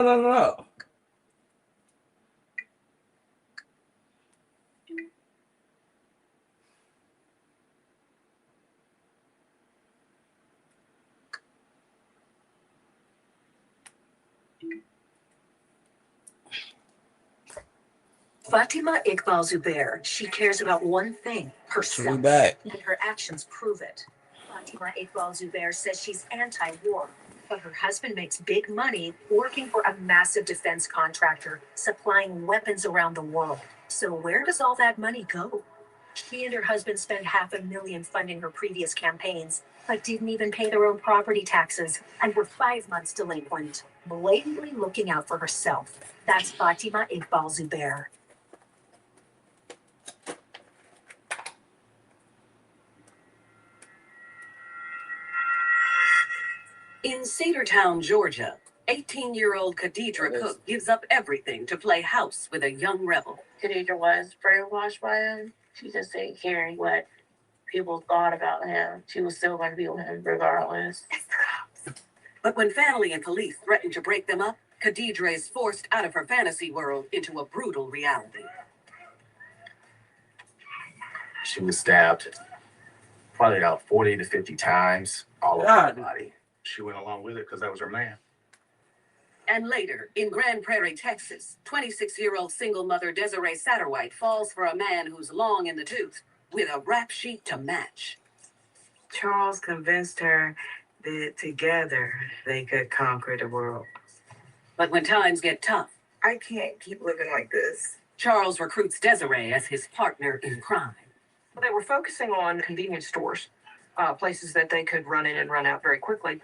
No. Fatima Iqbal Zubair, she cares about one thing, herself. Back. And her actions prove it. Fatima Iqbal Zubair says she's anti-war, but her husband makes big money working for a massive defense contractor, supplying weapons around the world. So where does all that money go? She and her husband spent $500,000 funding her previous campaigns, but didn't even pay their own property taxes and were 5 months delinquent, blatantly looking out for herself. That's Fatima Iqbal Zubair. In Cedartown, Georgia, 18-year-old Khadidra Cook gives up everything to play house with a young rebel. Khadidra was brainwashed by him. She just didn't care what people thought about him. She was still going to be with him regardless. But when family and police threaten to break them up, Khadidra is forced out of her fantasy world into a brutal reality. She was stabbed probably about 40 to 50 times all over her body. She went along with it because that was her man. And later, in Grand Prairie, Texas, 26-year-old single mother Desiree Satterwhite falls for a man who's long in the tooth with a rap sheet to match. Charles convinced her that together they could conquer the world. But when times get tough, I can't keep living like this. Charles recruits Desiree as his partner in crime. They were focusing on convenience stores, places that they could run in and run out very quickly.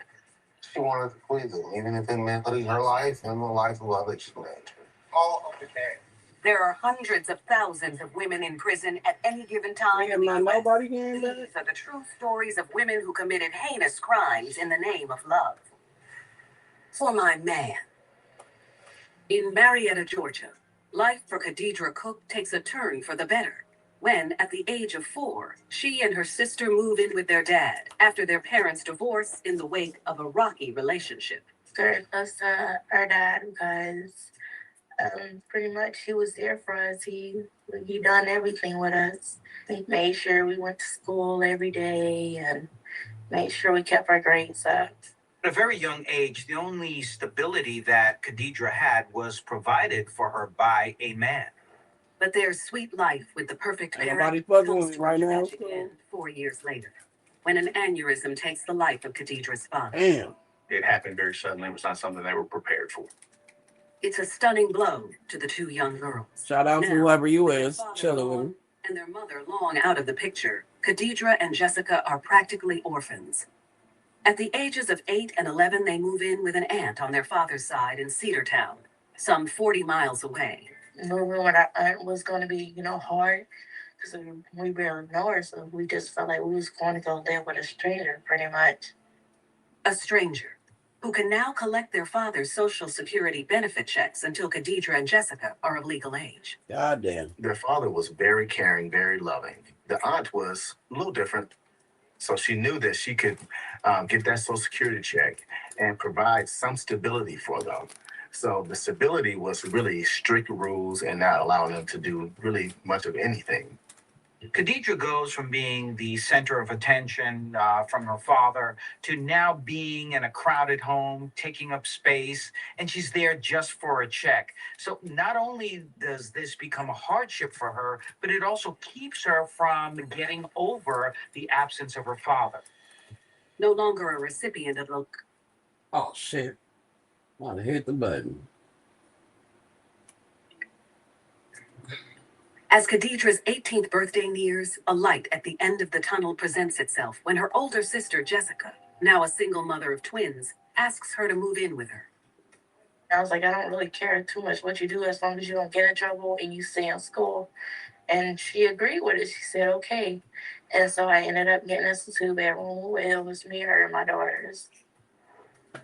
She wanted to please him, even if it meant putting her life and the life of others in danger. All of the day. There are hundreds of thousands of women in prison at any given time. Nobody These are the true stories of women who committed heinous crimes in the name of love. For my man. In Marietta, Georgia, life for Khadidra Cook takes a turn for the better when, at the age of 4, she and her sister move in with their dad after their parents' divorce in the wake of a rocky relationship. Very close to our dad because pretty much he was there for us. He done everything with us. He made sure we went to school every day and made sure we kept our grades up. At a very young age, the only stability that Khadidra had was provided for her by a man. But their sweet life with the perfect Ain't parent nobody fucking comes with to me right a now. tragic end 4 years later, when an aneurysm takes the life of Khadidra's father. Damn. It happened very suddenly. It was not something they were prepared for. It's a stunning blow to the two young girls. Shout out to Now, whoever you with their is. father Chilling with gone him. and their mother long out of the picture, Khadidra and Jessica are practically orphans. At the ages of 8 and 11, they move in with an aunt on their father's side in Cedartown, some 40 miles away. Moving with our aunt was going to be, hard because we barely know her, so we just felt like we was going to go live with a stranger, pretty much. A stranger who can now collect their father's Social Security benefit checks until Khadidra and Jessica are of legal age. Goddamn. Their father was very caring, very loving. The aunt was a little different. So she knew that she could get that Social Security check and provide some stability for them. So the stability was really strict rules and not allowing them to do really much of anything. Khadidra goes from being the center of attention from her father to now being in a crowded home, taking up space, and she's there just for a check. So not only does this become a hardship for her, but it also keeps her from getting over the absence of her father. No longer a recipient of the... Oh, shit. Want to hit the button. As Khadidra's 18th birthday nears, a light at the end of the tunnel presents itself when her older sister, Jessica, now a single mother of twins, asks her to move in with her. I was like, I don't really care too much what you do as long as you don't get in trouble and you stay in school. And she agreed with it. She said, okay. And so I ended up getting us a 2-bedroom. It was me, her, and my daughters.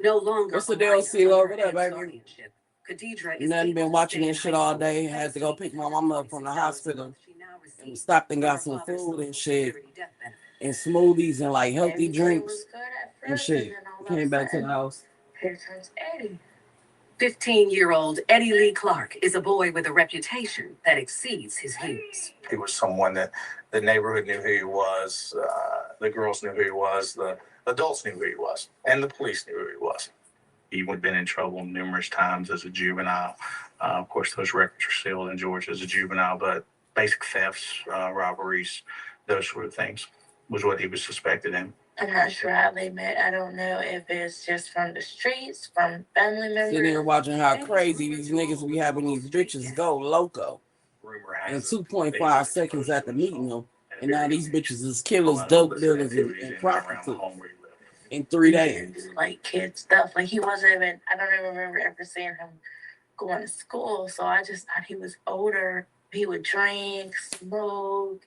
No longer What's the a deal, minor CeeLo? under What up, aunt's baby? guardianship, Khadidra is Nothing able been to watching stay this in shit high all school day. and Had to go pick my mama up from the $26 hospital. she now receives And stopped and from got her some father's food and Social shit. Security death benefit. And smoothies and like healthy Everything drinks was good at and first, shit. and then all of Came a back to the sudden, house. here comes Eddie. 15-year-old Eddie Lee Clark is a boy with a reputation that exceeds his years. He was someone that the neighborhood knew who he was, the girls knew who he was, the adults knew who he was, and the police knew who he was. He had been in trouble numerous times as a juvenile. Of course, those records are sealed in Georgia as a juvenile, but basic thefts, robberies, those sort of things was what he was suspected in. I'm not sure how they met. I don't know if it's just from the streets, from family members. Sitting here watching how crazy these niggas be having these bitches go loco. Rumor In has 2.5 seconds after meeting them. And now these bitches is killers, dope dealers, and prostitutes in 3 days. Like kid stuff. Like he wasn't even, I don't even remember ever seeing him going to school. So I just thought he was older. He would drink, smoke.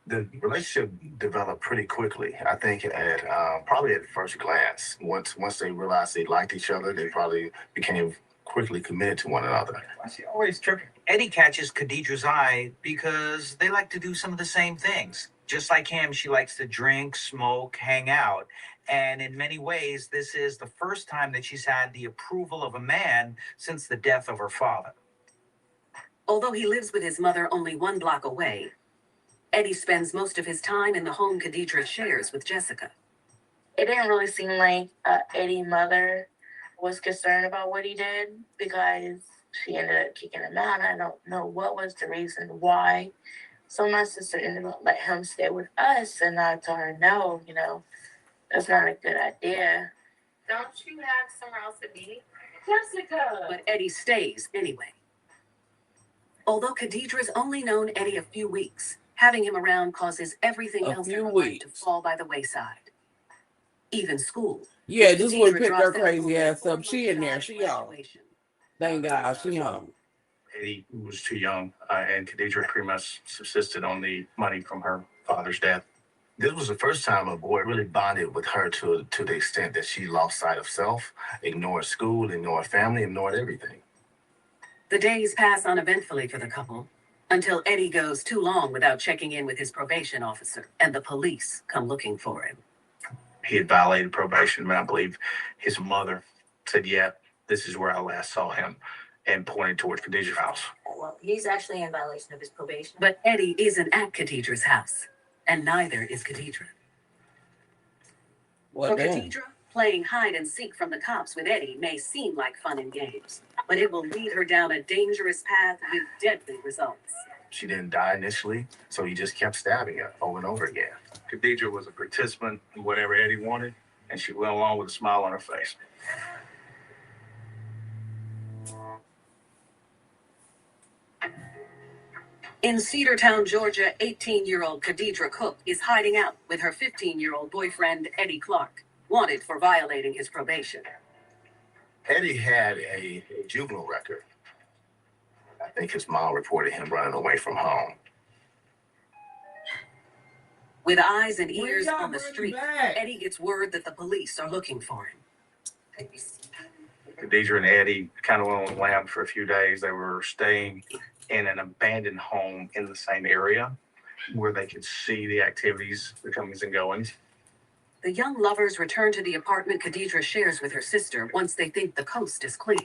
The relationship developed pretty quickly. I think at probably at first glance. Once they realized they liked each other, they probably became quickly committed to one another. Why is she always tripping? Eddie catches Khadidra's eye because they like to do some of the same things. Just like him, she likes to drink, smoke, hang out. And in many ways, this is the first time that she's had the approval of a man since the death of her father. Although he lives with his mother only 1 block away, Eddie spends most of his time in the home Khadidra shares with Jessica. It didn't really seem like Eddie's mother was concerned about what he did because she ended up kicking him out. I don't know what was the reason why. So my sister ended up letting him stay with us, and I told her, no, that's not a good idea. Don't you have somewhere else to be? Jessica! But Eddie stays anyway. Although Khadidra's only known Eddie a few weeks, having him around causes everything else in her life to fall by the wayside. Even school. Yeah, this would pick her crazy ass up. She in there. She home. Thank God she home. Eddie was too young, and Khadidra pretty much subsisted on the money from her father's death. This was the first time a boy really bonded with her to the extent that she lost sight of self, ignored school, ignored family, ignored everything. The days pass uneventfully for the couple until Eddie goes too long without checking in with his probation officer, and the police come looking for him. He had violated probation, and I believe his mother said, yeah, this is where I last saw him, and pointed towards Khadidra's house. Well, he's actually in violation of his probation. But Eddie isn't at Khadidra's house, and neither is Khadidra. For Khadidra, playing hide and seek from the cops with Eddie may seem like fun and games, but it will lead her down a dangerous path with deadly results. She didn't die initially, so he just kept stabbing her over and over again. Khadidra was a participant in whatever Eddie wanted, and she went along with a smile on her face. In Cedartown, Georgia, 18-year-old Khadidra Cook is hiding out with her 15-year-old boyfriend, Eddie Clark, wanted for violating his probation. Eddie had a juvenile record. I think his mom reported him running away from home. With eyes and ears on the street, Eddie gets word that the police are looking for him. Khadidra and Eddie kind of went on lamb for a few days. They were staying in an abandoned home in the same area where they could see the activities, the comings and goings. The young lovers return to the apartment Khadidra shares with her sister once they think the coast is clear.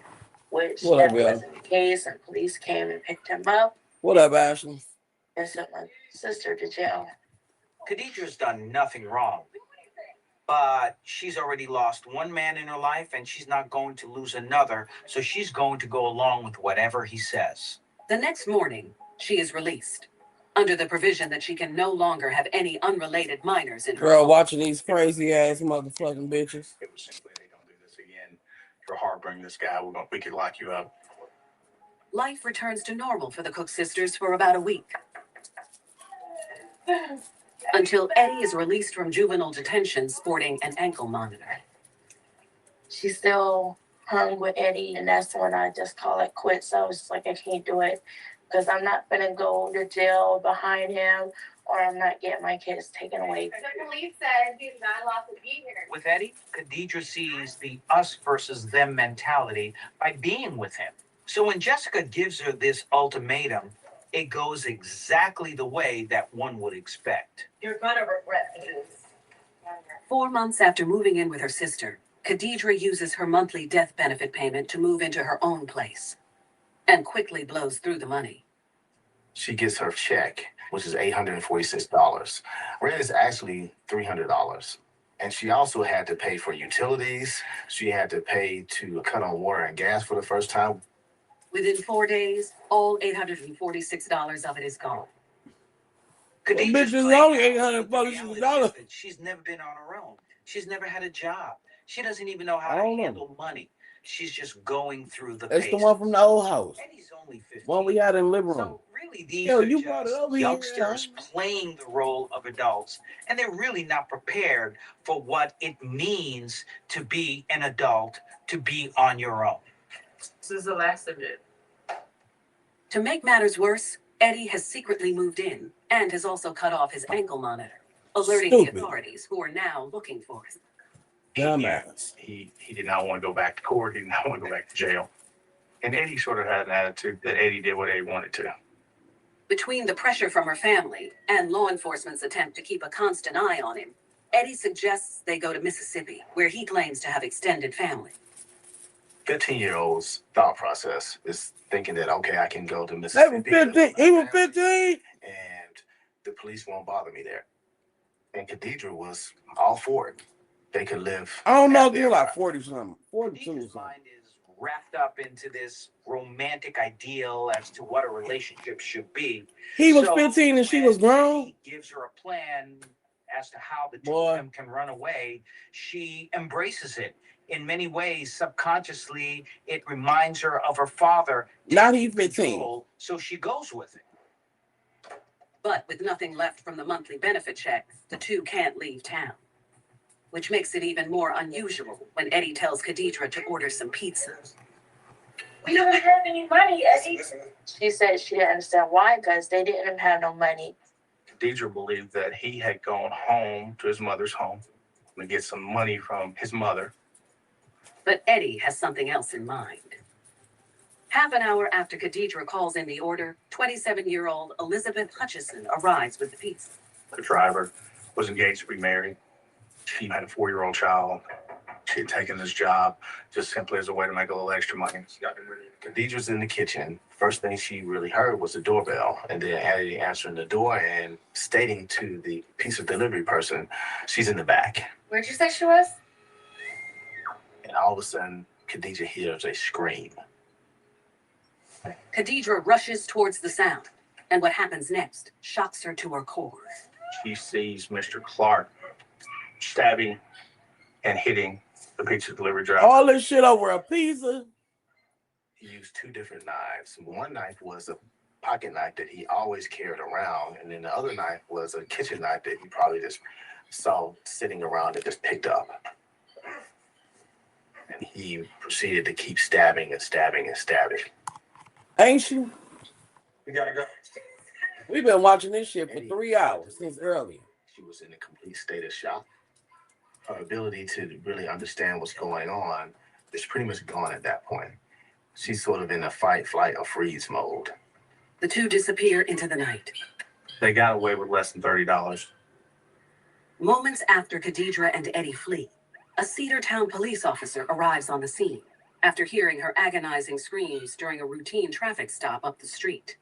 Which that wasn't the case, and police came and picked him up. What up, Ashley? And sent my sister to jail. Khadidra's done nothing wrong, but she's already lost one man in her life, and she's not going to lose another, so she's going to go along with whatever he says. The next morning, she is released, under the provision that she can no longer have any unrelated minors in her Girl, home. watching these crazy ass motherfucking bitches. It was simply, they don't do this again. You're harboring this guy. We could lock you up. Life returns to normal for the Cook sisters for about a week. Until Eddie is released from juvenile detention sporting an ankle monitor. She still hung with Eddie, and that's when I just call it quits. I was just like, I can't do it because I'm not going to go to jail behind him, or I'm not getting my kids taken away. The police said he's not allowed to be here. With Eddie, Khadidra sees the us versus them mentality by being with him. So when Jessica gives her this ultimatum, it goes exactly the way that one would expect. You're gonna regret this. 4 months after moving in with her sister, Khadijah uses her monthly death benefit payment to move into her own place and quickly blows through the money. She gets her check, which is $846. Rent is actually $300. And she also had to pay for utilities. She had to pay to cut on water and gas for the first time. Within 4 days, all $846 of it is gone. Khadijah's bitch is playing only house, but the $846. reality is that she's never been on her own. She's never had a job. She doesn't even know how I to don't know. handle money. She's just going through the That's the paces. one from the old house. Eddie's only 15. One we had in the living room. So really, these Yo, are you brought it just over here, youngsters playing the role of adults, and they're really not prepared for what it means to be an adult, to be on your own. This is the last of it. To make matters worse, Eddie has secretly moved in and has also cut off his ankle monitor, alerting Stupid. the authorities who are now looking for him. Dumbass. He did not want to go back to court. He did not want to go back to jail. And Eddie sort of had an attitude that Eddie did what Eddie wanted to. Between the pressure from her family and law enforcement's attempt to keep a constant eye on him, Eddie suggests they go to Mississippi, where he claims to have extended family. 15-year-old's thought process is thinking that, okay, I can go to They were Mississippi. 15. He was 15. And the police won't bother me there. And Khadijah was all for it. They could live. I don't know if happily you're like ever 40 something. 42 or Khadijah's something. mind is wrapped up into this romantic ideal as to what a relationship should be. He was So 15 and she was when grown. he gives her a plan as to how the two Boy. of them can run away, she embraces it. In many ways, subconsciously, it reminds her of her father. Now he's taking 15. control, so she goes with it. But with nothing left from the monthly benefit check, the two can't leave town. Which makes it even more unusual when Eddie tells Khadijah to order some pizza. We don't have any money, Eddie. She said she didn't understand why, because they didn't have no money. Khadijah believed that he had gone home to his mother's home to get some money from his mother. But Eddie has something else in mind. Half an hour after Khadijah calls in the order, 27-year-old Elizabeth Hutchison arrives with the pizza. The driver was engaged to be married. She had a 4-year-old child. She had taken this job just simply as a way to make a little extra money. Khadijah's in the kitchen. First thing she really heard was the doorbell, and then Eddie answering the door and stating to the pizza delivery person, she's in the back. Where'd you say she was? And all of a sudden, Khadijah hears a scream. Khadijah rushes towards the sound, and what happens next shocks her to her core. She sees Mr. Clark stabbing and hitting the pizza delivery driver. All this shit over a pizza. He used two different knives. One knife was a pocket knife that he always carried around, and then the other knife was a kitchen knife that he probably just saw sitting around and just picked up. And he proceeded to keep stabbing and stabbing and stabbing. Ain't she? We gotta go. We've been watching this shit for 3 hours since earlier. She was in a complete state of shock. Her ability to really understand what's going on is pretty much gone at that point. She's sort of in a fight, flight, or freeze mode. The two disappear into the night. They got away with less than $30. Moments after Khadijah and Eddie flee, a Cedartown police officer arrives on the scene after hearing her agonizing screams during a routine traffic stop up the street.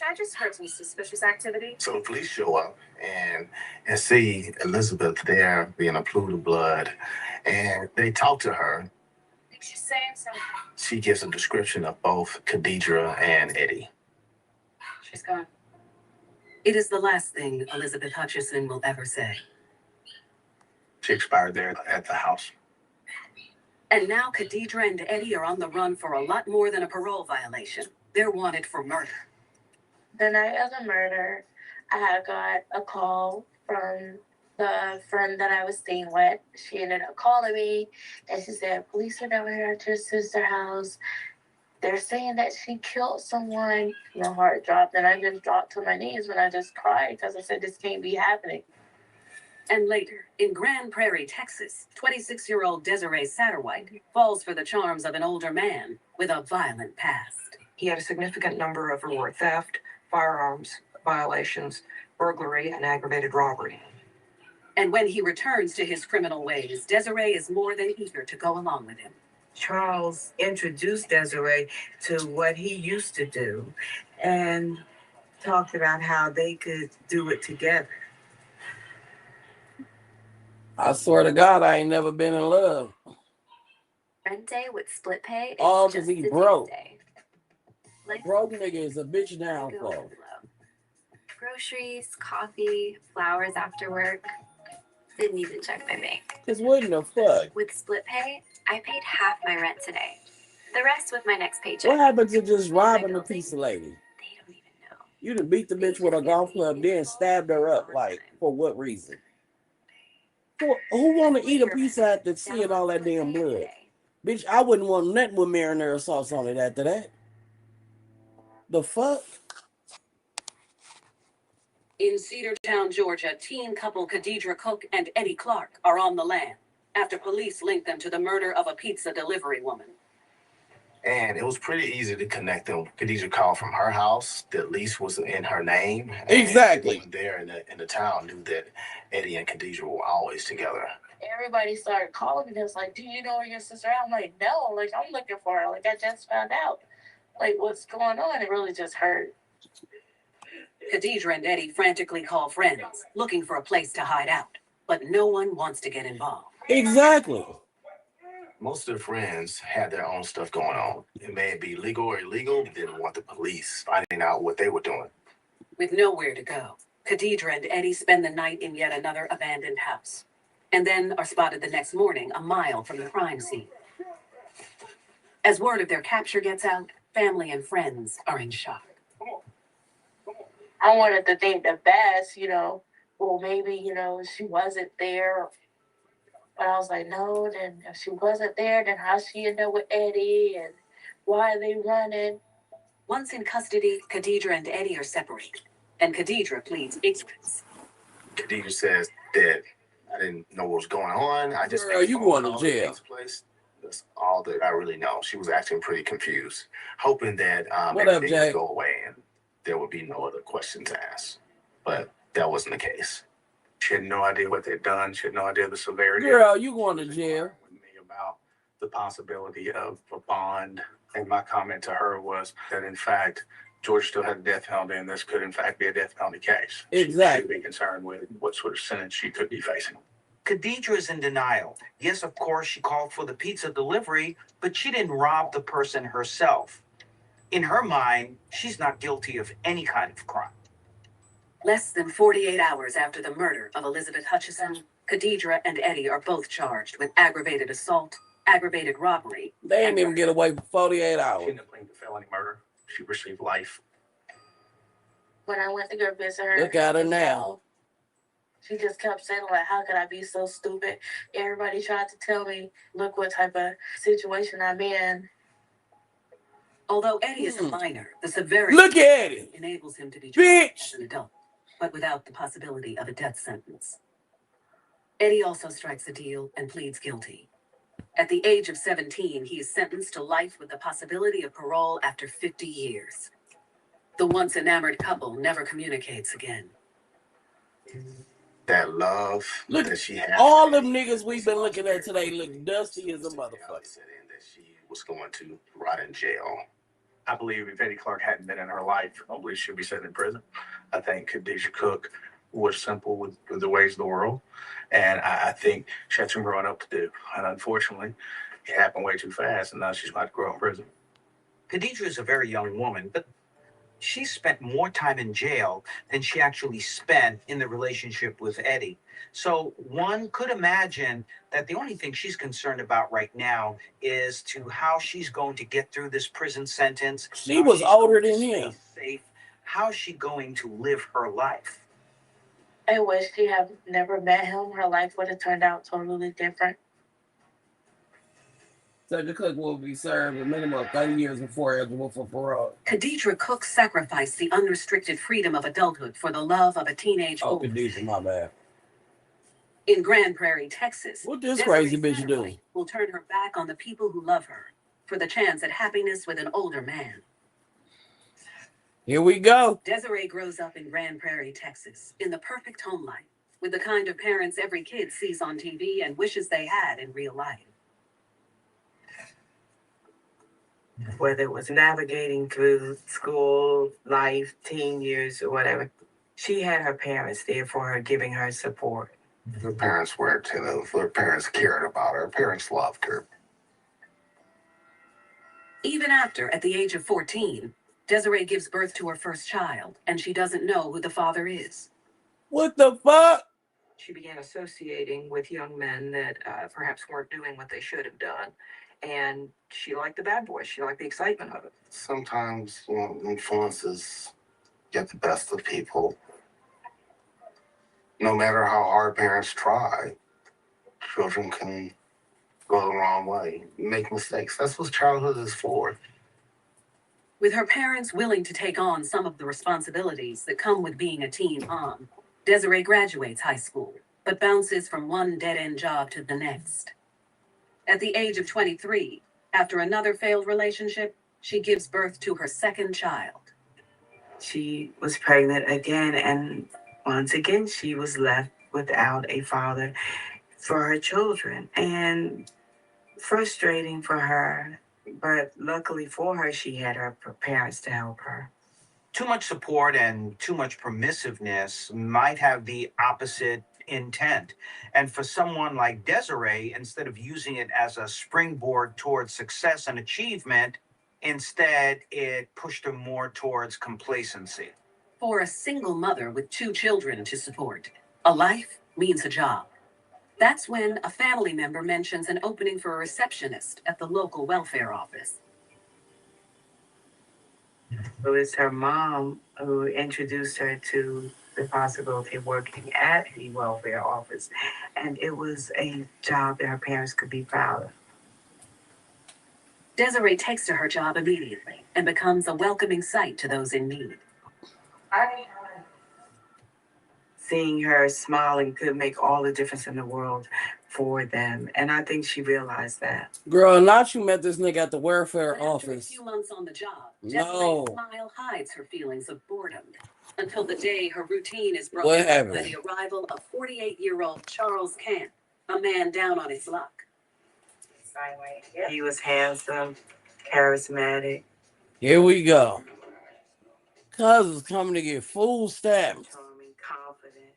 I just heard some suspicious activity. So the police show up and see Elizabeth there being a pool of blood. And they talk to her. I think she's saying something. She gives a description of both Khadijah and Eddie. She's gone. It is the last thing Elizabeth Hutchison will ever say. She expired there at the house. And now Khadijah and Eddie are on the run for a lot more than a parole violation. They're wanted for murder. The night of the murder, I had got a call from the friend that I was staying with. She ended up calling me, and she said, police are down here at your sister's house. They're saying that she killed someone. My heart dropped, and I just dropped to my knees when I just cried because I said, this can't be happening. And later, in Grand Prairie, Texas, 26-year-old Desiree Satterwhite falls for the charms of an older man with a violent past. He had a significant number of theft, firearms violations, burglary, and aggravated robbery. And when he returns to his criminal ways, Desiree is more than eager to go along with him. Charles introduced Desiree to what he used to do and talked about how they could do it together. I swear to God, I ain't never been in love. Rent day with split pay is All 'cause just he the broke. day. Broke nigga is a bitch Go with the downfall. flow. Groceries, coffee, flowers after work. Didn't even check my bank. Cause what in the fuck? With split pay, I paid half my rent today. The rest with my next paycheck. What happened to just robbing a piece of lady? They don't even know. You done beat the bitch with a golf club, then stabbed her up. Like, for what reason? Who want to eat a piece after seeing all that damn blood? Bitch, I wouldn't want nothing with marinara sauce on it after that. The fuck? In Cedartown, Georgia, teen couple Khadijah Cook and Eddie Clark are on the lam after police link them to the murder of a pizza delivery woman. And it was pretty easy to connect them. Khadijah called from her house. The lease was in her name. And Exactly. everyone there in the town knew that Eddie and Khadijah were always together. Everybody started calling me. They was like, "Do you know where your sister at?" I'm like, "No, like I'm looking for her. Like I just found out. Like what's going on?" It really just hurt. Khadijah and Eddie frantically call friends, looking for a place to hide out, but no one wants to get involved. Exactly. Most of their friends had their own stuff going on. It may be legal or illegal. They didn't want the police finding out what they were doing. With nowhere to go, Khadijah and Eddie spend the night in yet another abandoned house, and then are spotted the next morning a mile from the crime scene. As word of their capture gets out, family and friends are in shock. I wanted to think the best, well, maybe, she wasn't there. But I was like, no, then if she wasn't there, then how she ended up with Eddie and why are they running? Once in custody, Khadijah and Eddie are separated, and Khadijah pleads ignorance. Khadijah says that I didn't know what was going on. I just Girl, you going to jail. Place. That's all that I really know. She was acting pretty confused, hoping that What up, everything Jay? would go away and there would be no other questions asked. But that wasn't the case. She had no idea what they'd done. She had no idea the severity. Girl, you going to jail. With me about the possibility of a bond. And my comment to her was that, in fact, Georgia still had a death penalty, and this could, in fact, be a death penalty case. Exactly. She should be concerned with what sort of sentence she could be facing. Khadijah is in denial. Yes, of course, she called for the pizza delivery, but she didn't rob the person herself. In her mind, she's not guilty of any kind of crime. Less than 48 hours after the murder of Elizabeth Hutchison, Khadijah and Eddie are both charged with aggravated assault, aggravated robbery. They ain't even get away for 48 She hours. ended up pleading to felony murder. She received life. When I went to go visit her, Look at her now. She just kept saying, like, how could I be so stupid? Everybody tried to tell me, look what type of situation I'm in. Although Eddie is a minor, the severity Look at it. enables him to be charged Bitch. as an adult, but without the possibility of a death sentence. Eddie also strikes a deal and pleads guilty. At the age of 17, he is sentenced to life with the possibility of parole after 50 years. The once enamored couple never communicates again. That love Look, that she had. all them niggas we've been looking at today look dusty as a motherfucker. Said that she was going to rot in jail. I believe if Eddie Clark hadn't been in her life, I don't believe she'd be sitting in prison. I think Khadijah Cook was simple with the ways of the world. And I think she had some growing up to do. And unfortunately, it happened way too fast, and now she's about to grow in prison. Khadijah is a very young woman, but she spent more time in jail than she actually spent in the relationship with Eddie. So one could imagine that the only thing she's concerned about right now is to how she's going to get through this prison sentence. She was older than him. Safe. How is she going to live her life? I wish she had never met him. Her life would have turned out totally different. Khadijah Cook will be served a minimum of 30 years before eligible for parole. Khadijah Cook sacrificed the unrestricted freedom of adulthood for the love of a teenage Oh, oaf. Khadijah, my bad. In Grand Prairie, Texas, What this Desiree crazy bitch do? Satterwhite will turn her back on the people who love her for the chance at happiness with an older man. Here we go. Desiree grows up in Grand Prairie, Texas, in the perfect home life, with the kind of parents every kid sees on TV and wishes they had in real life. Whether it was navigating through school, life, teen years, or whatever, she had her parents there for her, giving her support. Her parents were attentive. Her parents cared about her. Her parents loved her. Even after, at the age of 14, Desiree gives birth to her first child, and she doesn't know who the father is. What the fuck? She began associating with young men that perhaps weren't doing what they should have done. And she liked the bad boys. She liked the excitement of it. Sometimes, influences get the best of people. No matter how hard parents try, children can go the wrong way, make mistakes. That's what childhood is for. With her parents willing to take on some of the responsibilities that come with being a teen mom, Desiree graduates high school, but bounces from one dead-end job to the next. At the age of 23, after another failed relationship, she gives birth to her second child. She was pregnant again, and once again, she was left without a father for her children. And frustrating for her, but luckily for her, she had her parents to help her. Too much support and too much permissiveness might have the opposite intent. And for someone like Desiree, instead of using it as a springboard towards success and achievement, instead it pushed her more towards complacency. For a single mother with 2 children to support, a life means a job. That's when a family member mentions an opening for a receptionist at the local welfare office. It was her mom who introduced her to the possibility of working at the welfare office, and it was a job that her parents could be proud of. Desiree takes to her job immediately and becomes a welcoming sight to those in need. Seeing her smiling could make all the difference in the world for them, and I think she realized that. Girl, not you met this nigga at the welfare But after a office. few months on the job, No. Desiree's smile hides her feelings of boredom until the day her routine is What broken up by happened? the arrival of 48-year-old Charles Camp, a man down on his luck. He was handsome, charismatic, Here we go. Cuz is coming to get food stamps. charming, confident.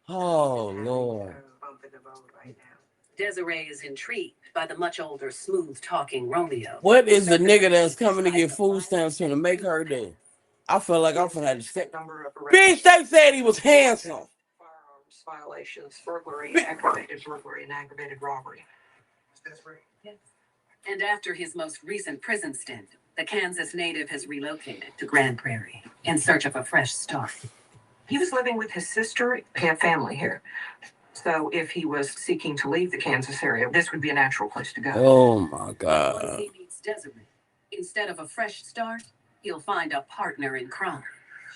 Oh, Having Lord. her bump in the road right now. Desiree is intrigued by the much older, smooth-talking Romeo. What is the nigga that's coming to get food stamps to make her do? I feel like I'm finna have to step. Number of Bitch, they said he was handsome. firearms violations, burglary, aggravated burglary, and aggravated robbery. And after his most recent prison stint, the Kansas native has relocated to Grand Prairie in search of a fresh start. He was living with his sister, he had family here. So if he was seeking to leave the Kansas area, this would be a natural place to go. Oh my Once God. he meets Desiree, instead of a fresh start, he'll find a partner in crime.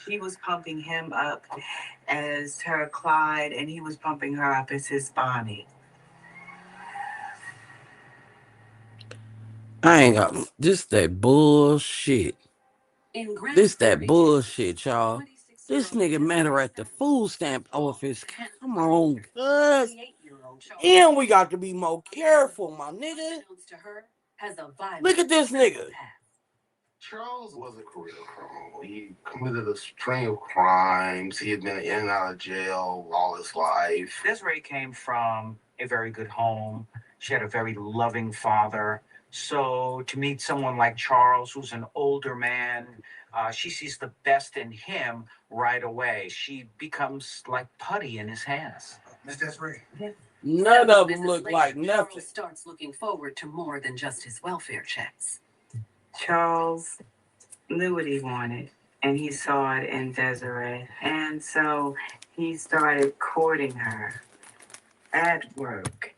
She was pumping him up as her Clyde, and he was pumping her up as his Bonnie. I ain't got this that bullshit. In Grand This that Prairie, bullshit, y'all. 26-year-old This nigga met her at the food stamp office. Come on, cuz. 28-year-old Charles And we got to be more careful, my nigga. unbeknownst to her, has a violent Look at this nigga. past. Charles was a career criminal. He committed a string of crimes. He had been in and out of jail all his life. Desiree came from a very good home. She had a very loving father. So to meet someone like Charles, who's an older man, she sees the best in him right away. She becomes like putty in his hands. Miss Desiree. None Several of them visits look later, like nothing. Charles starts looking forward to more than just his welfare checks. Charles knew what he wanted, and he saw it in Desiree. And so he started courting her at work.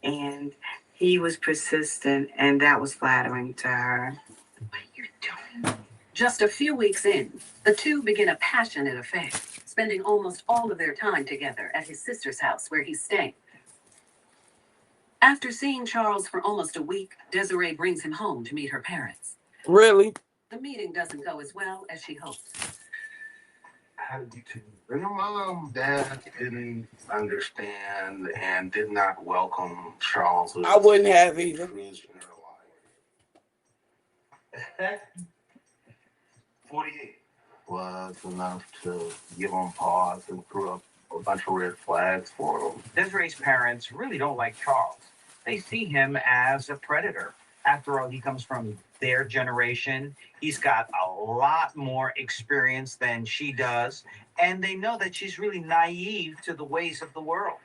And he was persistent, and that was flattering to her. What are you doing? Just a few weeks in, the two begin a passionate affair, spending almost all of their time together at his sister's house where he's staying. After seeing Charles for almost a week, Desiree brings him home to meet her parents. Really? The meeting doesn't go as well as she hoped. Her mom, dad didn't understand and did not welcome Charles. I wouldn't have either. In her life. 48 was enough to give him pause and threw up a bunch of red flags for him. Desiree's parents really don't like Charles. They see him as a predator. After all, he comes from their generation. He's got a lot more experience than she does, and they know that she's really naive to the ways of the world.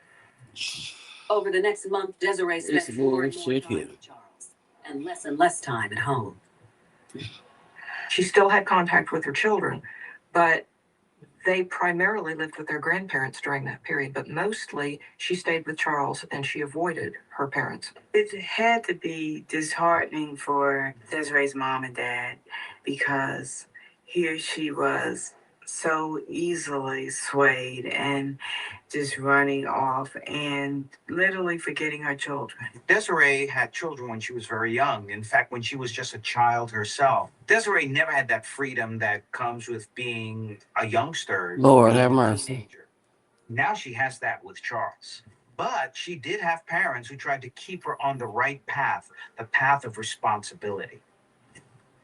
Over the next month, Desiree spent It's more and more bullshit time here. with Charles and less time at home. She still had contact with her children, but they primarily lived with their grandparents during that period. But mostly she stayed with Charles and she avoided her parents. It had to be disheartening for Desiree's mom and dad because here she was so easily swayed and just running off and literally forgetting her children. Desiree had children when she was very young. In fact, when she was just a child herself. Desiree never had that freedom that comes with being a youngster. Lord being have a mercy. teenager. Now she has that with Charles. But she did have parents who tried to keep her on the right path, the path of responsibility.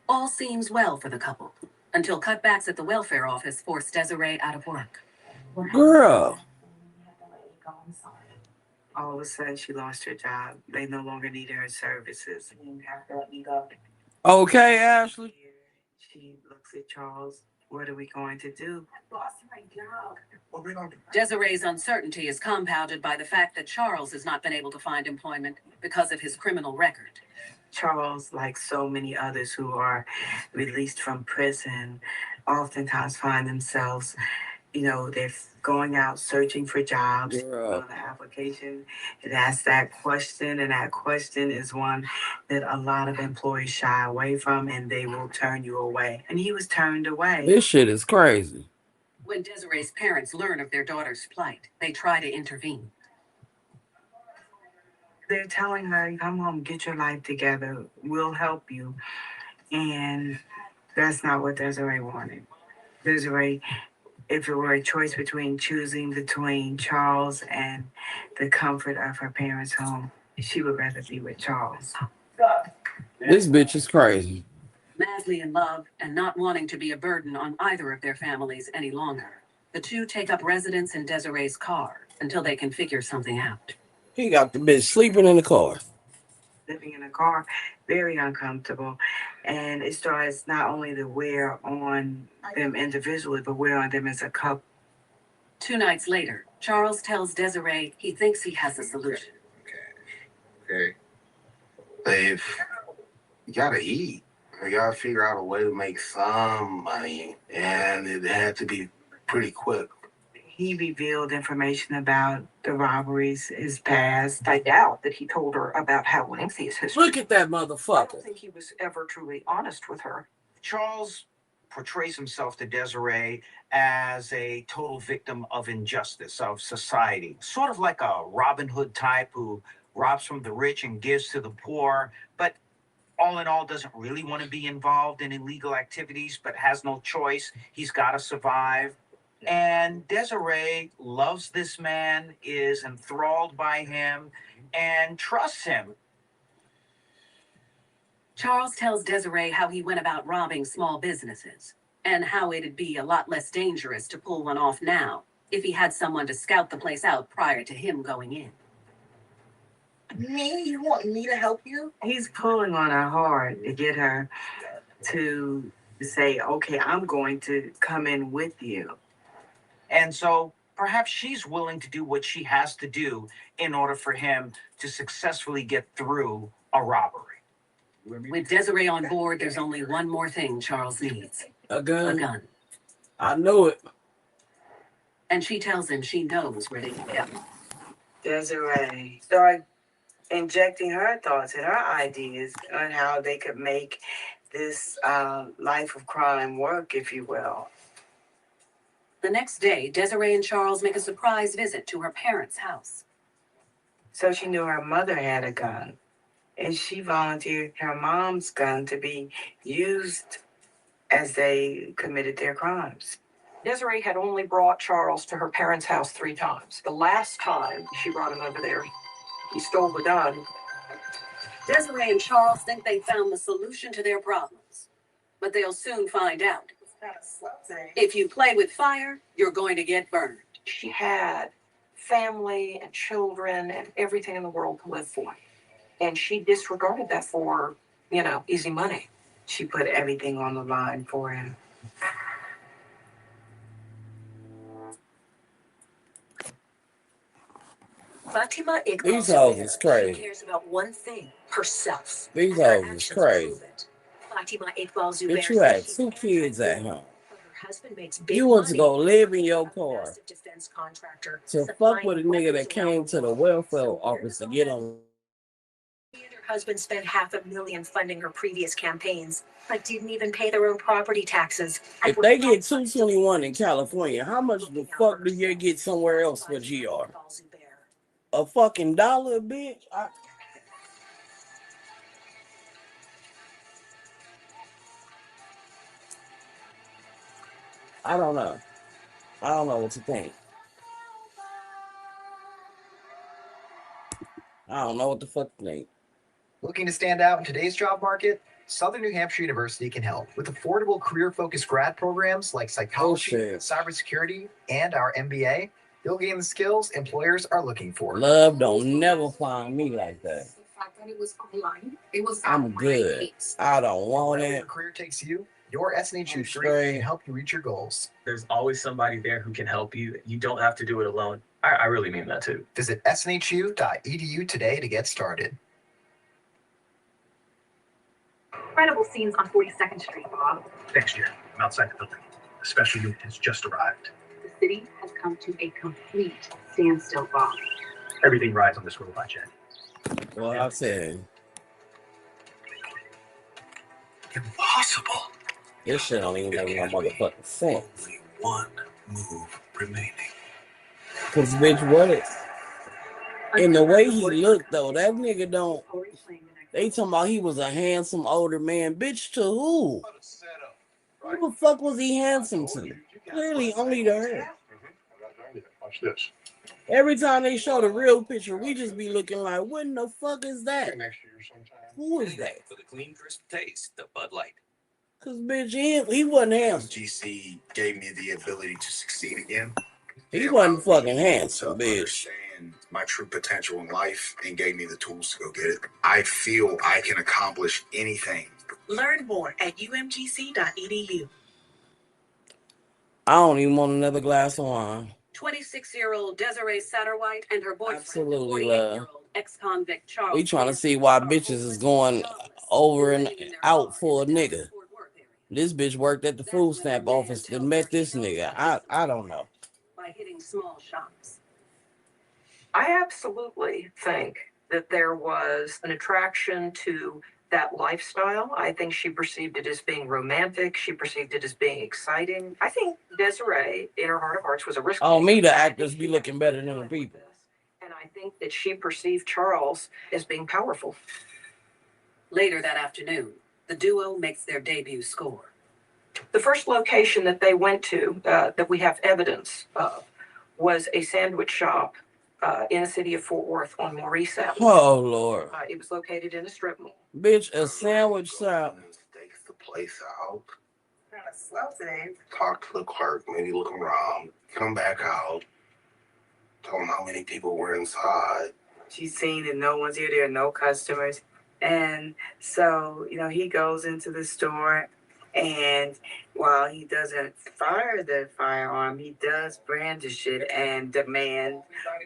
All seems well for the couple until cutbacks at the welfare office forced Desiree out of work. Girl. All of a sudden, she lost her job. They no longer needed her services. Okay, Ashley. She looks at Charles. What are we going to do? What we gonna do? Desiree's uncertainty is compounded by the fact that Charles has not been able to find employment because of his criminal record. Charles, like so many others who are released from prison, oftentimes find themselves, they're going out searching for jobs. Girl. On the application, it asks that question, and that question is one that a lot of employees shy away from, and they will turn you away. And he was turned away. This shit is crazy. When Desiree's parents learn of their daughter's plight, they try to intervene. They're telling her, come home, get your life together, we'll help you. And that's not what Desiree wanted. Desiree, if it were a choice between choosing between Charles and the comfort of her parents' home, she would rather be with Charles. This bitch is crazy. Madly in love and not wanting to be a burden on either of their families any longer, the two take up residence in Desiree's car until they can figure something out. He got the bitch sleeping in the car. Living in a car, very uncomfortable. And it starts not only to wear on them individually, but wear on them as a couple. 2 nights later, Charles tells Desiree he thinks he has a solution. Okay. They've gotta eat. They gotta figure out a way to make some money, and it had to be pretty quick. He revealed information about the robberies, his past. I doubt that he told her about how lengthy his history. Look at that I don't motherfucker. think he was ever truly honest with her. Charles portrays himself to Desiree as a total victim of injustice, of society. Sort of like a Robin Hood type who robs from the rich and gives to the poor, but all in all doesn't really want to be involved in illegal activities, but has no choice. He's got to survive. And Desiree loves this man, is enthralled by him, and trusts him. Charles tells Desiree how he went about robbing small businesses and how it'd be a lot less dangerous to pull one off now if he had someone to scout the place out prior to him going in. Me? You want me to help you? He's pulling on her hard to get her to say, okay, I'm going to come in with you. And so perhaps she's willing to do what she has to do in order for him to successfully get through a robbery. With Desiree on board, there's only one more thing Charles needs. A A gun. gun. I know it. And she tells him she knows where to get it. Desiree started injecting her thoughts and her ideas on how they could make this life of crime work, if you will. The next day, Desiree and Charles make a surprise visit to her parents' house. So she knew her mother had a gun, and she volunteered her mom's gun to be used as they committed their crimes. Desiree had only brought Charles to her parents' house 3 times. The last time she brought him over there, he stole the gun. Desiree and Charles think they found the solution to their problems, but they'll soon find out. If you play with fire, you're going to get burned. She had family and children and everything in the world to live for. And she disregarded that for, easy money. She put everything on the line for him. Fatima These Iqbal hoes Zubair, is crazy. she cares about one thing, herself. These Her hoes is actions crazy. prove it. Fatima Iqbal Zubair Bitch, you had says 2 kids at home. but her husband makes big You want to money go live in your working for a car massive defense contractor, to fuck supplying with a nigga that weapons around came the to the world. welfare office to get on. She and her husband spent $500,000 funding her previous campaigns, but didn't even pay their own property taxes. If they get 221 in California, how much the fuck do you get somewhere else for GR? A fucking dollar, bitch? I don't know. I don't know what to think. I don't know what the fuck to think. Looking to stand out in today's job market? Southern New Hampshire University can help with affordable career-focused grad programs like psychology, cybersecurity, and our MBA. You'll gain the skills employers are looking for. Love don't never find me like that. The fact that it was online, it was I'm good. I don't want Wherever it. your career takes you, your SNHU I'm degree straight. can help you reach your goals. There's always somebody there who can help you. You don't have to do it alone. I really mean that too. Visit snhu.edu today to get started. incredible scenes on 42nd Street, Bob. Next year, I'm outside the building. A special unit has just arrived. The city has come to a complete standstill, Bob. Everything rides on this robot jet. Well, I said, Impossible. this shit don't even make no motherfucking sense. Only one move remaining. Cause bitch, what it? And the way he looked though, that nigga don't. They talking about he was a handsome older man. Bitch, to who? Who the fuck was he handsome to? Clearly only to her. Watch this. Every time they show the real picture, we just be looking like, what in the fuck is that? Next year sometime. Who is that? For the clean, crisp taste, the Bud Light. Cause bitch, he wasn't handsome. GC gave me the ability to succeed again. He wasn't fucking handsome, bitch. Understand my true potential in life and gave me the tools to go get it. I feel I can accomplish anything. Learn more at umgc.edu. I don't even want another glass of wine. 26-year-old Desiree Satterwhite and her boyfriend, Absolutely, love. 48-year-old ex-convict Charles. We trying to see why bitches is going over and out for a nigga. This bitch worked at the food stamp office and met this nigga. I don't know. By hitting small shops. I absolutely think that there was an attraction to that lifestyle. I think she perceived it as being romantic. She perceived it as being exciting. I think Desiree, in her heart of hearts, was a risk. Oh, me, the actors be looking better than the people. And I think that she perceived Charles as being powerful. Later that afternoon, the duo makes their debut score. The first location that they went to, that we have evidence of, was a sandwich shop in the city of Fort Worth on Maurice Avenue. Oh, Lord. It was located in a strip mall. Bitch, a sandwich shop. Takes the place out. Kind of slow today. Talk to the clerk, maybe look around, come back out. Tell them how many people were inside. She's seen that no one's here. There are no customers. And so, he goes into the store, and while he doesn't fire the firearm, he does brandish it and demand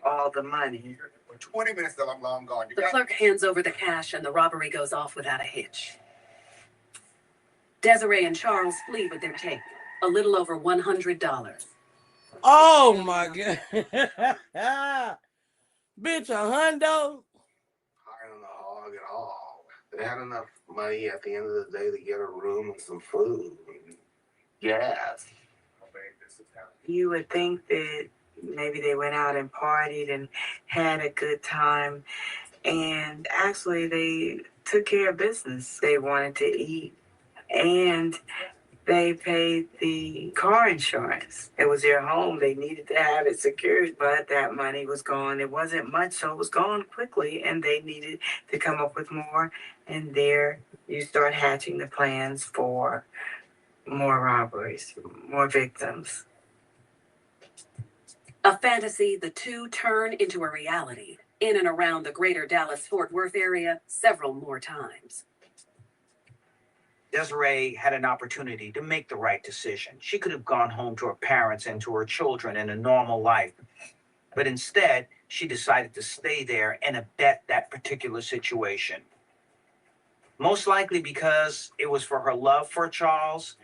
all the money. For 20 minutes till I'm long gone. The clerk hands over the cash and the robbery goes off without a hitch. Desiree and Charles flee with their take, a little over $100. Oh, my God. Bitch, $100? Hiring the hog at all. They had enough money at the end of the day to get a room and some food and gas. You would think that maybe they went out and partied and had a good time. And actually, they took care of business. They wanted to eat. And They paid the car insurance. It was their home. They needed to have it secured, but that money was gone. It wasn't much, so it was gone quickly, and they needed to come up with more. And there you start hatching the plans for more robberies, more victims. A fantasy the two turn into a reality in and around the greater Dallas-Fort Worth area several more times. Desiree had an opportunity to make the right decision. She could have gone home to her parents and to her children in a normal life. But instead, she decided to stay there and abet that particular situation. Most likely because it was for her love for Charles,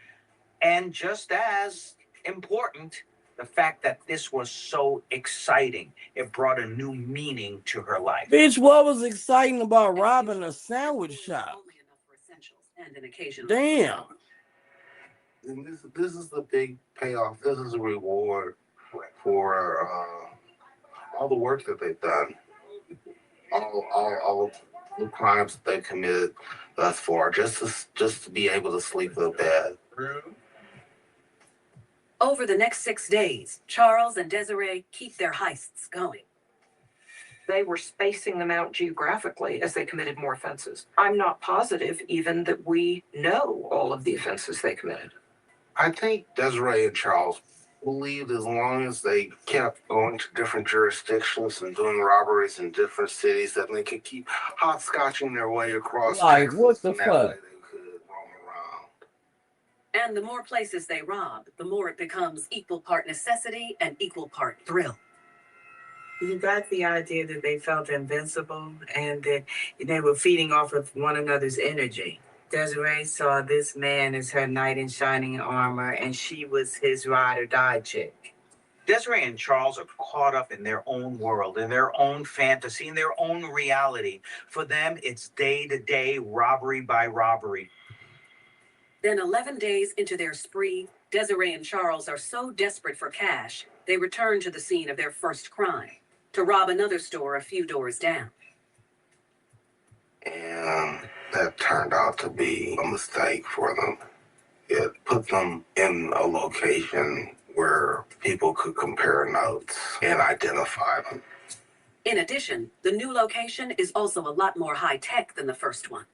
and just as important, the fact that this was so exciting. It brought a new meaning to her life. Bitch, what was exciting about robbing a sandwich shop? And an occasional Damn. And this is the big payoff. This is a reward for all the work that they've done, all the crimes that they've committed thus far, just to be able to sleep in bed. Over the next 6 days, Charles and Desiree keep their heists going. They were spacing them out geographically as they committed more offenses. I'm not positive even that we know all of the offenses they committed. I think Desiree and Charles believed as long as they kept going to different jurisdictions and doing robberies in different cities, that they could keep hopscotching their way across Like, Texas. what the and that fuck? way they could roam around. And the more places they rob, the more it becomes equal part necessity and equal part thrill. You got the idea that they felt invincible and that they were feeding off of one another's energy. Desiree saw this man as her knight in shining armor, and she was his ride or die chick. Desiree and Charles are caught up in their own world, in their own fantasy, in their own reality. For them, it's day-to-day, robbery by robbery. Then 11 days into their spree, Desiree and Charles are so desperate for cash, they return to the scene of their first crime, to rob another store a few doors down. And that turned out to be a mistake for them. It put them in a location where people could compare notes and identify them. In addition, the new location is also a lot more high-tech than the first one.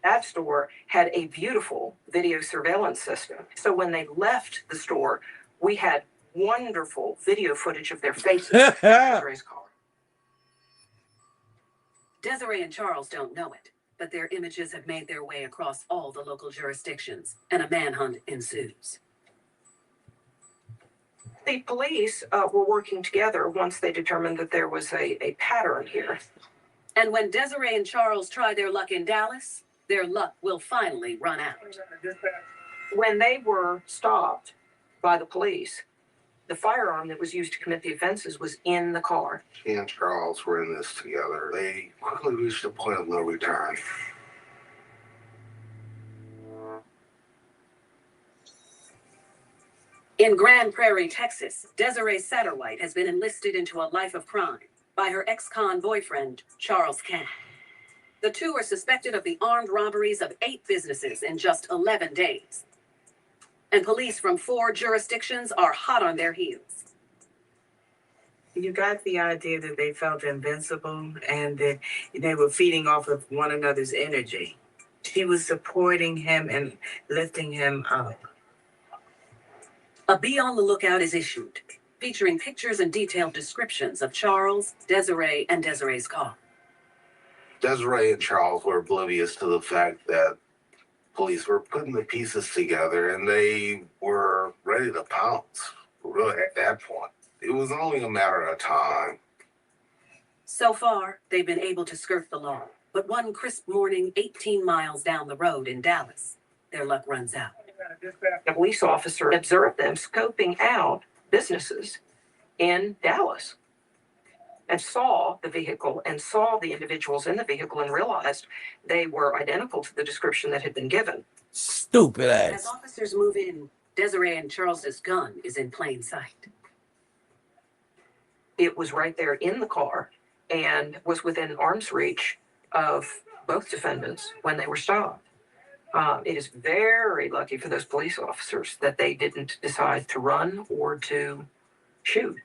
That store had a beautiful video surveillance system. So when they left the store, we had wonderful video footage of their faces in Desiree's car. Desiree and Charles don't know it, but their images have made their way across all the local jurisdictions, and a manhunt ensues. The police were working together once they determined that there was a pattern here. And when Desiree and Charles try their luck in Dallas, their luck will finally run out. When they were stopped by the police, the firearm that was used to commit the offenses was in the car. She and Charles were in this together. They quickly reached a point of no return. In Grand Prairie, Texas, Desiree Satterwhite has been enlisted into a life of crime by her ex-con boyfriend, Charles Camp. The two are suspected of the armed robberies of 8 businesses in just 11 days. And police from 4 jurisdictions are hot on their heels. You got the idea that they felt invincible and that they were feeding off of one another's energy. She was supporting him and lifting him up. A Be on the Lookout is issued, featuring pictures and detailed descriptions of Charles, Desiree, and Desiree's car. Desiree and Charles were oblivious to the fact that police were putting the pieces together, and they were ready to pounce. Really, at that point, it was only a matter of time. So far, they've been able to skirt the law, but one crisp morning 18 miles down the road in Dallas, their luck runs out. A police officer observed them scoping out businesses in Dallas and saw the vehicle and saw the individuals in the vehicle and realized they were identical to the description that had been given. Stupid As ass. officers move in, Desiree and Charles's gun is in plain sight. It was right there in the car and was within arm's reach of both defendants when they were stopped. It is very lucky for those police officers that they didn't decide to run or to shoot.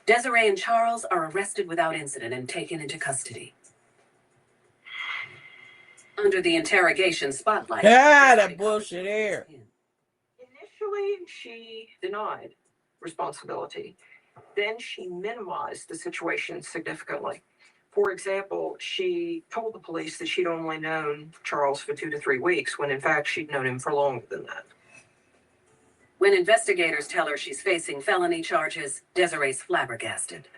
Desiree and Charles are arrested without incident and taken into custody. Under the interrogation spotlight. That bullshit here. Initially, she denied responsibility. Then she minimized the situation significantly. For example, she told the police that she'd only known Charles for 2 to 3 weeks, when in fact she'd known him for longer than that. When investigators tell her she's facing felony charges, Desiree's flabbergasted.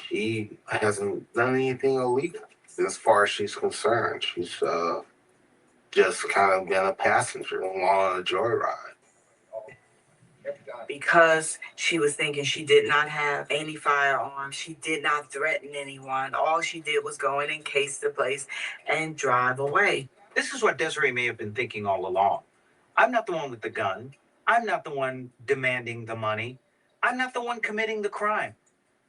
She hasn't done anything illegal as far as she's concerned. She's just kind of been a passenger on a joyride. Because she was thinking she did not have any firearms, she did not threaten anyone. All she did was go in and case the place and drive away. This is what Desiree may have been thinking all along. I'm not the one with the gun. I'm not the one demanding the money. I'm not the one committing the crime.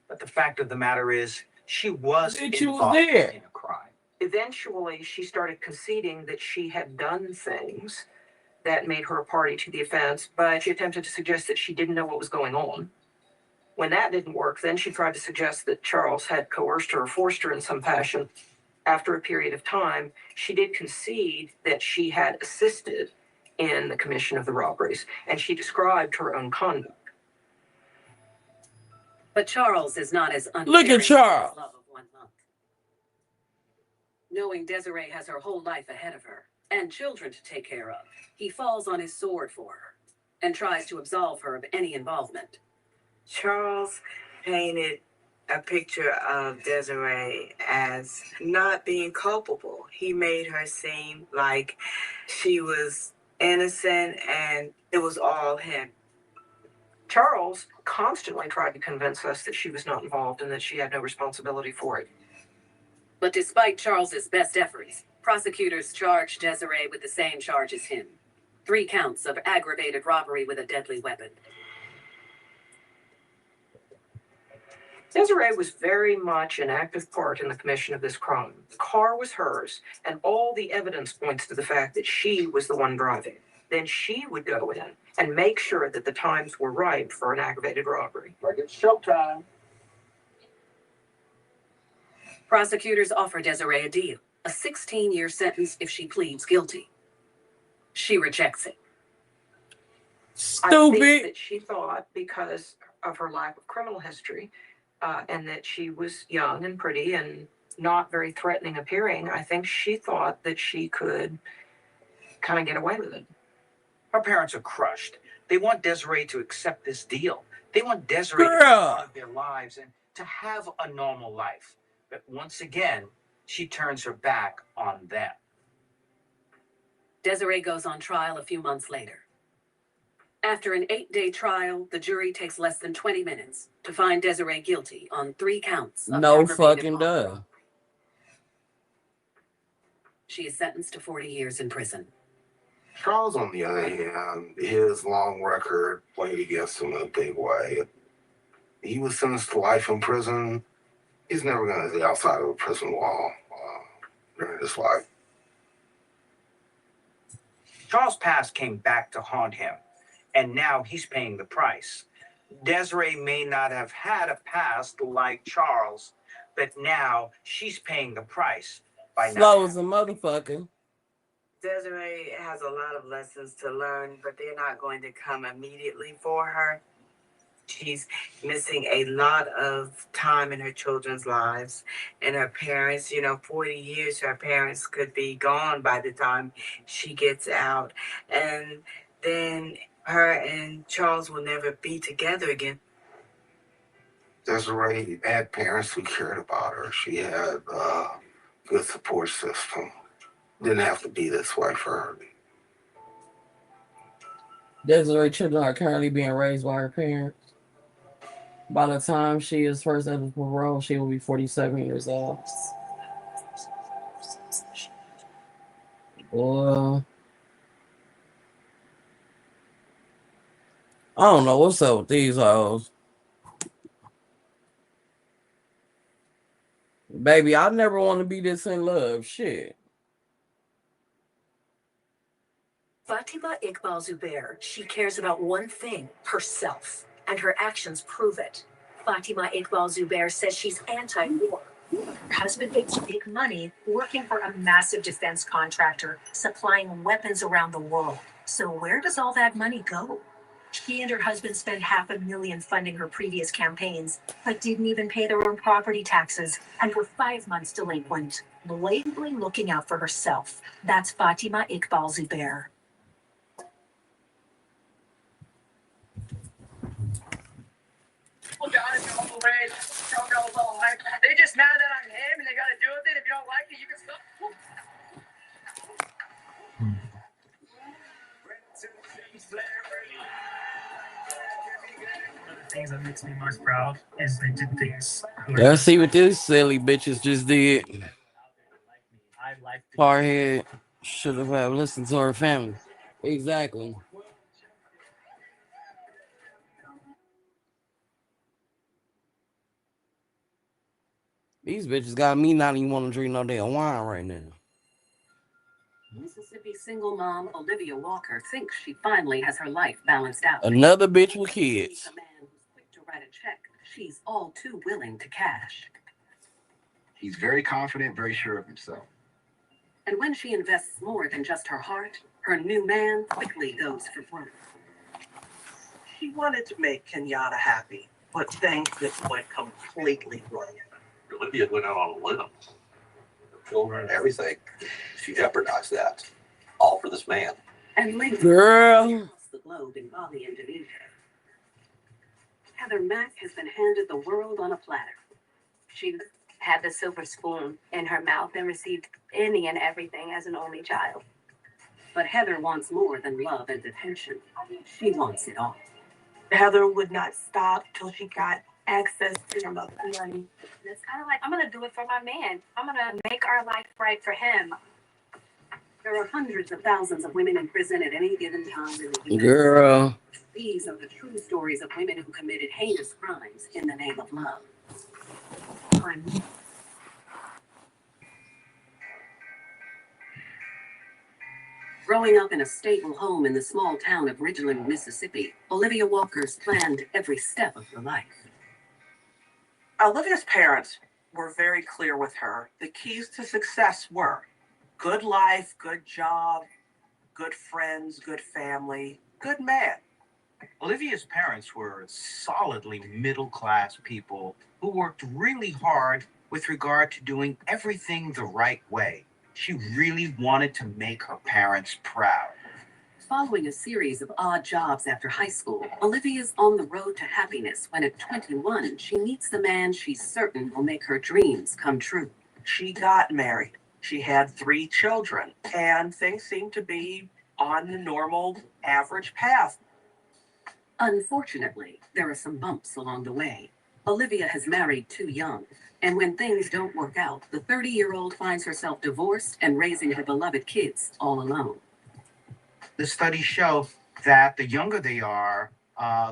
But the fact of the matter is, she was involved in a crime. Eventually, she started conceding that she had done things that made her a party to the offense, but she attempted to suggest that she didn't know what was going on. When that didn't work, then she tried to suggest that Charles had coerced her or forced her in some fashion. After a period of time, she did concede that she had assisted in the commission of the robberies, and she described her own conduct. But Charles is not as uncaring. Look at Charles. As love of 1 month. Knowing Desiree has her whole life ahead of her and children to take care of, he falls on his sword for her and tries to absolve her of any involvement. Charles painted a picture of Desiree as not being culpable. He made her seem like she was innocent and it was all him. Charles constantly tried to convince us that she was not involved and that she had no responsibility for it. But despite Charles's best efforts, prosecutors charged Desiree with the same charge as him. 3 counts of aggravated robbery with a deadly weapon. Desiree was very much an active part in the commission of this crime. The car was hers, and all the evidence points to the fact that she was the one driving. Then she would go in and make sure that the times were right for an aggravated robbery. Like it's showtime. Prosecutors offer Desiree a deal, a 16-year sentence if she pleads guilty. She rejects it. I think that she thought, because of her lack of criminal history, and that she was young and pretty and not very threatening appearing, I think she thought that she could kind of get away with it. Her parents are crushed. They want Desiree to accept this deal. They want Desiree to be part of their lives and to have a normal life. But once again, she turns her back on them. Desiree goes on trial a few months later. After an 8-day trial, the jury takes less than 20 minutes to find Desiree guilty on 3 counts of No aggravated fucking duh. She is sentenced to 40 years in prison. Charles, on the other hand, his long record played against him in a big way. He was sentenced to life in prison. He's never going to get outside of a prison wall during his life. Charles' past came back to haunt him, and now he's paying the price. Desiree may not have had a past like Charles, but now she's paying the price by slow as a motherfucker. Desiree has a lot of lessons to learn, but they're not going to come immediately for her. She's missing a lot of time in her children's lives and her parents. 40 years, her parents could be gone by the time she gets out. And then her and Charles will never be together again. Desiree had parents who cared about her. She had a good support system. Didn't have to be this way for her. Desiree children are currently being raised by her parents. By the time she is first eligible for parole, she will be 47 years old. Boy. I don't know what's up with these hoes. Baby, I never want to be this in love. Shit. Fatima Iqbal Zubair, she cares about one thing, herself, and her actions prove it. Fatima Iqbal Zubair says she's anti-war. Her husband makes big money working for a massive defense contractor, supplying weapons around the world. So where does all that money go? She and her husband spent $500,000 funding her previous campaigns, but didn't even pay their own property taxes and were 5 months delinquent, blatantly looking out for herself. That's Fatima Iqbal Zubair. They just mad that I'm him and they gotta do with it. If you don't like it, you can stop. One of the things that makes me most proud is they did things. Let's see what this silly bitches just did. I like to Hardhead should have listened to her family. Exactly. These bitches got me not even want to drink no damn wine right now. Mississippi single mom Olivia Walker thinks she finally has her life balanced out. Another bitch with kids. A man who's quick to write a check she's all too willing to cash. He's very confident, very sure of himself. And when she invests more than just her heart, her new man quickly goes for broke. She wanted to make Kenyatta happy, but things just went completely wrong. Olivia went out on a limb. Her children, everything. She jeopardized that. All for this man. And later, Girl. across the globe in Bali, Indonesia, Heather Mack has been handed the world on a platter. She had the silver spoon in her mouth and received any and everything as an only child. But Heather wants more than love and attention. She wants it all. Heather would not stop till she got access to her mother's money. It's kind of like, I'm going to do it for my man. I'm going to make our life right for him. There are hundreds of thousands of women in prison at any given time in the U.S. Girl. These are the true stories of women who committed heinous crimes in the name of love. Growing up in a stable home in the small town of Ridgeland, Mississippi, Olivia Walker's planned every step of her life. Olivia's parents were very clear with her. The keys to success were good life, good job, good friends, good family, good man. Olivia's parents were solidly middle-class people who worked really hard with regard to doing everything the right way. She really wanted to make her parents proud. Following a series of odd jobs after high school, Olivia's on the road to happiness when at 21, she meets the man she's certain will make her dreams come true. She got married. She had 3 children, and things seemed to be on the normal, average path. Unfortunately, there are some bumps along the way. Olivia has married too young, and when things don't work out, the 30-year-old finds herself divorced and raising her beloved kids all alone. The studies show that the younger they are,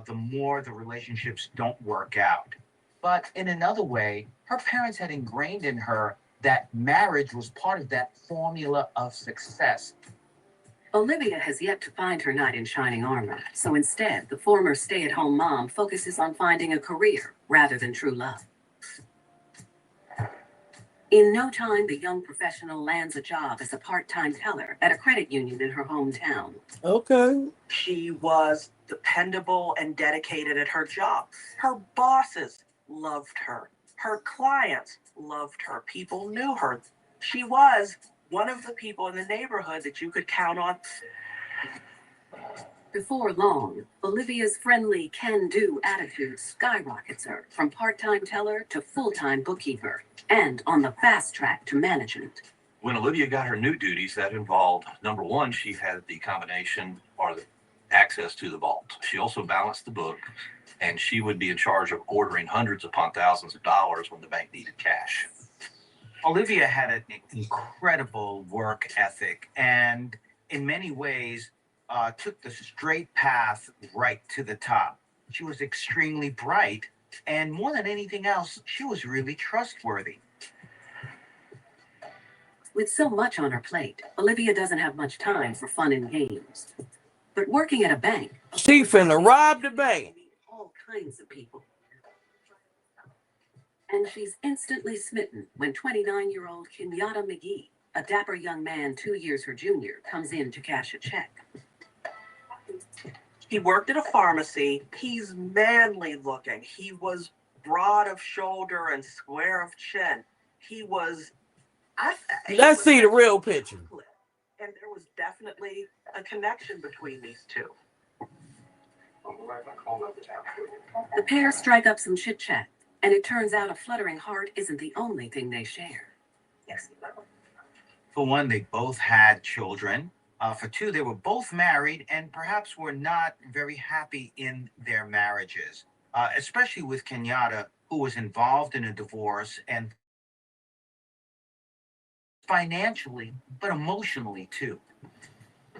the more the relationships don't work out. But in another way, her parents had ingrained in her that marriage was part of that formula of success. Olivia has yet to find her knight in shining armor, so instead, the former stay-at-home mom focuses on finding a career rather than true love. In no time, the young professional lands a job as a part-time teller at a credit union in her hometown. Okay. She was dependable and dedicated at her job. Her bosses loved her. Her clients loved her. People knew her. She was one of the people in the neighborhood that you could count on. Before long, Olivia's friendly can-do attitude skyrockets her from part-time teller to full-time bookkeeper and on the fast track to management. When Olivia got her new duties, that involved, number one, she had the combination or the access to the vault. She also balanced the book, and she would be in charge of ordering hundreds upon thousands of dollars when the bank needed cash. Olivia had an incredible work ethic and in many ways took the straight path right to the top. She was extremely bright, and more than anything else, she was really trustworthy. With so much on her plate, Olivia doesn't have much time for fun and games. But working at a bank, she finna rob the bank. All kinds of people. And she's instantly smitten when 29-year-old Kenyatta McGee, a dapper young man 2 years her junior, comes in to cash a check. He worked at a pharmacy. He's manly looking. He was broad of shoulder and square of chin. He was. Let's see the real picture. And there was definitely a connection between these two. The pair strike up some chit-chat, and it turns out a fluttering heart isn't the only thing they share. For one, they both had children. For two, they were both married and perhaps were not very happy in their marriages, especially with Kenyatta, who was involved in a divorce and financially, but emotionally too.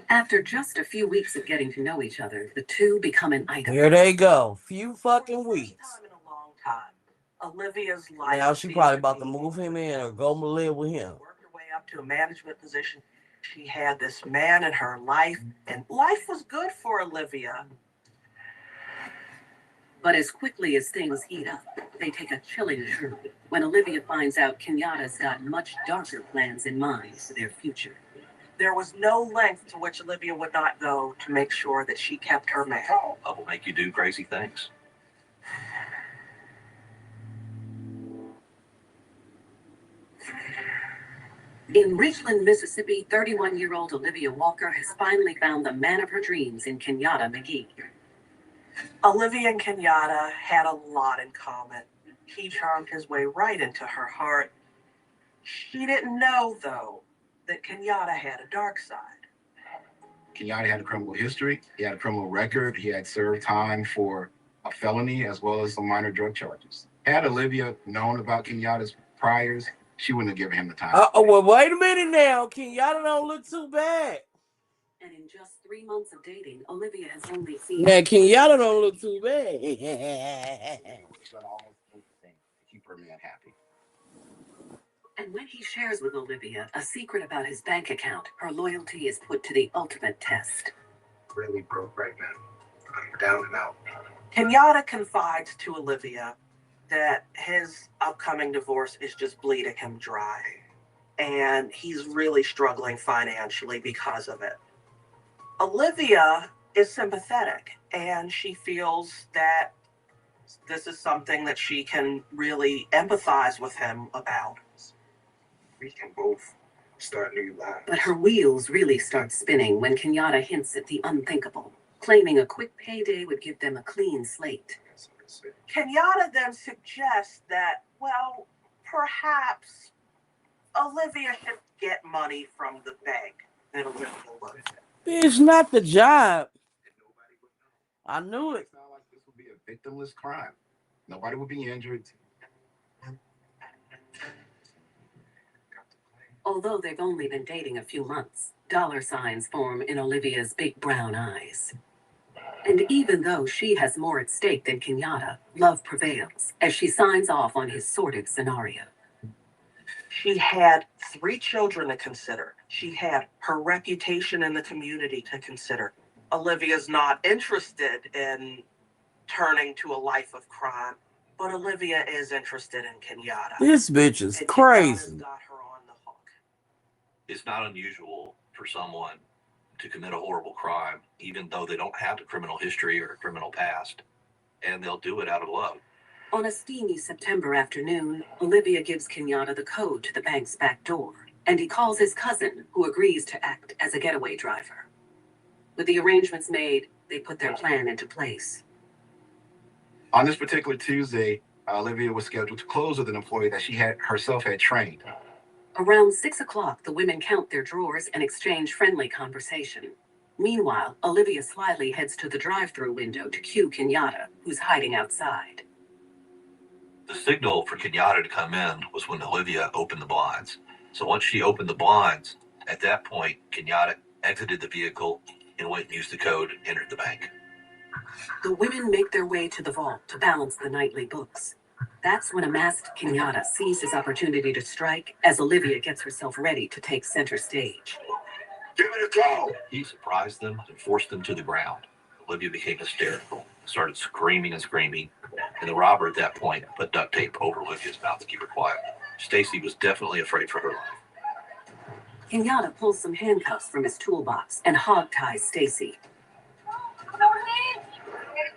After just a few weeks of getting to know each other, the two become an item. Here they go. Few fucking weeks. In a long time. Olivia's life. Now she probably about to move him in or go live with him. Worked her way up to a management position. She had this man in her life, and life was good for Olivia. But as quickly as things heat up, they take a chilling turn when Olivia finds out Kenyatta's got much darker plans in mind for their future. There was no length to which Olivia would not go to make sure that she kept her man. Love will make you do crazy things. In Richland, Mississippi, 31-year-old Olivia Walker has finally found the man of her dreams in Kenyatta McGee. Olivia and Kenyatta had a lot in common. He charmed his way right into her heart. She didn't know, though, that Kenyatta had a dark side. Kenyatta had a criminal history. He had a criminal record. He had served time for a felony as well as some minor drug charges. Had Olivia known about Kenyatta's priors, she wouldn't have given him the time. Well, wait a minute now. Kenyatta don't look too bad. And in just 3 months of dating, Olivia has only seen... Now, Kenyatta don't look too bad. He's done almost anything to keep her man happy. And when he shares with Olivia a secret about his bank account, her loyalty is put to the ultimate test. Really broke right now. I'm down and out. Kenyatta confides to Olivia that his upcoming divorce is just bleeding him dry. And he's really struggling financially because of it. Olivia is sympathetic, and she feels that this is something that she can really empathize with him about. We can both start new lives. But her wheels really start spinning when Kenyatta hints at the unthinkable, claiming a quick payday would give them a clean slate. Kenyatta then suggests that, well, perhaps Olivia should get money from the bank that Olivia works at. Bitch, not the job. I knew it. It sounds like this would be a victimless crime. Nobody would be injured. Although they've only been dating a few months, dollar signs form in Olivia's big brown eyes. And even though she has more at stake than Kenyatta, love prevails as she signs off on his sordid scenario. She had 3 children to consider. She had her reputation in the community to consider. Olivia's not interested in turning to a life of crime, but Olivia is interested in Kenyatta. This bitch is crazy. Got her on the hook. It's not unusual for someone to commit a horrible crime, even though they don't have a criminal history or a criminal past, and they'll do it out of love. On a steamy September afternoon, Olivia gives Kenyatta the code to the bank's back door, and he calls his cousin, who agrees to act as a getaway driver. With the arrangements made, they put their plan into place. On this particular Tuesday, Olivia was scheduled to close with an employee that she had herself had trained. Around 6 o'clock, the women count their drawers and exchange friendly conversation. Meanwhile, Olivia slyly heads to the drive-thru window to cue Kenyatta, who's hiding outside. The signal for Kenyatta to come in was when Olivia opened the blinds. So once she opened the blinds, at that point, Kenyatta exited the vehicle and went and used the code and entered the bank. The women make their way to the vault to balance the nightly books. That's when a masked Kenyatta sees his opportunity to strike as Olivia gets herself ready to take center stage. Give it a go! He surprised them and forced them to the ground. Olivia became hysterical, started screaming and screaming, and the robber at that point put duct tape over Olivia's mouth to keep her quiet. Stacy was definitely afraid for her life. Kenyatta pulls some handcuffs from his toolbox and hog-ties Stacy.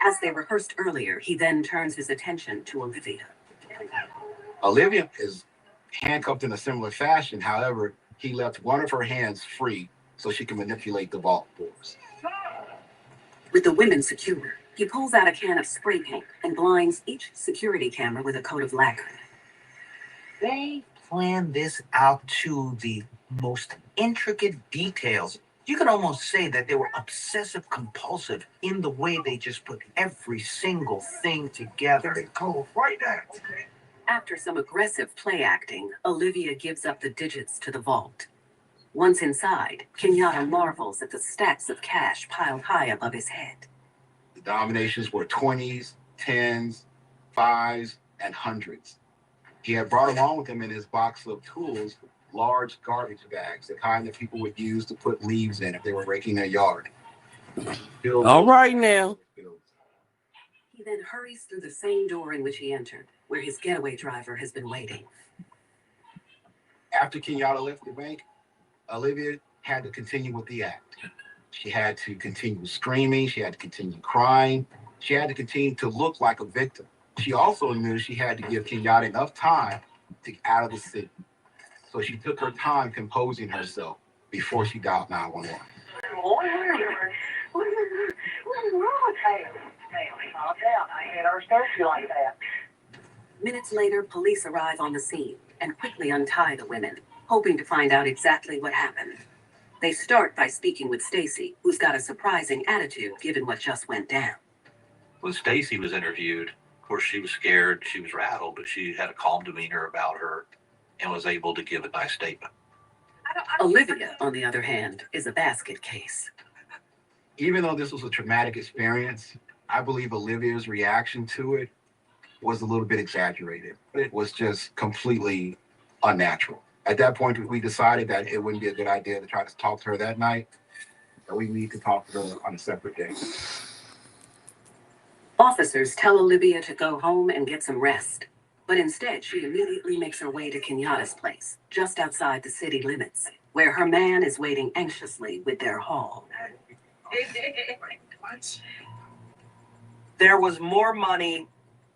As they rehearsed earlier, he then turns his attention to Olivia. Olivia is handcuffed in a similar fashion. However, he left one of her hands free so she can manipulate the vault doors. With the women secure, he pulls out a can of spray paint and blinds each security camera with a coat of lacquer. They planned this out to the most intricate details. You could almost say that they were obsessive compulsive in the way they just put every single thing together. Go right now. After some aggressive play acting, Olivia gives up the digits to the vault. Once inside, Kenyatta marvels at the stacks of cash piled high above his head. The denominations were 20s, 10s, 5s, and 100s. He had brought along with him in his box of tools large garbage bags, the kind that people would use to put leaves in if they were raking their yard. All right now. He then hurries through the same door in which he entered, where his getaway driver has been waiting. After Kenyatta left the bank, Olivia had to continue with the act. She had to continue screaming. She had to continue crying. She had to continue to look like a victim. She also knew she had to give Kenyatta enough time to get out of the city. So she took her time composing herself before she dialed 911. Minutes later, police arrive on the scene and quickly untie the women, hoping to find out exactly what happened. They start by speaking with Stacy, who's got a surprising attitude given what just went down. When Stacy was interviewed, of course, she was scared, she was rattled, but she had a calm demeanor about her and was able to give a nice statement. Olivia, on the other hand, is a basket case. Even though this was a traumatic experience, I believe Olivia's reaction to it was a little bit exaggerated. It was just completely unnatural. At that point, we decided that it wouldn't be a good idea to try to talk to her that night, and we need to talk to her on a separate day. Officers tell Olivia to go home and get some rest, but instead she immediately makes her way to Kenyatta's place, just outside the city limits, where her man is waiting anxiously with their haul. There was more money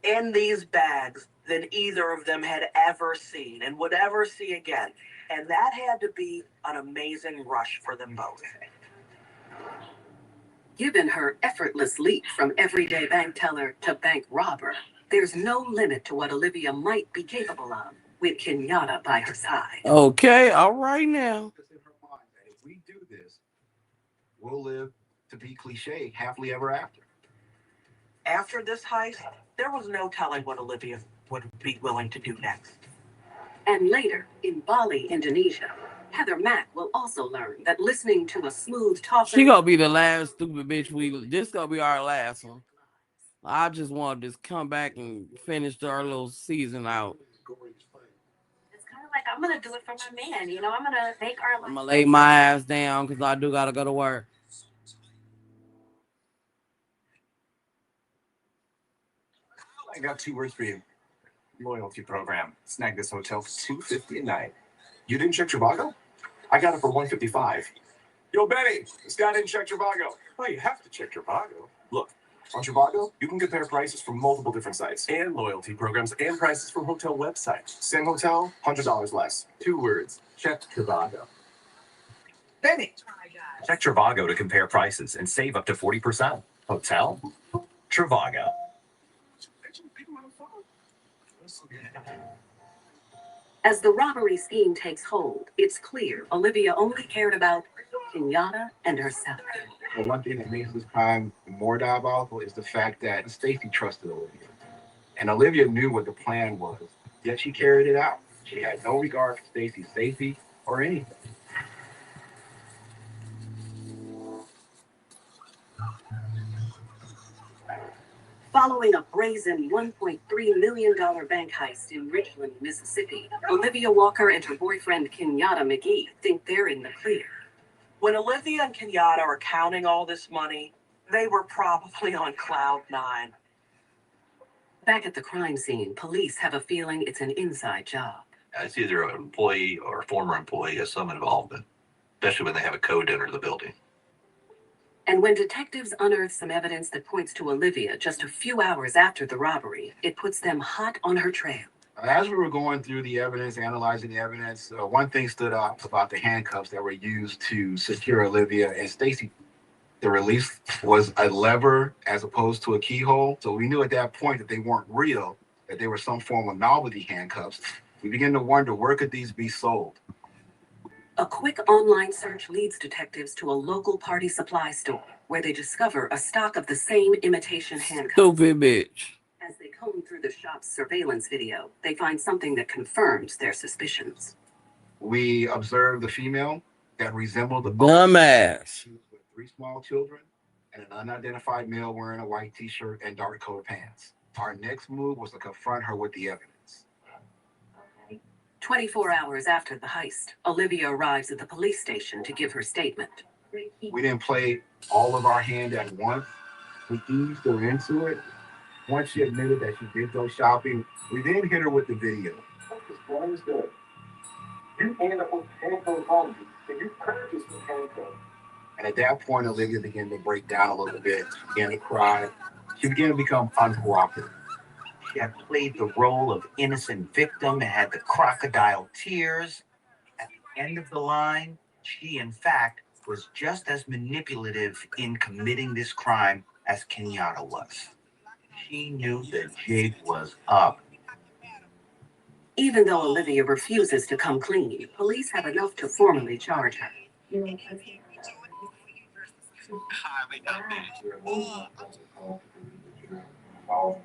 in these bags than either of them had ever seen and would ever see again. And that had to be an amazing rush for them both. Given her effortless leap from everyday bank teller to bank robber, there's no limit to what Olivia might be capable of with Kenyatta by her side. Okay, all right now. If we do this, we'll live to be cliche happily ever after. After this heist, there was no telling what Olivia would be willing to do next. And later, in Bali, Indonesia, Heather Mack will also learn that listening to a smooth talker... She gonna be the last stupid bitch this gonna be our last one. I just want to just come back and finish our little season out. It's kind of like, I'm going to do it for my man. You know, I'm going to make our life. I'm gonna lay my ass down because I do gotta go to work. I got 2 words for you. Loyalty program. Snag this hotel for $250 a night. You didn't check Trivago? I got it for $155. Yo, Benny, this guy didn't check Trivago. Oh, you have to check Trivago. Look, on Trivago, you can compare prices from multiple different sites and loyalty programs and prices from hotel websites. Same hotel, $100 less. 2 words. Check Trivago. Benny! Check Trivago to compare prices and save up to 40%. Hotel? Trivago. As the robbery scheme takes hold, it's clear Olivia only cared about Kenyatta and herself. The one thing that makes this crime more diabolical is the fact that Stacy trusted Olivia. And Olivia knew what the plan was, yet she carried it out. She had no regard for Stacy's safety or anything. Following a brazen $1.3 million bank heist in Richland, Mississippi, Olivia Walker and her boyfriend Kenyatta McGee think they're in the clear. When Olivia and Kenyatta are counting all this money, they were probably on cloud nine. Back at the crime scene, police have a feeling it's an inside job. It's either an employee or a former employee has some involvement, especially when they have a code to enter the building. And when detectives unearth some evidence that points to Olivia just a few hours after the robbery, it puts them hot on her trail. As we were going through the evidence, analyzing the evidence, one thing stood out about the handcuffs that were used to secure Olivia and Stacy. The release was a lever as opposed to a keyhole. So we knew at that point that they weren't real, that they were some form of novelty handcuffs. We began to wonder, where could these be sold? A quick online search leads detectives to a local party supply store where they discover a stock of the same imitation handcuffs. Stupid bitch. As they comb through the shop's surveillance video, they find something that confirms their suspicions. We observed the female that resembled the dumbass. She was with 3 small children and an unidentified male wearing a white t-shirt and dark colored pants. Our next move was to confront her with the evidence. 24 hours after the heist, Olivia arrives at the police station to give her statement. We didn't play all of our hand at once. We eased her into it. Once she admitted that she did go shopping, we then hit her with the video. What is good? You end up with handcuffs on you, and you purchased the handcuffs. And at that point, Olivia began to break down a little bit. She began to cry. She began to become uncooperative. She had played the role of innocent victim and had the crocodile tears. At the end of the line, she, in fact, was just as manipulative in committing this crime as Kenyatta was. She knew the jig was up. Even though Olivia refuses to come clean, police have enough to formally charge her. Wow.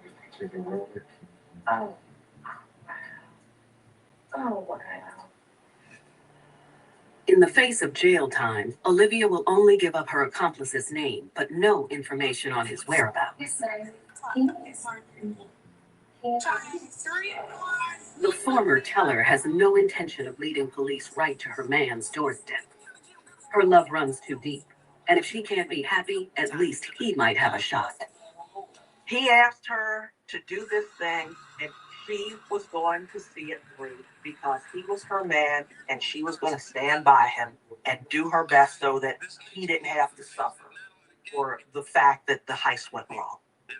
In the face of jail time, Olivia will only give up her accomplice's name, but no information on his whereabouts. The former teller has no intention of leading police right to her man's doorstep. Her love runs too deep, and if she can't be happy, at least he might have a shot. He asked her to do this thing, and she was going to see it through because he was her man, and she was going to stand by him and do her best so that he didn't have to suffer for the fact that the heist went wrong.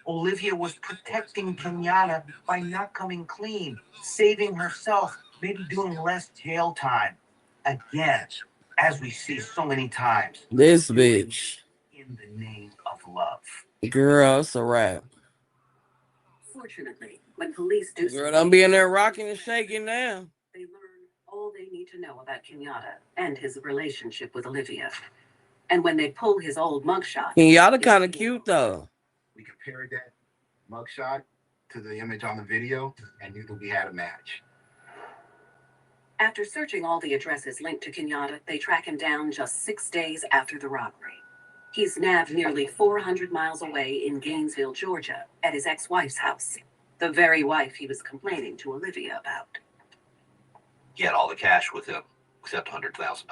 Olivia was protecting Kenyatta by not coming clean, saving herself, maybe doing less jail time. Again, as we see so many times. This bitch. In the name of love. Girl, it's a wrap. Fortunately, when police do Girl, don't be in there rocking and shaking now. They learn all they need to know about Kenyatta and his relationship with Olivia. And when they pull his old mugshot... Kenyatta kind of cute, though. We compared that mugshot to the image on the video and knew that we had a match. After searching all the addresses linked to Kenyatta, they track him down just 6 days after the robbery. He's nabbed nearly 400 miles away in Gainesville, Georgia, at his ex-wife's house, the very wife he was complaining to Olivia about. He had all the cash with him, except $100,000.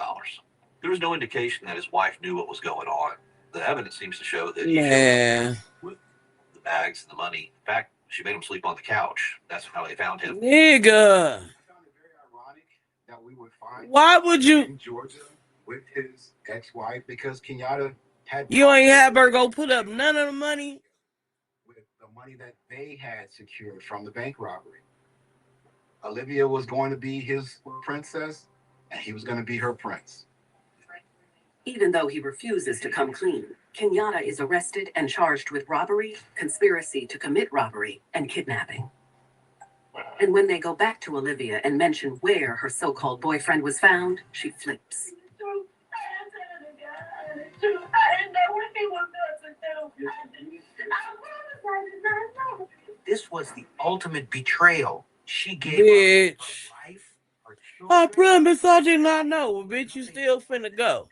There was no indication that his wife knew what was going on. The evidence seems to show that he showed with the bags and the money. In fact, she made him sleep on the couch. That's how they found him. Nigga. I found it very ironic that we would find Why would you in Georgia with his ex-wife because Kenyatta had you ain't have her go put up none of the money with the money that they had secured from the bank robbery. Olivia was going to be his princess and he was going to be her prince. Even though he refuses to come clean, Kenyatta is arrested and charged with robbery, conspiracy to commit robbery, and kidnapping. And when they go back to Olivia and mention where her so-called boyfriend was found, she flips. This was the ultimate betrayal. She gave bitch. up her life, her I children. promise I did not know. Well, bitch, you still finna go.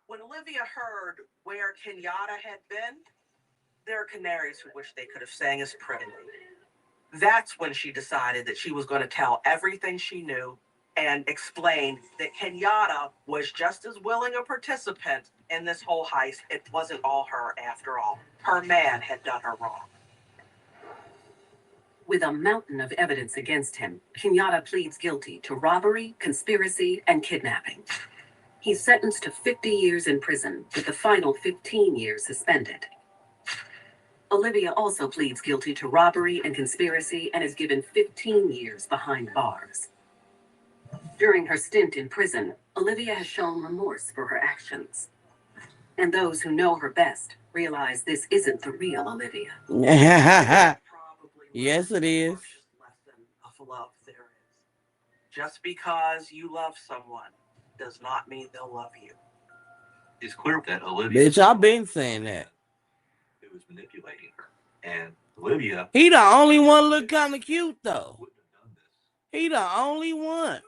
When Olivia heard where Kenyatta had been, There are canaries who wish they could have sang as prettily. That's when she decided that she was going to tell everything she knew and explain that Kenyatta was just as willing a participant in this whole heist. It wasn't all her after all. Her man had done her wrong. With a mountain of evidence against him, Kenyatta pleads guilty to robbery, conspiracy, and kidnapping. He's sentenced to 50 years in prison, with the final 15 years suspended. Olivia also pleads guilty to robbery and conspiracy and is given 15 years behind bars. During her stint in prison, Olivia has shown remorse for her actions. And those who know her best realize this isn't the real Olivia. Yes, it is. Of love there is. Just because you love someone does not mean they'll love you. It's clear that Olivia. Bitch, I've been saying that. Who was manipulating her. And Olivia. He the only one look kind of cute, though. He the only one.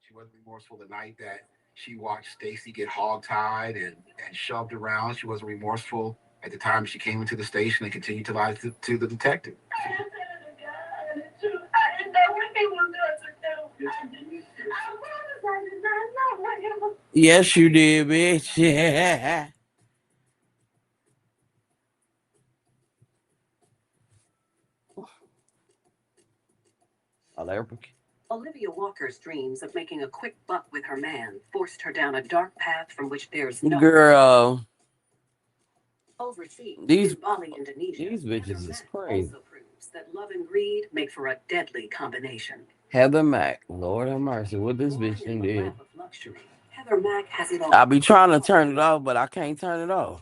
She wasn't remorseful the night that she watched Stacy get hogtied and shoved around. She wasn't remorseful at the time she came into the station and continued to lie to the detective. Yes, you did, bitch. Yeah. Olivia Walker's dreams of making a quick buck with her man forced her down a dark path from which there's no Girl. Overseas These in Bali, Indonesia, bitches is crazy. also proves that love and greed make for a deadly combination. Heather Mack, Lord have mercy, what this bitch done did. Heather Mack has it all. I be trying to turn it off, but I can't turn it off.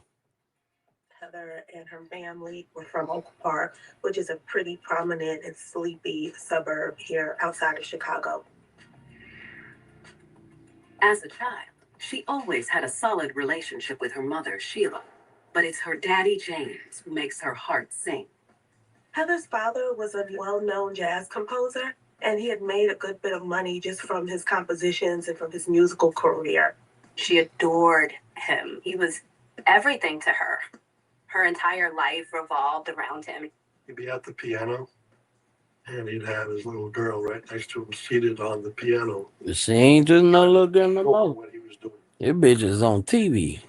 Heather and her family were from Oak Park, which is a pretty prominent and sleepy suburb here outside of Chicago. As a child, she always had a solid relationship with her mother, Sheila. But it's her daddy, James, who makes her heart sing. Heather's father was a well-known jazz composer, and he had made a good bit of money just from his compositions and from his musical career. She adored him. He was everything to her. Her entire life revolved around him. He'd be at the piano, and he'd have his little girl right next to him seated on the piano. She ain't just no little girl no more. What he was doing. This bitch is on TV.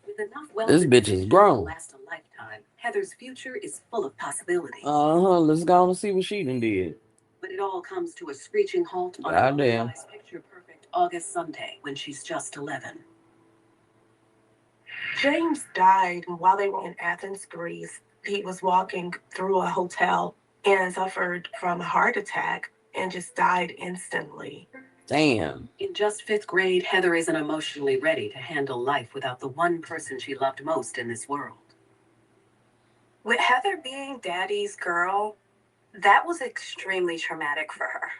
With enough wealth This and bitch is potential to grown. last a lifetime, Heather's future is full of possibilities. Let's go and see what she done did. But it all comes to a screeching halt on Goddamn. a picture-perfect August Sunday when she's just 11. James died while they were in Athens, Greece. He was walking through a hotel and suffered from a heart attack and just died instantly. Damn. In just 5th grade, Heather isn't emotionally ready to handle life without the one person she loved most in this world. With Heather being Daddy's girl, that was extremely traumatic for her.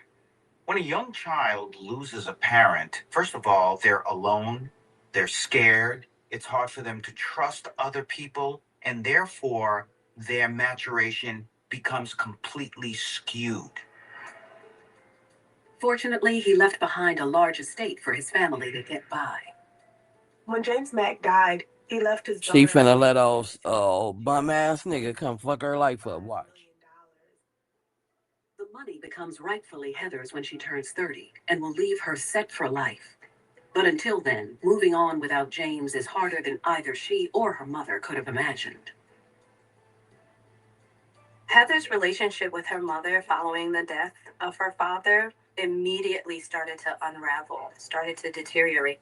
When a young child loses a parent, first of all, they're alone, they're scared, it's hard for them to trust other people, and therefore their maturation becomes completely skewed. Fortunately, he left behind a large estate for his family to get by. When James Mack died, he left his She daughter. finna let old bum ass nigga come fuck her life up. Watch. The money becomes rightfully Heather's when she turns 30 and will leave her set for life. But until then, moving on without James is harder than either she or her mother could have imagined. Heather's relationship with her mother following the death of her father immediately started to unravel, started to deteriorate.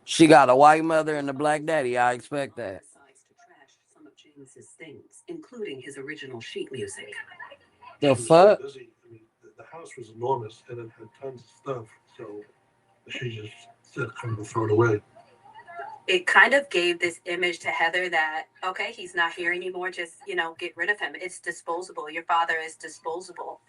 She got a white mother and a black daddy. I expect that. Decides to trash some of James's things, including his original sheet music. The fuck? Busy. I mean, the house was enormous and it had tons of stuff. So she just said, I'm going to throw it away. It kind of gave this image to Heather that, okay, he's not here anymore, just, get rid of him. It's disposable. Your father is disposable.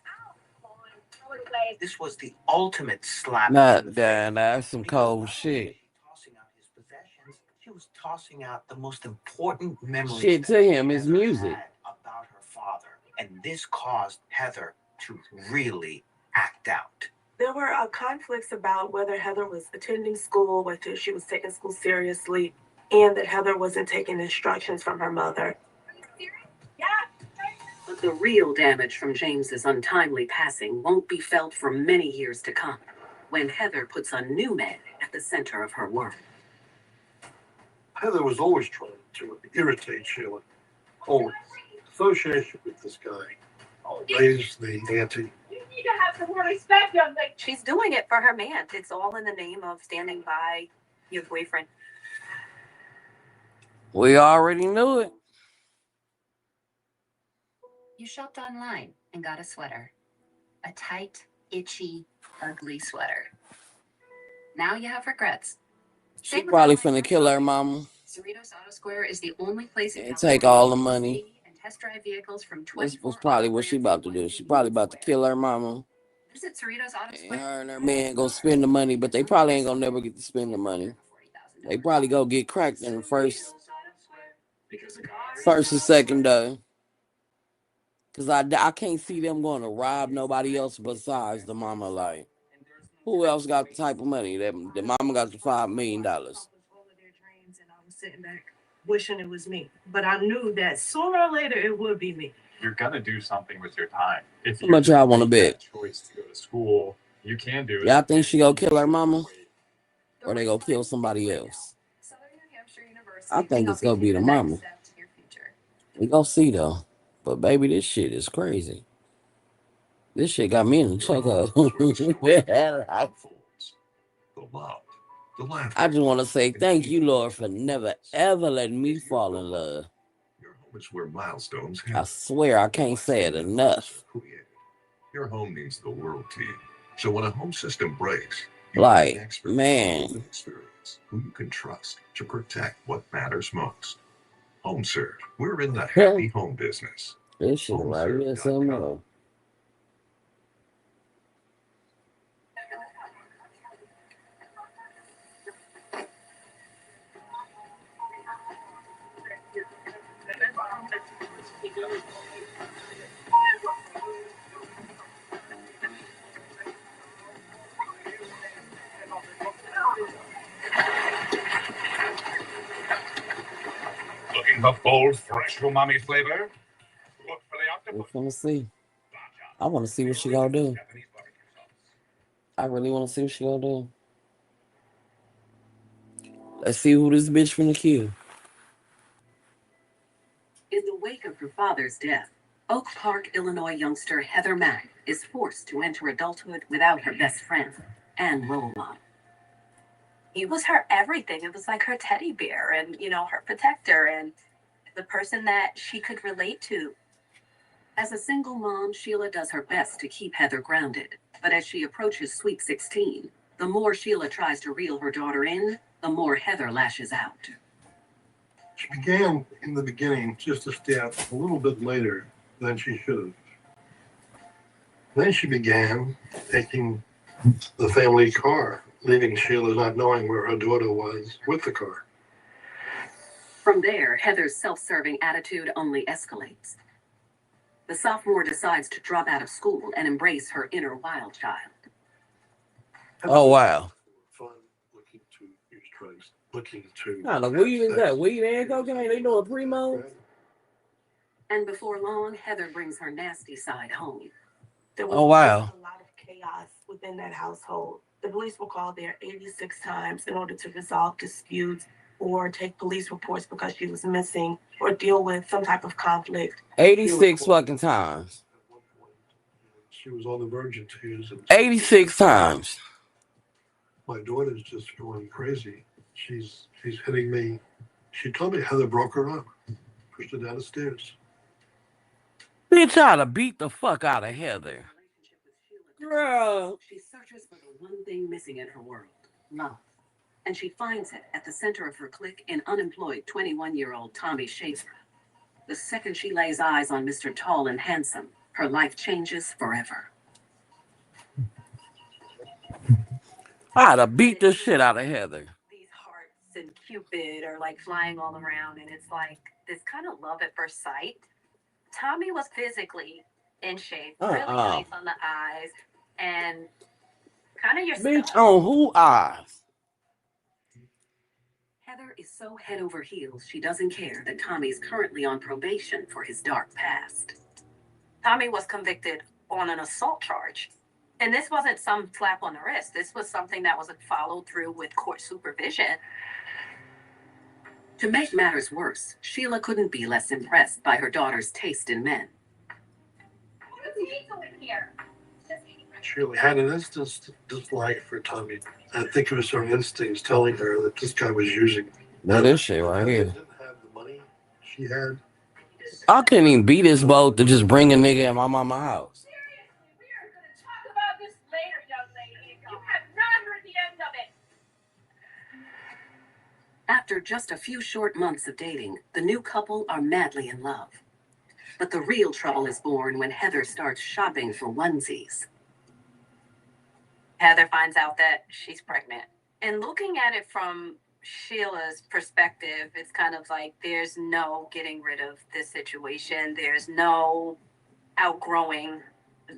This was the ultimate slap. Not that. That's some cold shit. Tossing out his possessions, she was tossing out the most important memories Shit to him is music. about her father. And this caused Heather to really act out. There were conflicts about whether Heather was attending school, whether she was taking school seriously, and that Heather wasn't taking instructions from her mother. But the real damage from James's untimely passing won't be felt for many years to come, when Heather puts a new man at the center of her world. Heather was always trying to irritate Sheila. Always. Association with this guy raised the ante. You need to have some more respect, young lady. She's doing it for her man. It's all in the name of standing by your boyfriend. We already knew it. You shopped online and got a sweater. A tight, itchy, ugly sweater. Now you have regrets. She probably finna kill her mama. Cerritos Auto Square is the only place in And take all the money. and test drive vehicles from This was probably what she about to do. She probably about to kill her mama. Visit Cerritos Auto And her and her man go spend the money, but they probably ain't gonna never get to spend the money. They probably go get cracked in the first or second day. Cause I can't see them going to rob nobody else besides the mama. Like, who else got the type of money? The mama got the $5 million. And I was sitting back wishing it was me. But I knew that sooner or later it would be me. You're gonna do something with your time. If How much y'all want to bet? Choice to go to school, you can do it. Y'all think she gonna kill her mama, or they gonna kill somebody else? I think it's gonna be the mama. We gonna see though. But baby, this shit is crazy. This shit got me in the choke up. I just want to say thank you, Lord, for never ever letting me fall in love. It's where milestones I swear I can't say it enough. Your home means the world to you. So when a home system breaks, like, man, who you can trust to protect what matters most. HomeServe. We're in the happy home business. This shit right here, some more. Looking for bold, fresh umami flavor? Look for the octopus. We're gonna see. I want to see what she gonna do. I really want to see what she gonna do. Let's see who this bitch finna kill. In the wake of her father's death, Oak Park, Illinois youngster Heather Mack is forced to enter adulthood without her best friend and role model. He was her everything. It was like her teddy bear and, her protector and the person that she could relate to. As a single mom, Sheila does her best to keep Heather grounded. But as she approaches Sweet 16, the more Sheila tries to reel her daughter in, the more Heather lashes out. She began in the beginning just a step a little bit later than she should have. Then she began taking the family car, leaving Sheila not knowing where her daughter was with the car. From there, Heather's self-serving attitude only escalates. The sophomore decides to drop out of school and embrace her inner wild child. Oh, wow. Fun, looking to use drugs, looking to... Nah, the weed is that. Weed and cocaine, they doing primo? And before long, Heather brings her nasty side home. There was Oh, wow. a lot of chaos within that household. The police were called there 86 times in order to resolve disputes or take police reports because she was missing or deal with some type of conflict. 86 fucking times. She was on the verge of tears. 86 times. My daughter's just going crazy. She's hitting me. She told me Heather broke her up, pushed her down the stairs. Bitch, I'd have beat the fuck out of Heather. Girl. She searches for the one thing missing in her world, love. And she finds it at the center of her clique in unemployed 21-year-old Tommy Schaefer. The second she lays eyes on Mr. Tall and Handsome, her life changes forever. I'd have beat the shit out of Heather. These hearts and Cupid are like flying all around, and it's like this kind of love at first sight. Tommy was physically in shape, really nice on the eyes, and kind of your bitch on who eyes? Heather is so head over heels she doesn't care that Tommy's currently on probation for his dark past. Tommy was convicted on an assault charge. And this wasn't some slap on the wrist. This was something that was followed through with court supervision. To make matters worse, Sheila couldn't be less impressed by her daughter's taste in men. She really had an instant dislike for Tommy. I think it was her instincts telling her that this guy was using. That is shit right here. Didn't have the money she had. I couldn't even beat this boat to just bring a nigga in my mama's house. After just a few short months of dating, the new couple are madly in love. But the real trouble is born when Heather starts shopping for onesies. Heather finds out that she's pregnant. And looking at it from Sheila's perspective, it's kind of like there's no getting rid of this situation. There's no outgrowing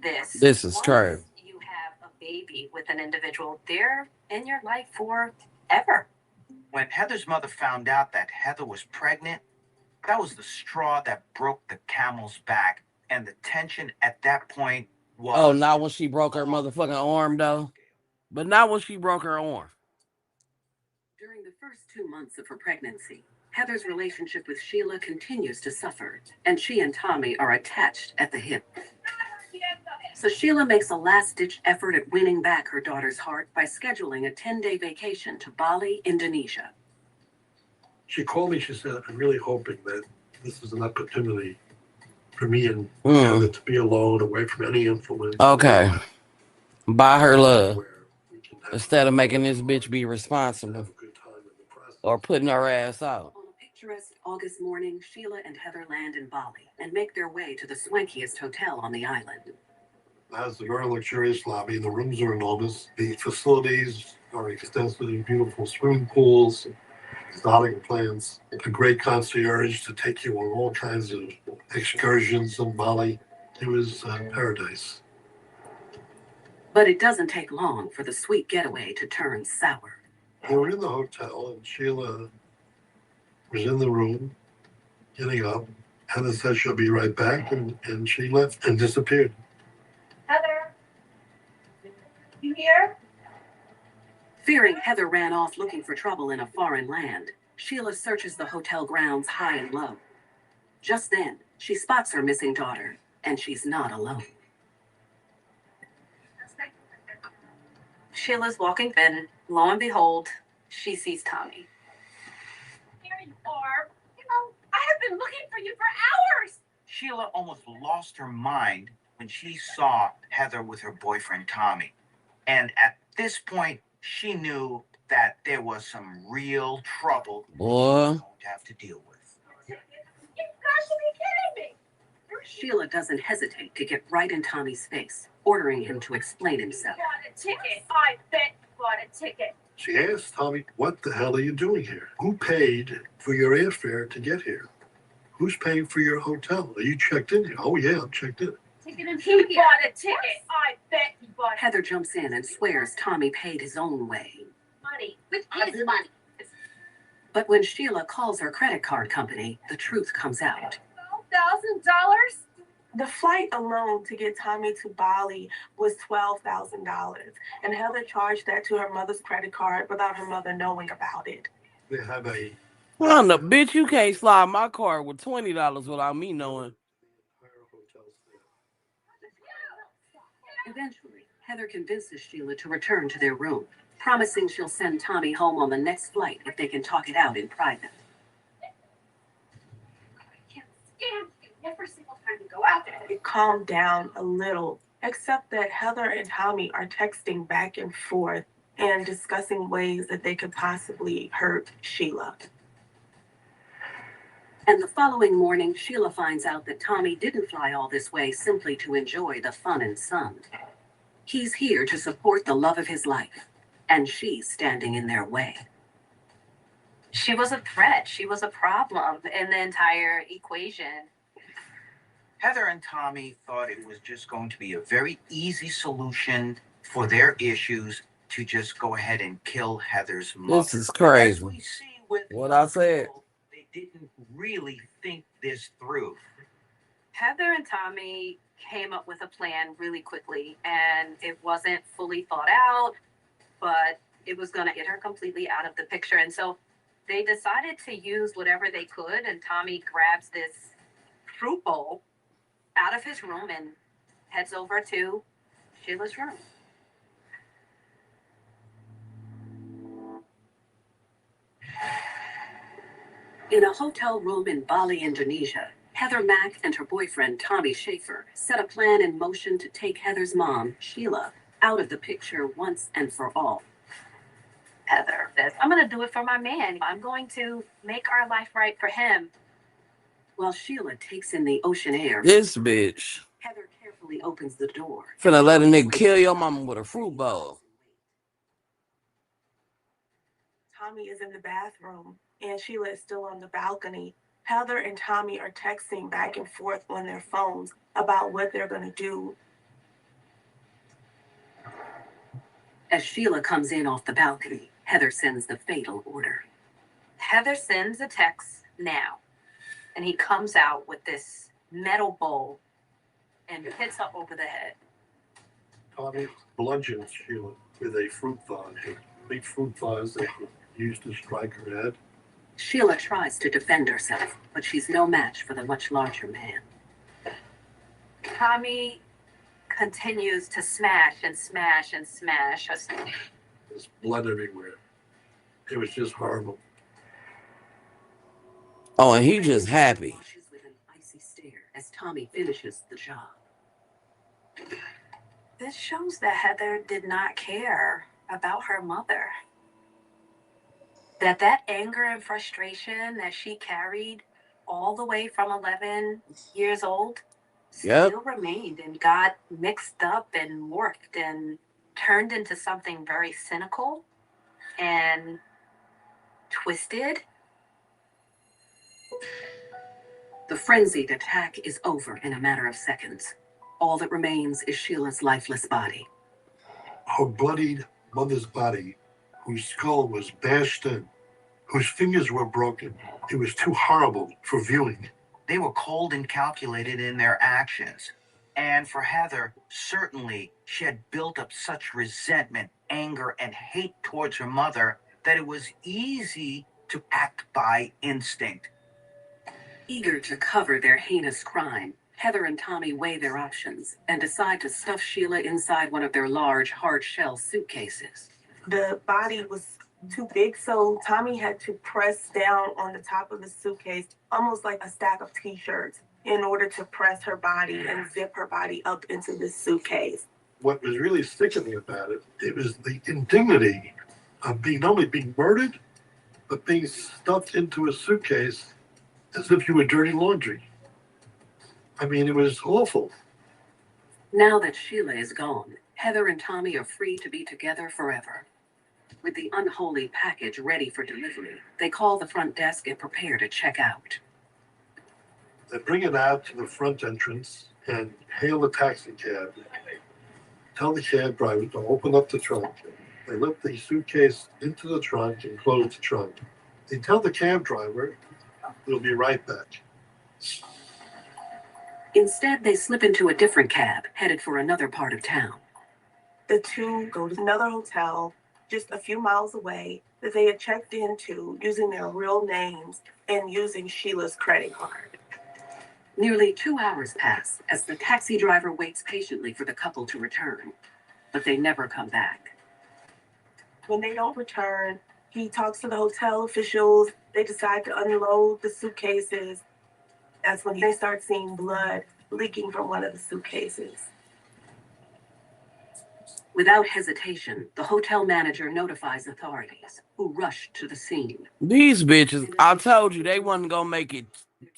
this. This is true. You have a baby with an individual, they're in your life forever. When Heather's mother found out that Heather was pregnant, that was the straw that broke the camel's back. And the tension at that point was... Oh, not when she broke her motherfucking arm, though. But not when she broke her arm. During the first 2 months of her pregnancy, Heather's relationship with Sheila continues to suffer, and she and Tommy are attached at the hip. So Sheila makes a last-ditch effort at winning back her daughter's heart by scheduling a 10-day vacation to Bali, Indonesia. She called me. She said, "I'm really hoping that this is an opportunity for me and Heather to be alone, away from any influence." Okay. Buy her love. Instead of making this bitch be responsible. Or putting her ass out. On a picturesque August morning, Sheila and Heather land in Bali and make their way to the swankiest hotel on the island. It has a very luxurious lobby. The rooms are enormous. The facilities are extensive, beautiful swimming pools, exotic plants, a great concierge to take you on all kinds of excursions in Bali. It was paradise. But it doesn't take long for the sweet getaway to turn sour. We were in the hotel, and Sheila was in the room, getting up. Heather said she'll be right back, and she left and disappeared. Heather, you here? Fearing Heather ran off looking for trouble in a foreign land, Sheila searches the hotel grounds high and low. Just then, she spots her missing daughter, and she's not alone. Sheila's walking in. Lo and behold, she sees Tommy. Here you are. You know, I have been looking for you for hours. Sheila almost lost her mind when she saw Heather with her boyfriend, Tommy. And at this point, she knew that there was some real trouble Boy. she was going to have to deal with. You got to be kidding me. Sheila doesn't hesitate to get right in Tommy's face, ordering him to explain himself. You bought a ticket. I bet you bought a ticket. She asked Tommy, "What the hell are you doing here? Who paid for your airfare to get here? Who's paying for your hotel? Are you checked in here?" "Oh, yeah, I'm checked in." He bought a ticket. I bet he bought Heather jumps in and swears Tommy paid his own way. money. With his money. But when Sheila calls her credit card company, the truth comes out. $12,000? The flight alone to get Tommy to Bali was $12,000, and Heather charged that to her mother's credit card without her mother knowing about it. They have a... Well, no, bitch, you can't slide my card with $20 without me knowing. Eventually, Heather convinces Sheila to return to their room, promising she'll send Tommy home on the next flight if they can talk it out in private. I can't stand you every single time you go out there. It calmed down a little, except that Heather and Tommy are texting back and forth and discussing ways that they could possibly hurt Sheila. And the following morning, Sheila finds out that Tommy didn't fly all this way simply to enjoy the fun and sun. He's here to support the love of his life, and she's standing in their way. She was a threat. She was a problem in the entire equation. Heather and Tommy thought it was just going to be a very easy solution for their issues to just go ahead and kill Heather's mother. This is crazy. As we see What I said. They didn't really think this through. Heather and Tommy came up with a plan really quickly, and it wasn't fully thought out, but it was going to get her completely out of the picture. And so they decided to use whatever they could, and Tommy grabs this fruit bowl out of his room and heads over to Sheila's room. In a hotel room in Bali, Indonesia, Heather Mack and her boyfriend, Tommy Schaefer, set a plan in motion to take Heather's mom, Sheila, out of the picture once and for all. Heather says, I'm going to do it for my man. I'm going to make our life right for him. While Sheila takes in the ocean air, This bitch Heather carefully opens the door. finna let a nigga kill your mama with a fruit bowl. Tommy is in the bathroom and Sheila is still on the balcony. Heather and Tommy are texting back and forth on their phones about what they're going to do. As Sheila comes in off the balcony, Heather sends the fatal order. Heather sends a text now, and he comes out with this metal bowl and hits her over the head. Tommy bludgeons Sheila with a fruit vase, a big fruit vase that he used to strike her head. Sheila tries to defend herself, but she's no match for the much larger man. Tommy continues to smash and smash and smash. There's blood everywhere. It was just horrible. Oh, and he just happy. Watches with an icy stare as Tommy finishes the job. This shows that Heather did not care about her mother. That anger and frustration that she carried all the way from 11 years old still remained and got mixed up and morphed and turned into something very cynical and twisted. The frenzied attack is over in a matter of seconds. All that remains is Sheila's lifeless body. Her bloodied mother's body, whose skull was bashed in, whose fingers were broken. It was too horrible for viewing. They were cold and calculated in their actions. And for Heather, certainly she had built up such resentment, anger, and hate towards her mother that it was easy to act by instinct. Eager to cover their heinous crime, Heather and Tommy weigh their options and decide to stuff Sheila inside one of their large, hard-shell suitcases. The body was too big, so Tommy had to press down on the top of the suitcase, almost like a stack of t-shirts, in order to press her body and zip her body up into this suitcase. What was really sickening about it, it was the indignity of not only being murdered, but being stuffed into a suitcase as if you were dirty laundry. I mean, it was awful. Now that Sheila is gone, Heather and Tommy are free to be together forever. With the unholy package ready for delivery, they call the front desk and prepare to check out. They bring it out to the front entrance and hail a taxi cab. Tell the cab driver to open up the trunk. They lift the suitcase into the trunk and close the trunk. They tell the cab driver they'll be right back. Instead, they slip into a different cab, headed for another part of town. The two go to another hotel just a few miles away that they had checked into using their real names and using Sheila's credit card. Nearly 2 hours pass as the taxi driver waits patiently for the couple to return, but they never come back. When they don't return, he talks to the hotel officials. They decide to unload the suitcases. That's when they start seeing blood leaking from one of the suitcases. Without hesitation, the hotel manager notifies authorities, who rush to the scene. These bitches, I told you they wasn't gonna make it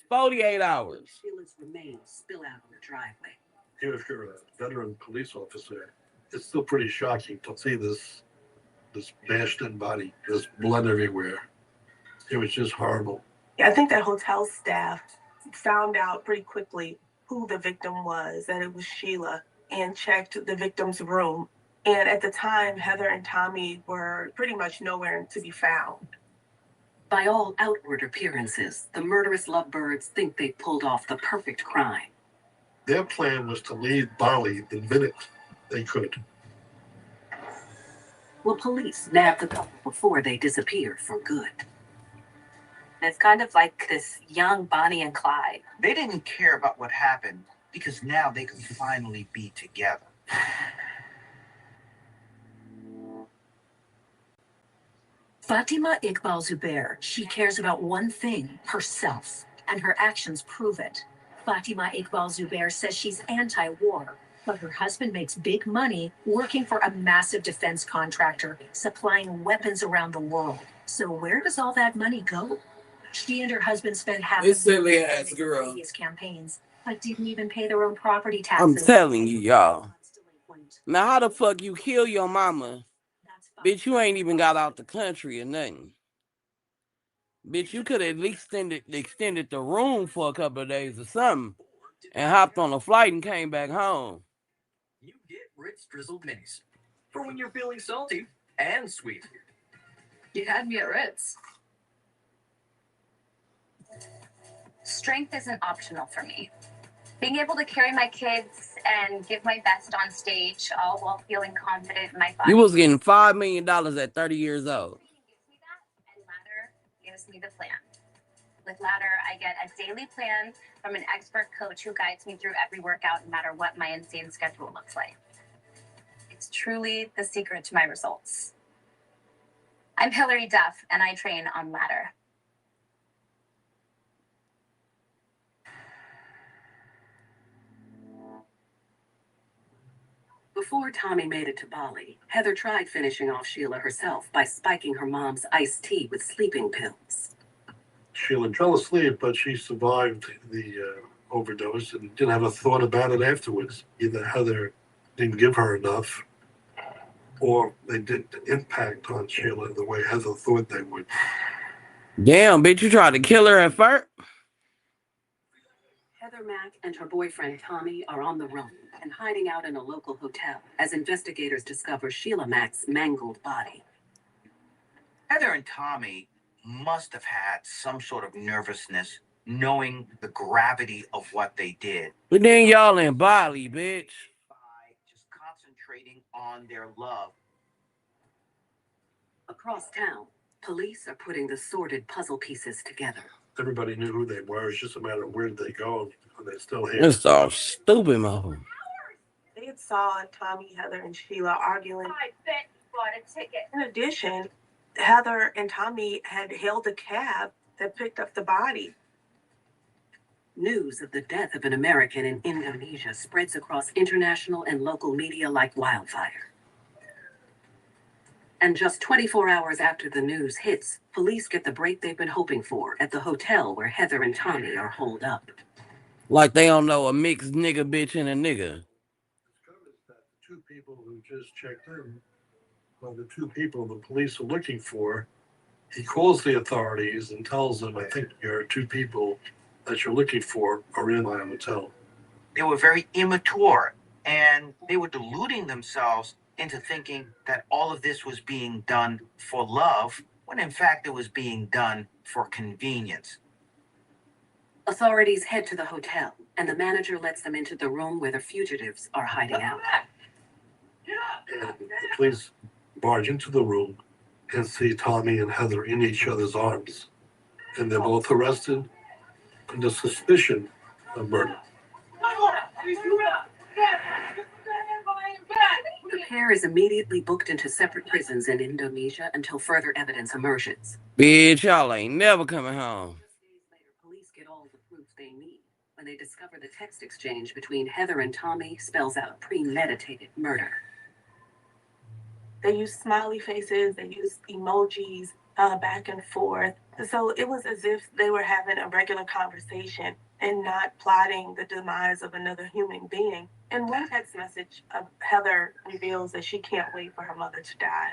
48 hours. Sheila's remains spill out on the driveway. Even if you're a veteran police officer, it's still pretty shocking to see this bashed in body, this blood everywhere. It was just horrible. I think that hotel staff found out pretty quickly who the victim was, that it was Sheila, and checked the victim's room. And at the time, Heather and Tommy were pretty much nowhere to be found. By all outward appearances, the murderous lovebirds think they pulled off the perfect crime. Their plan was to leave Bali the minute they could. Will police nab the couple before they disappear for good? It's kind of like this young Bonnie and Clyde. They didn't care about what happened because now they could finally be together. Fatima Iqbal Zubair, she cares about one thing, herself, and her actions prove it. Fatima Iqbal Zubair says she's anti-war, but her husband makes big money working for a massive defense contractor, supplying weapons around the world. So where does all that money go? She and her husband spent half This of the silly year ass on girl. previous campaigns, but didn't even pay their own property I'm taxes. telling you, y'all. Now, how the fuck you kill your mama? Bitch, you ain't even got out the country or nothing. Bitch, you could have at least extended the room for a couple of days or something and hopped on a flight and came back home. You get Ritz drizzled minis for when you're feeling salty and sweet. You had me at Ritz. Strength isn't optional for me. Being able to carry my kids and give my best on stage, all while feeling confident in my body. You was getting $5 million at 30 years old. And Ladder gives me the plan. With Ladder, I get a daily plan from an expert coach who guides me through every workout, no matter what my insane schedule looks like. It's truly the secret to my results. I'm Hillary Duff, and I train on Ladder. Before Tommy made it to Bali, Heather tried finishing off Sheila herself by spiking her mom's iced tea with sleeping pills. Sheila fell asleep, but she survived the overdose and didn't have a thought about it afterwards. Either Heather didn't give her enough, or they didn't impact on Sheila the way Heather thought they would. Damn, bitch, you tried to kill her at first? Heather Mack and her boyfriend Tommy are on the run and hiding out in a local hotel as investigators discover Sheila Mack's mangled body. Heather and Tommy must have had some sort of nervousness knowing the gravity of what they did. But then y'all in Bali, bitch. By just concentrating on their love. Across town, police are putting the sordid puzzle pieces together. Everybody knew who they were. It's just a matter of where did they go, and they're still here. It's all stupid, motherfucker. They had saw Tommy, Heather, and Sheila arguing. I bet you bought a ticket. In addition, Heather and Tommy had hailed a cab that picked up the body. News of the death of an American in Indonesia spreads across international and local media like wildfire. And just 24 hours after the news hits, police get the break they've been hoping for at the hotel where Heather and Tommy are holed up. Like they don't know a mixed nigga bitch and a nigga. The two people who just checked in are the two people the police are looking for. He calls the authorities and tells them, I think your two people that you're looking for are in my hotel. They were very immature, and they were deluding themselves into thinking that all of this was being done for love, when in fact it was being done for convenience. Authorities head to the hotel, and the manager lets them into the room where the fugitives are hiding out. And the police barge into the room and see Tommy and Heather in each other's arms. And they're both arrested under suspicion of murder. The pair is immediately booked into separate prisons in Indonesia until further evidence emerges. Bitch, y'all ain't never coming home. Days later, police get all the proof they need when they discover the text exchange between Heather and Tommy spells out premeditated murder. They used smiley faces, they used emojis back and forth. So it was as if they were having a regular conversation and not plotting the demise of another human being. In one text message, Heather reveals that she can't wait for her mother to die.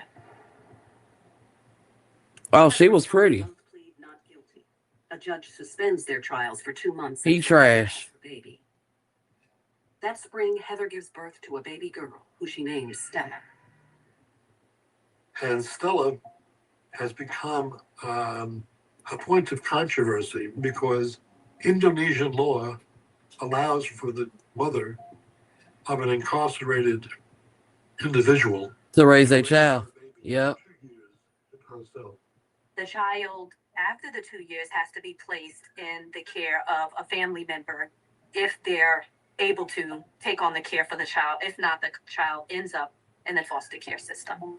Oh, she was pretty. Plead not guilty. A judge suspends their trials for 2 months. He trash. Baby. That spring, Heather gives birth to a baby girl who she names Stella. And Stella has become a point of controversy because Indonesian law allows for the mother of an incarcerated individual to raise a child. Yep. herself. The child, after the 2 years, has to be placed in the care of a family member if they're able to take on the care for the child. If not, the child ends up in the foster care system.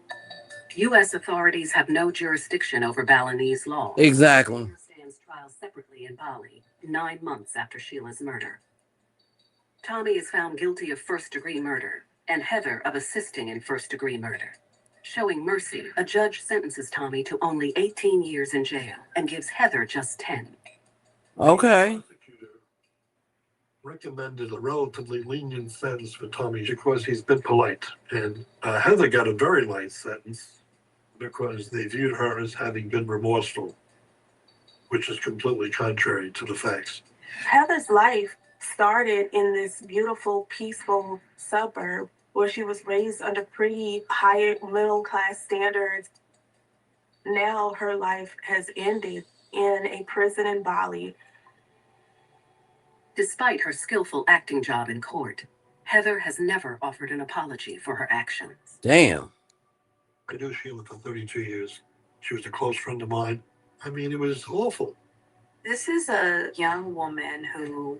U.S. authorities have no jurisdiction over Balinese law. Exactly. Heather stands trial separately in Bali, 9 months after Sheila's murder. Tommy is found guilty of first-degree murder, and Heather of assisting in first-degree murder. Showing mercy, a judge sentences Tommy to only 18 years in jail and gives Heather just 10. Okay. Recommended a relatively lenient sentence for Tommy because he's been polite. And Heather got a very light sentence because they viewed her as having been remorseful, which is completely contrary to the facts. Heather's life started in this beautiful, peaceful suburb where she was raised under pretty high middle class standards. Now her life has ended in a prison in Bali. Despite her skillful acting job in court, Heather has never offered an apology for her actions. Damn. I knew Sheila for 32 years. She was a close friend of mine. I mean, it was awful. This is a young woman who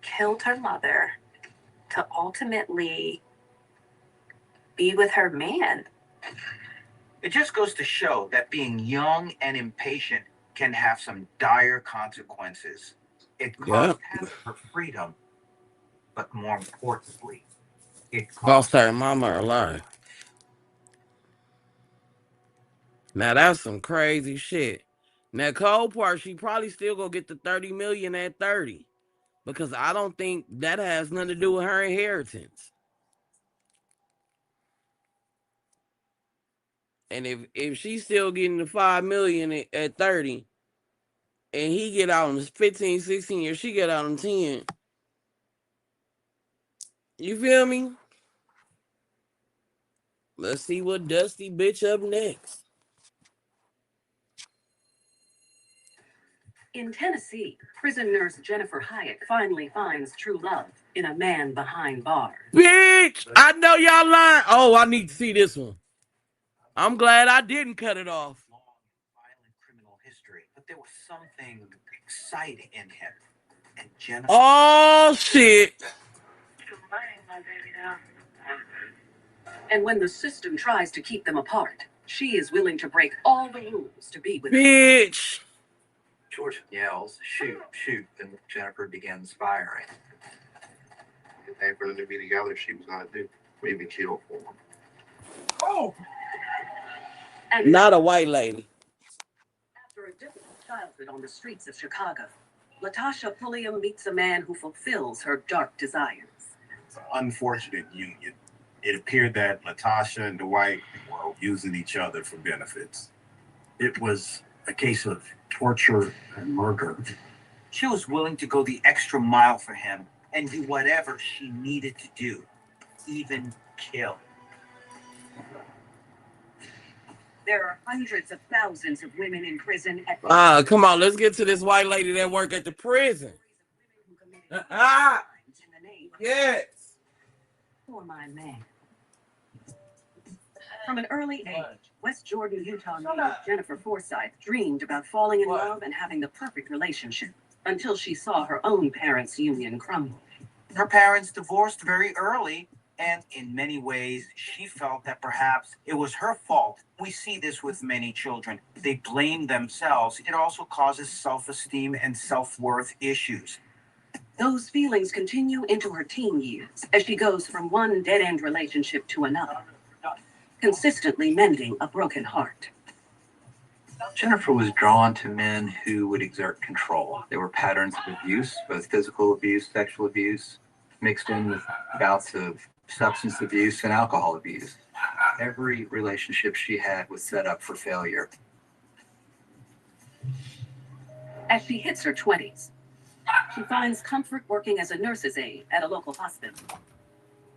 killed her mother to ultimately be with her man. It just goes to show that being young and impatient can have some dire consequences. It cost Heather her freedom, but more importantly, it Cost her mama her life. Now that's some crazy shit. Now cold part, she probably still gonna get the 30 million at 30. Because I don't think that has nothing to do with her inheritance. And if she's still getting the 5 million at 30, and he get out in 15, 16 years, she get out in 10. You feel me? Let's see what Dusty bitch up next. In Tennessee, prison nurse Jennifer Hyatt finally finds true love in a man behind bars. Bitch! I know y'all lying. Oh, I need to see this one. I'm glad I didn't cut it off. Long, violent criminal history, but there was something exciting in him. And Jennifer. Oh, shit. And when the system tries to keep them apart, she is willing to break all the rules to be with Bitch! George yells, "Shoot, shoot," and Jennifer begins firing. And for them to be together, she was going to do maybe kill for him. Oh! Not a white lady. After a difficult childhood on the streets of Chicago, Latasha Pulliam meets a man who fulfills her dark desires. It's an unfortunate union. It appeared that Latasha and Dwight were using each other for benefits. It was a case of torture and murder. She was willing to go the extra mile for him and do whatever she needed to do, even kill. There are hundreds of thousands of women in prison at Come on, let's get to this white lady that work at the prison. Yes. For my man. From an early age, West Jordan, Utah native Jennifer Forsythe dreamed about falling in love and having the perfect relationship until she saw her own parents' union crumble. Her parents divorced very early, and in many ways, she felt that perhaps it was her fault. We see this with many children. They blame themselves. It also causes self-esteem and self-worth issues. Those feelings continue into her teen years as she goes from one dead-end relationship to another, consistently mending a broken heart. Jennifer was drawn to men who would exert control. There were patterns of abuse, both physical abuse, sexual abuse, mixed in with bouts of substance abuse and alcohol abuse. Every relationship she had was set up for failure. As she hits her 20s, she finds comfort working as a nurse's aide at a local hospital.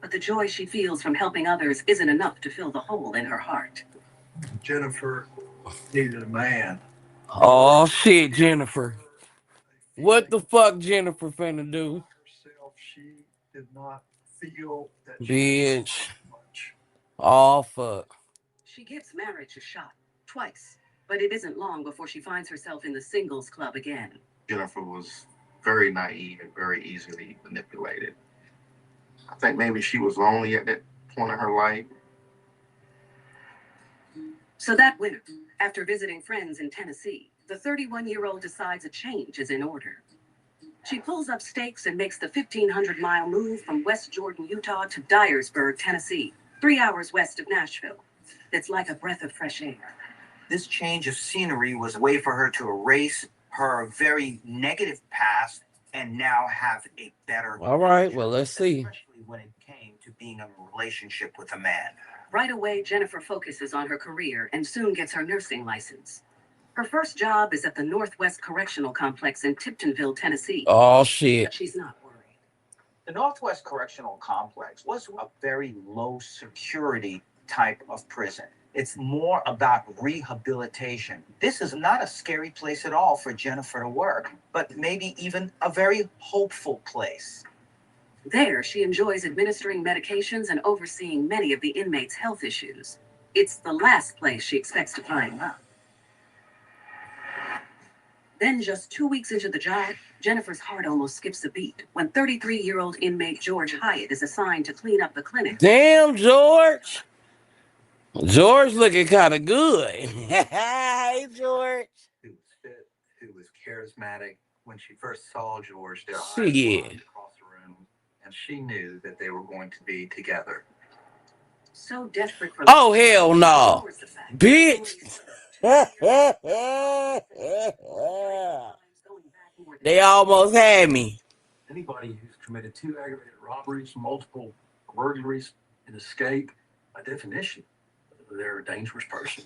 But the joy she feels from helping others isn't enough to fill the hole in her heart. Jennifer needed a man Oh shit, Jennifer. What the fuck Jennifer finna do? She did not feel that Bitch. Oh fuck. She gives marriage a shot, twice. But it isn't long before she finds herself in the singles club again. Jennifer was very naive and very easily manipulated. I think maybe she was lonely at that point in her life. So that winter, after visiting friends in Tennessee, the 31-year-old decides a change is in order. She pulls up stakes and makes the 1,500-mile move from West Jordan, Utah to Dyersburg, Tennessee, 3 hours west of Nashville. It's like a breath of fresh air. This change of scenery was a way for her to erase her very negative past and now have a better All right, well, let's see. especially when it came to being in a relationship with a man. Right away, Jennifer focuses on her career and soon gets her nursing license. Her first job is at the Northwest Correctional Complex in Tiptonville, Tennessee. Oh shit. But she's not worried. The Northwest Correctional Complex was a very low security type of prison. It's more about rehabilitation. This is not a scary place at all for Jennifer to work, but maybe even a very hopeful place. There, she enjoys administering medications and overseeing many of the inmates' health issues. It's the last place she expects to find love. Then, just 2 weeks into the job, Jennifer's heart almost skips a beat when 33-year-old inmate George Hyatt is assigned to clean up the clinic. Damn, George. George looking kind of good. Hey, George. Who was fit, who was charismatic. When she first saw George, their eyes Shit. locked across the room, and she knew that they were going to be together. So desperate for Oh, hell no. Bitch. They almost had me. Anybody who's committed 2 aggravated robberies, multiple burglaries, and escape, by definition, they're a dangerous person.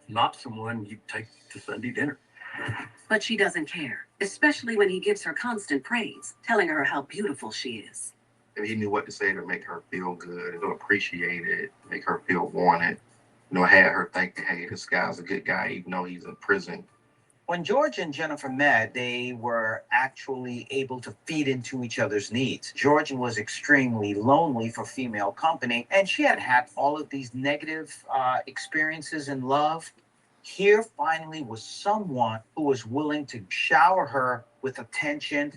Not someone you take to Sunday dinner. But she doesn't care, especially when he gives her constant praise, telling her how beautiful she is. And he knew what to say to make her feel good, to appreciate it, make her feel wanted. You know, had her thinking, hey, this guy's a good guy, even though he's in prison. When George and Jennifer met, they were actually able to feed into each other's needs. George was extremely lonely for female company, and she had had all of these negative experiences in love. Here finally was someone who was willing to shower her with attention.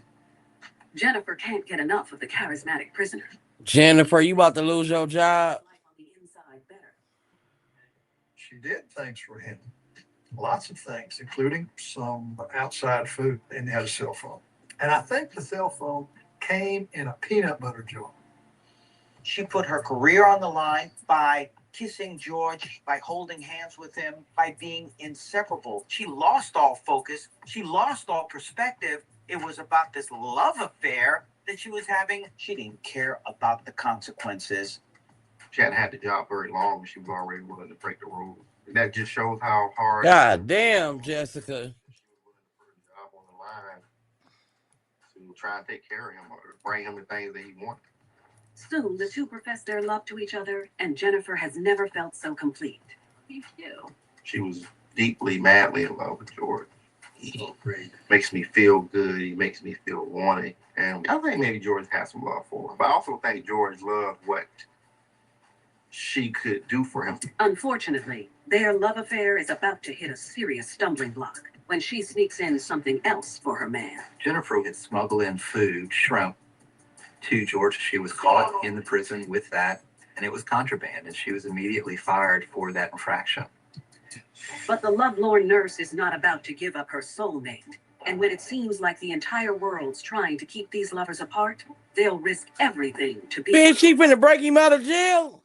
Jennifer can't get enough of the charismatic prisoner. Jennifer, you about to lose your job? She did things for him. Lots of things, including some outside food, and had a cell phone. And I think the cell phone came in a peanut butter jar. She put her career on the line by kissing George, by holding hands with him, by being inseparable. She lost all focus. She lost all perspective. It was about this love affair that she was having. She didn't care about the consequences. She hadn't had the job very long, she was already willing to break the rules. And that just shows how hard. God damn, Jessica. On the line to try and take care of him or bring him the things that he wanted. Soon, the two profess their love to each other, and Jennifer has never felt so complete. She was deeply, madly in love with George. He makes me feel good. He makes me feel wanted. And I think maybe George has some love for her. But I also think George loved what she could do for him. Unfortunately, their love affair is about to hit a serious stumbling block when she sneaks in something else for her man. Jennifer had smuggled in food, shrimp, to George. She was caught in the prison with that, and it was contraband, and she was immediately fired for that infraction. But the lovelorn nurse is not about to give up her soulmate. And when it seems like the entire world's trying to keep these lovers apart, they'll risk everything to be. Bitch, she finna break him out of jail.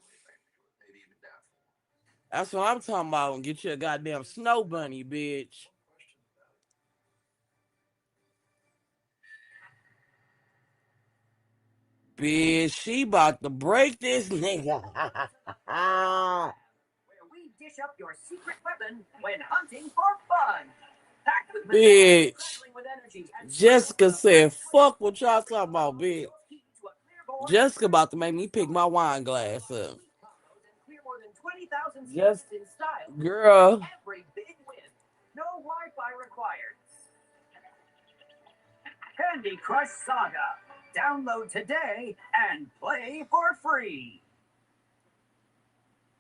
That's what I'm talking about. Get you a goddamn snow bunny, bitch. Bitch, she about to break this nigga. Where we dish up your secret weapon when hunting for fun. Packed with Bitch. with energy and Jessica said, fuck what y'all talking about, bitch. Jessica about to make me pick my wine glass up. more than 20,000 Yes. in style. Girl. Every big win. No Wi-Fi required. Candy Crush Saga. Download today and play for free.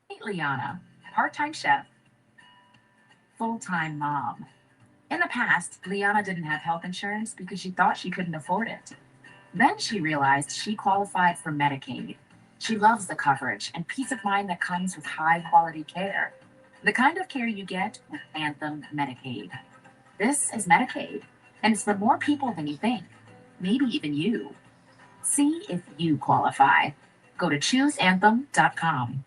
Meet Liana, part-time chef, full-time mom. In the past, Liana didn't have health insurance because she thought she couldn't afford it. Then she realized she qualified for Medicaid. She loves the coverage and peace of mind that comes with high-quality care. The kind of care you get with Anthem Medicaid. This is Medicaid, and it's for more people than you think. Maybe even you. See if you qualify. Go to chooseanthem.com.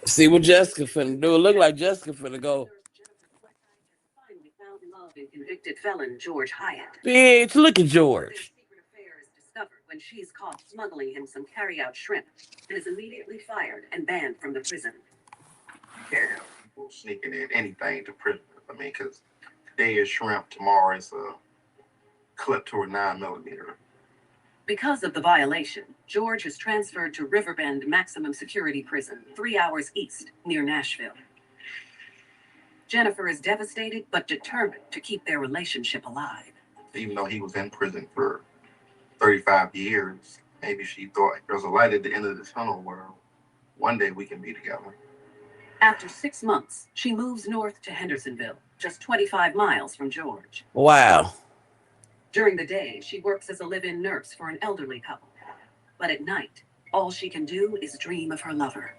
See what Jessica finna do. It look like Jessica finna go. Finally found love in convicted felon George Hyatt. Bitch, look at George. Their secret affair is discovered when she's caught smuggling him some carry-out shrimp and is immediately fired and banned from the prison. Yeah, people sneaking in anything to prison. I mean, because today is shrimp, tomorrow is a clip to a 9mm. Because of the violation, George is transferred to Riverbend Maximum Security Prison, 3 hours east, near Nashville. Jennifer is devastated but determined to keep their relationship alive. Even though he was in prison for 35 years, maybe she thought there's a light at the end of the tunnel where one day we can be together. After 6 months, she moves north to Hendersonville, just 25 miles from George. Wow. During the day, she works as a live-in nurse for an elderly couple. But at night, all she can do is dream of her lover.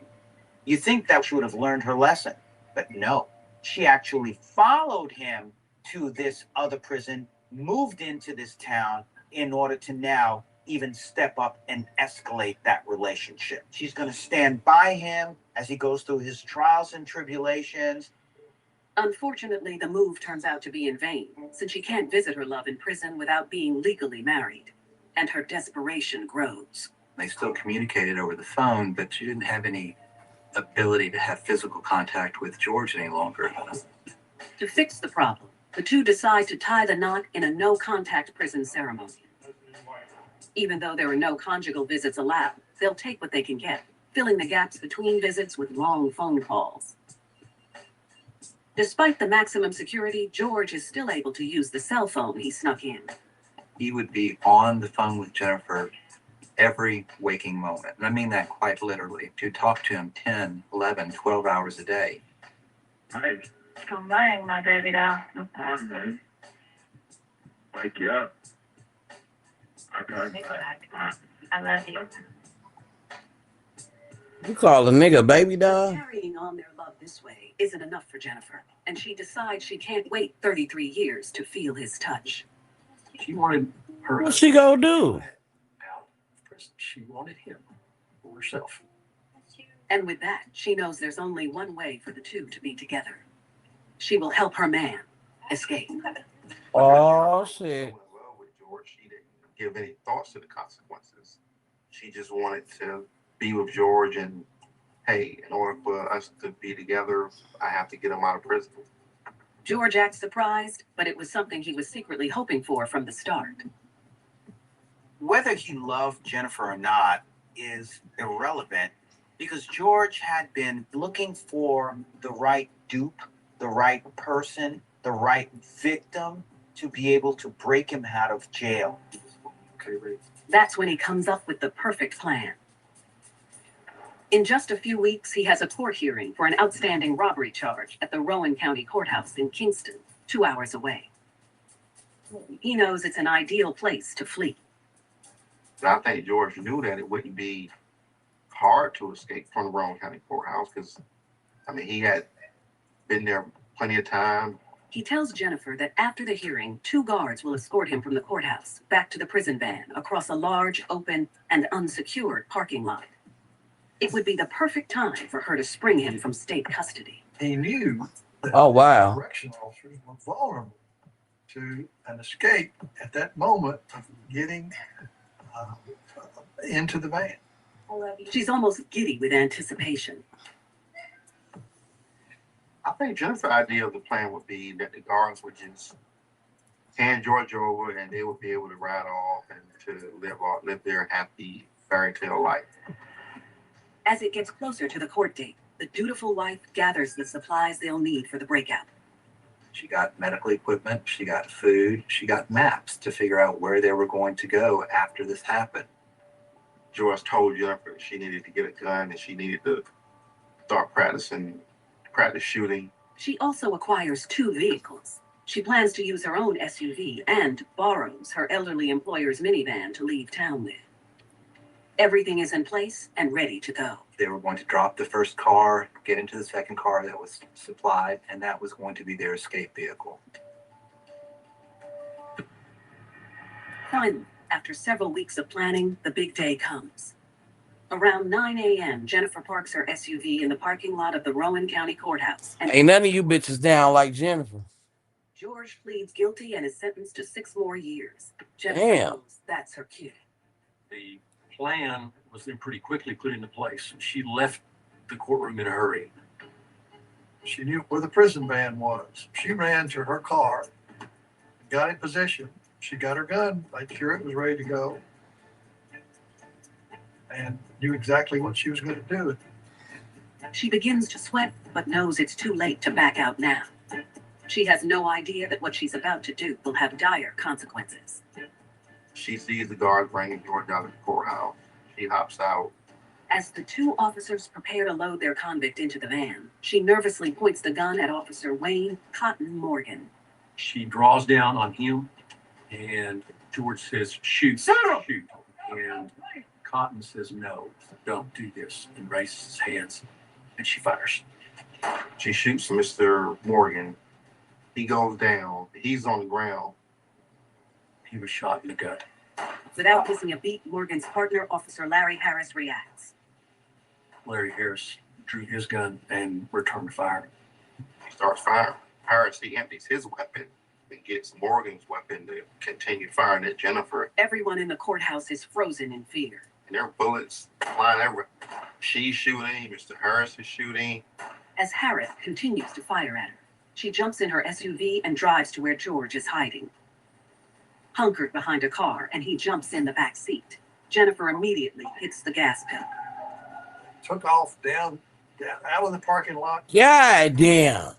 You think that she would have learned her lesson, but no. She actually followed him to this other prison, moved into this town in order to now even step up and escalate that relationship. She's going to stand by him as he goes through his trials and tribulations. Unfortunately, the move turns out to be in vain, since she can't visit her love in prison without being legally married. And her desperation grows. They still communicated over the phone, but she didn't have any ability to have physical contact with George any longer. To fix the problem, the two decide to tie the knot in a no-contact prison ceremony. Even though there are no conjugal visits allowed, they'll take what they can get, filling the gaps between visits with long phone calls. Despite the maximum security, George is still able to use the cell phone he snuck in. He would be on the phone with Jennifer every waking moment. And I mean that quite literally. To talk to him 10, 11, 12 hours a day. Hi. Come bang, my baby doll. Wake you up. Okay. I love you. You call a nigga baby dog? Carrying on their love this way isn't enough for Jennifer, and she decides she can't wait 33 years to feel his touch. She wanted her. What's she gonna do? She wanted him for herself. And with that, she knows there's only one way for the two to be together. She will help her man escape. Oh, shit. With George, she didn't give any thoughts to the consequences. She just wanted to be with George, and hey, in order for us to be together, I have to get him out of prison. George acts surprised, but it was something he was secretly hoping for from the start. Whether he loved Jennifer or not is irrelevant because George had been looking for the right dupe, the right person, the right victim to be able to break him out of jail. That's when he comes up with the perfect plan. In just a few weeks, he has a court hearing for an outstanding robbery charge at the Rowan County Courthouse in Kingston, 2 hours away. He knows it's an ideal place to flee. But I think George knew that it wouldn't be hard to escape from the Rowan County Courthouse because, I mean, he had been there plenty of time. He tells Jennifer that after the hearing, 2 guards will escort him from the courthouse back to the prison van across a large, open, and unsecured parking lot. It would be the perfect time for her to spring him from state custody. He knew that correction officers were vulnerable to an escape at that moment of getting into the van. She's almost giddy with anticipation. I think Jennifer's idea of the plan would be that the guards would just hand George over and they would be able to ride off and to live their happy fairy tale life. As it gets closer to the court date, the dutiful wife gathers the supplies they'll need for the breakout. She got medical equipment, she got food, she got maps to figure out where they were going to go after this happened. George told Jennifer she needed to get a gun and she needed to start practice shooting. She also acquires 2 vehicles. She plans to use her own SUV and borrows her elderly employer's minivan to leave town with. Everything is in place and ready to go. They were going to drop the first car, get into the second car that was supplied, and that was going to be their escape vehicle. Finally, after several weeks of planning, the big day comes. Around 9 a.m., Jennifer parks her SUV in the parking lot of the Rowan County Courthouse. And ain't none of you bitches down like Jennifer. George pleads guilty and is sentenced to 6 more years. Jennifer Damn. knows that's her cue. The plan was then pretty quickly put into place. She left the courtroom in a hurry. She knew where the prison van was. She ran to her car, got in position. She got her gun, made sure it was ready to go, and knew exactly what she was going to do. She begins to sweat, but knows it's too late to back out now. She has no idea that what she's about to do will have dire consequences. She sees the guards bringing George out of the courthouse. She hops out. As the 2 officers prepare to load their convict into the van, she nervously points the gun at Officer Wayne Cotton Morgan. She draws down on him, and George says, shoot, shoot. And Cotton says, no, don't do this, and raises his hands, and she fires. She shoots Mr. Morgan. He goes down. He's on the ground. He was shot in the gut. Without missing a beat, Morgan's partner, Officer Larry Harris, reacts. Larry Harris drew his gun and returned fire. He starts firing. Harris, he empties his weapon and gets Morgan's weapon to continue firing at Jennifer. Everyone in the courthouse is frozen in fear. And there are bullets flying everywhere. She's shooting. Mr. Harris is shooting. As Harris continues to fire at her, she jumps in her SUV and drives to where George is hiding. Hunkered behind a car, and he jumps in the back seat. Jennifer immediately hits the gas pedal. Took off down out of the parking lot. God damn.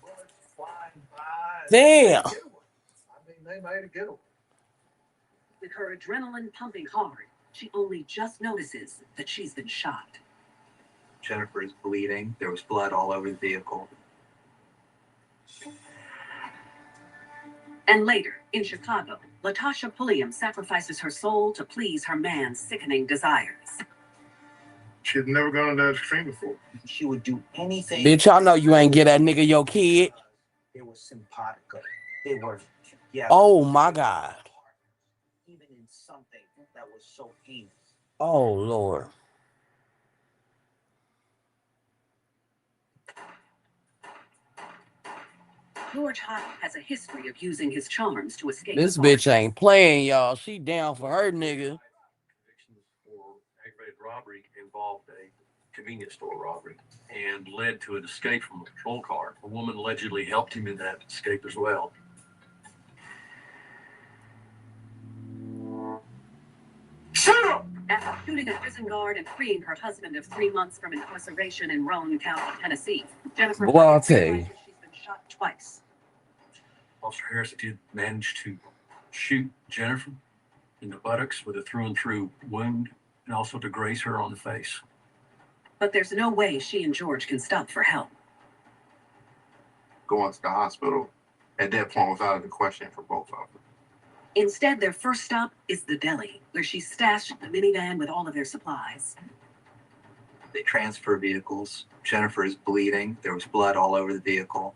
Flying by. Damn. I mean, they made a getaway. With her adrenaline pumping hard, she only just notices that she's been shot. Jennifer is bleeding. There was blood all over the vehicle. And later, in Chicago, Latasha Pulliam sacrifices her soul to please her man's sickening desires. She had never gone to that extreme before. She would do anything. Bitch, I know you ain't get that nigga your kid. They were simpatico. They were, yeah. Oh my God. Even in something that was so heinous. Oh Lord. George Hyde has a history of using his charms to escape. This bitch ain't playing, y'all. She down for her nigga. Convictions for aggravated robbery involved a convenience store robbery and led to an escape from a patrol car. A woman allegedly helped him in that escape as well. Shut up! After shooting a prison guard and freeing her husband of 3 months from incarceration in Rowan County, Tennessee, Jennifer Boy, I'll tell you. she's been shot twice. Officer Harris did manage to shoot Jennifer in the buttocks with a through-and-through wound and also to graze her on the face. But there's no way she and George can stop for help. Going to the hospital at that point was out of the question for both of them. Instead, their first stop is the deli, where she stashed the minivan with all of their supplies. They transfer vehicles. Jennifer is bleeding. There was blood all over the vehicle.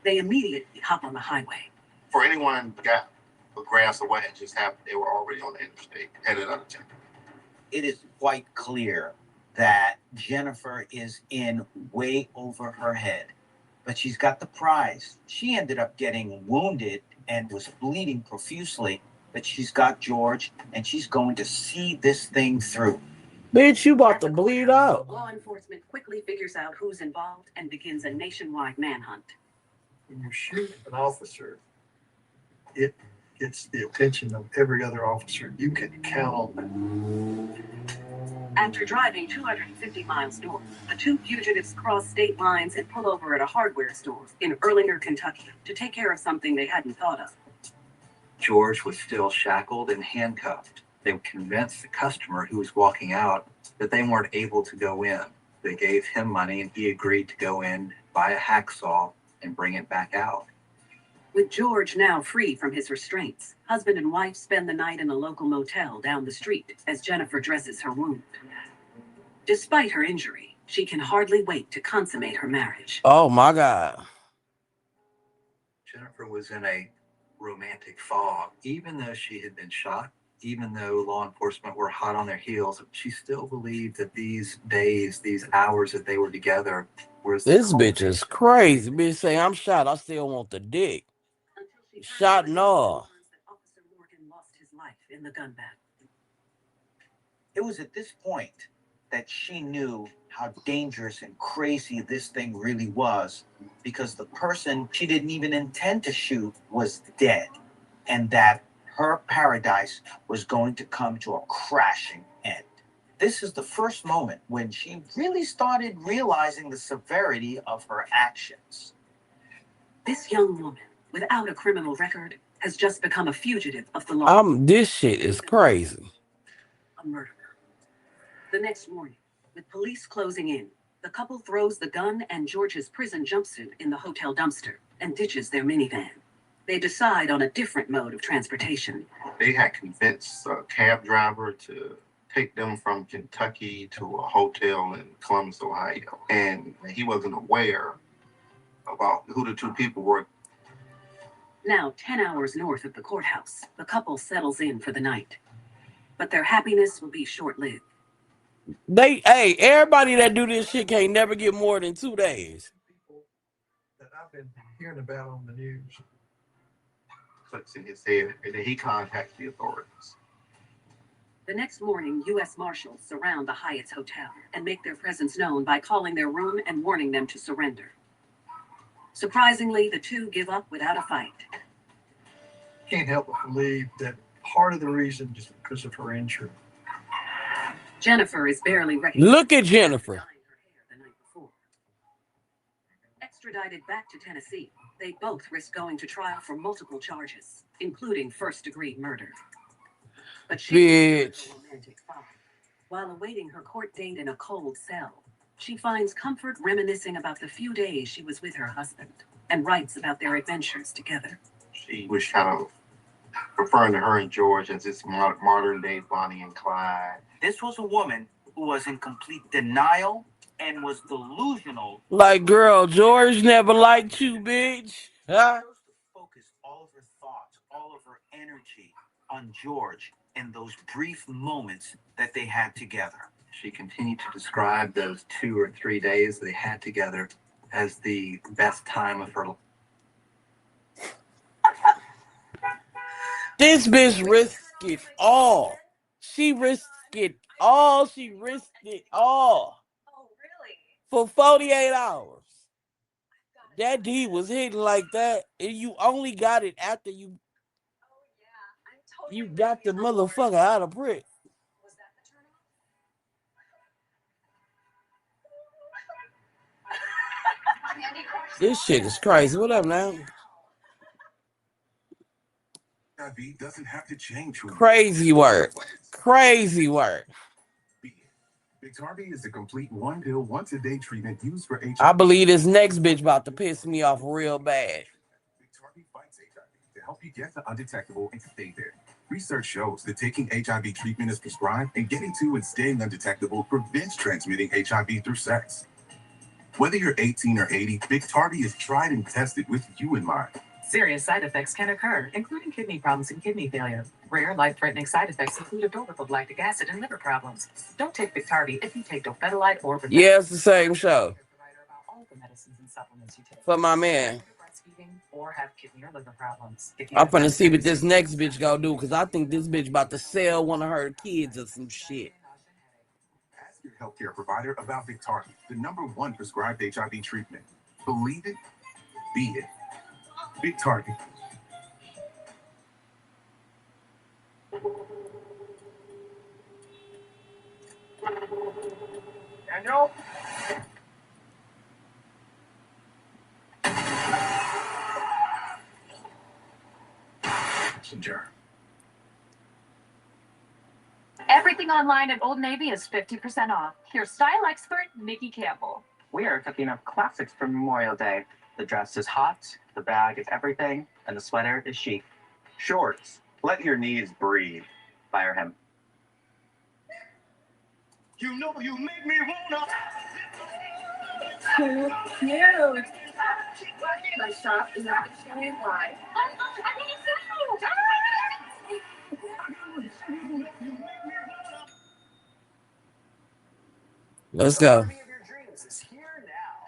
They immediately hop on the highway. For anyone who got a glance of what had just happened, they were already on the interstate, headed out of town. It is quite clear that Jennifer is in way over her head, but she's got the prize. She ended up getting wounded and was bleeding profusely, but she's got George, and she's going to see this thing through. Bitch, you about to bleed out. Law enforcement quickly figures out who's involved and begins a nationwide manhunt. When you shoot an officer, it gets the attention of every other officer. You can count on that. After driving 250 miles north, the two fugitives crossed state lines and pulled over at a hardware store in Erlanger, Kentucky, to take care of something they hadn't thought of. George was still shackled and handcuffed. They convinced the customer who was walking out that they weren't able to go in. They gave him money and he agreed to go in, buy a hacksaw, and bring it back out. With George now free from his restraints, husband and wife spend the night in a local motel down the street as Jennifer dresses her wound. Despite her injury, she can hardly wait to consummate her marriage. Oh my God. Jennifer was in a romantic fog. Even though she had been shot, even though law enforcement were hot on their heels, she still believed that these days, these hours that they were together was This bitch is crazy. Bitch say, I'm shot, I still want the dick. Shot no. Officer Morgan lost his life in the gun battle. It was at this point that she knew how dangerous and crazy this thing really was, because the person she didn't even intend to shoot was dead, and that her paradise was going to come to a crashing end. This is the first moment when she really started realizing the severity of her actions. This young woman, without a criminal record, has just become a fugitive of the law. This shit is crazy. A murderer. The next morning, with police closing in, the couple throws the gun and George's prison jumpsuit in the hotel dumpster and ditches their minivan. They decide on a different mode of transportation. They had convinced a cab driver to take them from Kentucky to a hotel in Columbus, Ohio. And he wasn't aware about who the two people were. Now, 10 hours north of the courthouse, the couple settles in for the night. But their happiness will be short-lived. Everybody that do this shit can't never get more than 2 days. That I've been hearing about on the news. Clicks in his head, and then he contacts the authorities. The next morning, U.S. Marshals surround the Hyatt's hotel and make their presence known by calling their room and warning them to surrender. Surprisingly, the two give up without a fight. Can't help but believe that part of the reason is because of her injury. Jennifer is barely recognized. Look at Jennifer. Extradited back to Tennessee, they both risk going to trial for multiple charges, including first-degree murder. But Bitch. While awaiting her court date in a cold cell, she finds comfort reminiscing about the few days she was with her husband and writes about their adventures together. She was kind of referring to her and George as this modern-day Bonnie and Clyde. This was a woman who was in complete denial and was delusional. Like, girl, George never liked you, bitch. Huh? Focus all of her thoughts, all of her energy on George in those brief moments that they had together. She continued to describe those 2 or 3 days they had together as the best time of her life. This bitch risked it all. She risked it all. She risked it all. Oh, really? For 48 hours. That D was hitting like that, and you only got it after you. Oh, yeah. I'm totally You got the motherfucker out of prison. Was that the turn-off? This shit is crazy. What up now? HIV doesn't have to change who Crazy work. Crazy work. bacc is a complete one pill, once a day treatment used for HIV. I believe this next bitch about to piss me off real bad. bacc fights HIV to help you get to undetectable and stay there. Research shows that taking HIV treatment as prescribed and getting to and staying undetectable prevents transmitting HIV through sex. Whether you're 18 or 80, bacc is tried and tested with you in mind. Serious side effects can occur, including kidney problems and kidney failure. Rare, life-threatening side effects include absorbable lactic acid and liver problems. Don't take bacc if you take dofetilide or Bacc. Yeah, it's the same show. All the medicines and supplements you take. For my man. Breastfeeding or have kidney or liver problems. I'm finna see what this next bitch gonna do, because I think this bitch about to sell one of her kids or some shit. Ask your healthcare provider about bacc, the #1 prescribed HIV treatment. Believe it, be it. bacc. Daniel? Messenger. Everything online at Old Navy is 50% off. Here's style expert Nikki Campbell. We are cooking up classics for Memorial Day. The dress is hot, the bag is everything, and the sweater is chic. Shorts, let your knees breathe. Fire him. You know you make me wanna. So cute. My shop is actually live. Let's go.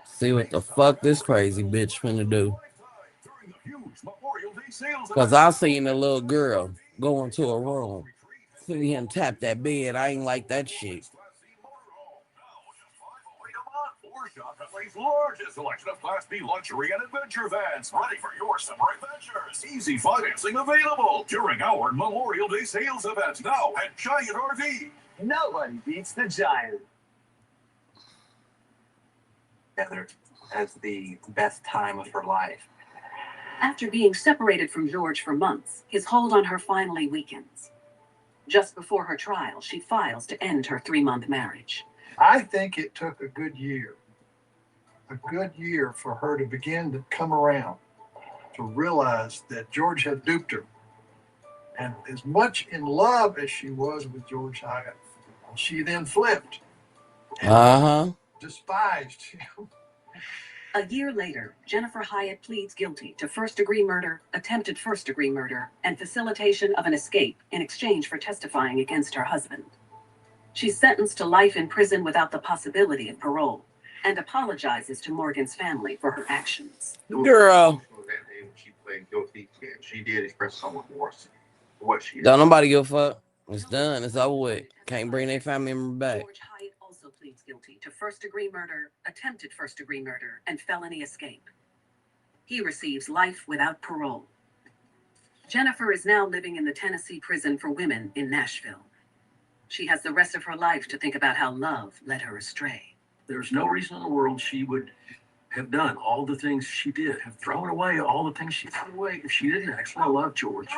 See what the fuck this crazy bitch finna do. Cause I seen a little girl go into a room, see him tap that bed. I ain't like that shit. Family's largest selection of Class B luxury and adventure vans, ready for your summer adventures. Easy financing available during our Memorial Day sales event now at Giant RV. Nobody beats the Giant. Together as the best time of her life. After being separated from George for months, his hold on her finally weakens. Just before her trial, she files to end her 3-month marriage. I think it took a good year for her to begin to come around, to realize that George had duped her. And as much in love as she was with George Hyatt, she then flipped and despised him. A year later, Jennifer Hyatt pleads guilty to first-degree murder, attempted first-degree murder, and facilitation of an escape in exchange for testifying against her husband. She's sentenced to life in prison without the possibility of parole, and apologizes to Morgan's family for her actions. Girl. She pled guilty, and she did express some remorse for what she did. Don't nobody give a fuck. It's done. It's over with. Can't bring their family member back. George Hyatt also pleads guilty to first-degree murder, attempted first-degree murder, and felony escape. He receives life without parole. Jennifer is now living in the Tennessee prison for women in Nashville. She has the rest of her life to think about how love led her astray. There's no reason in the world she would have done all the things she did, have thrown away all the things she threw away if she didn't actually love George.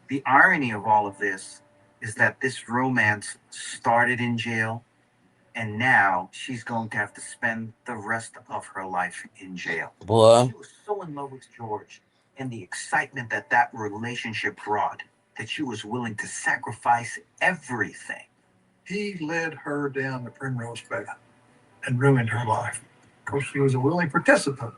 The irony of all of this is that this romance started in jail, and now she's going to have to spend the rest of her life in jail. Boy. She was so in love with George and the excitement that that relationship brought that she was willing to sacrifice everything. He led her down the primrose path and ruined her life because she was a willing participant.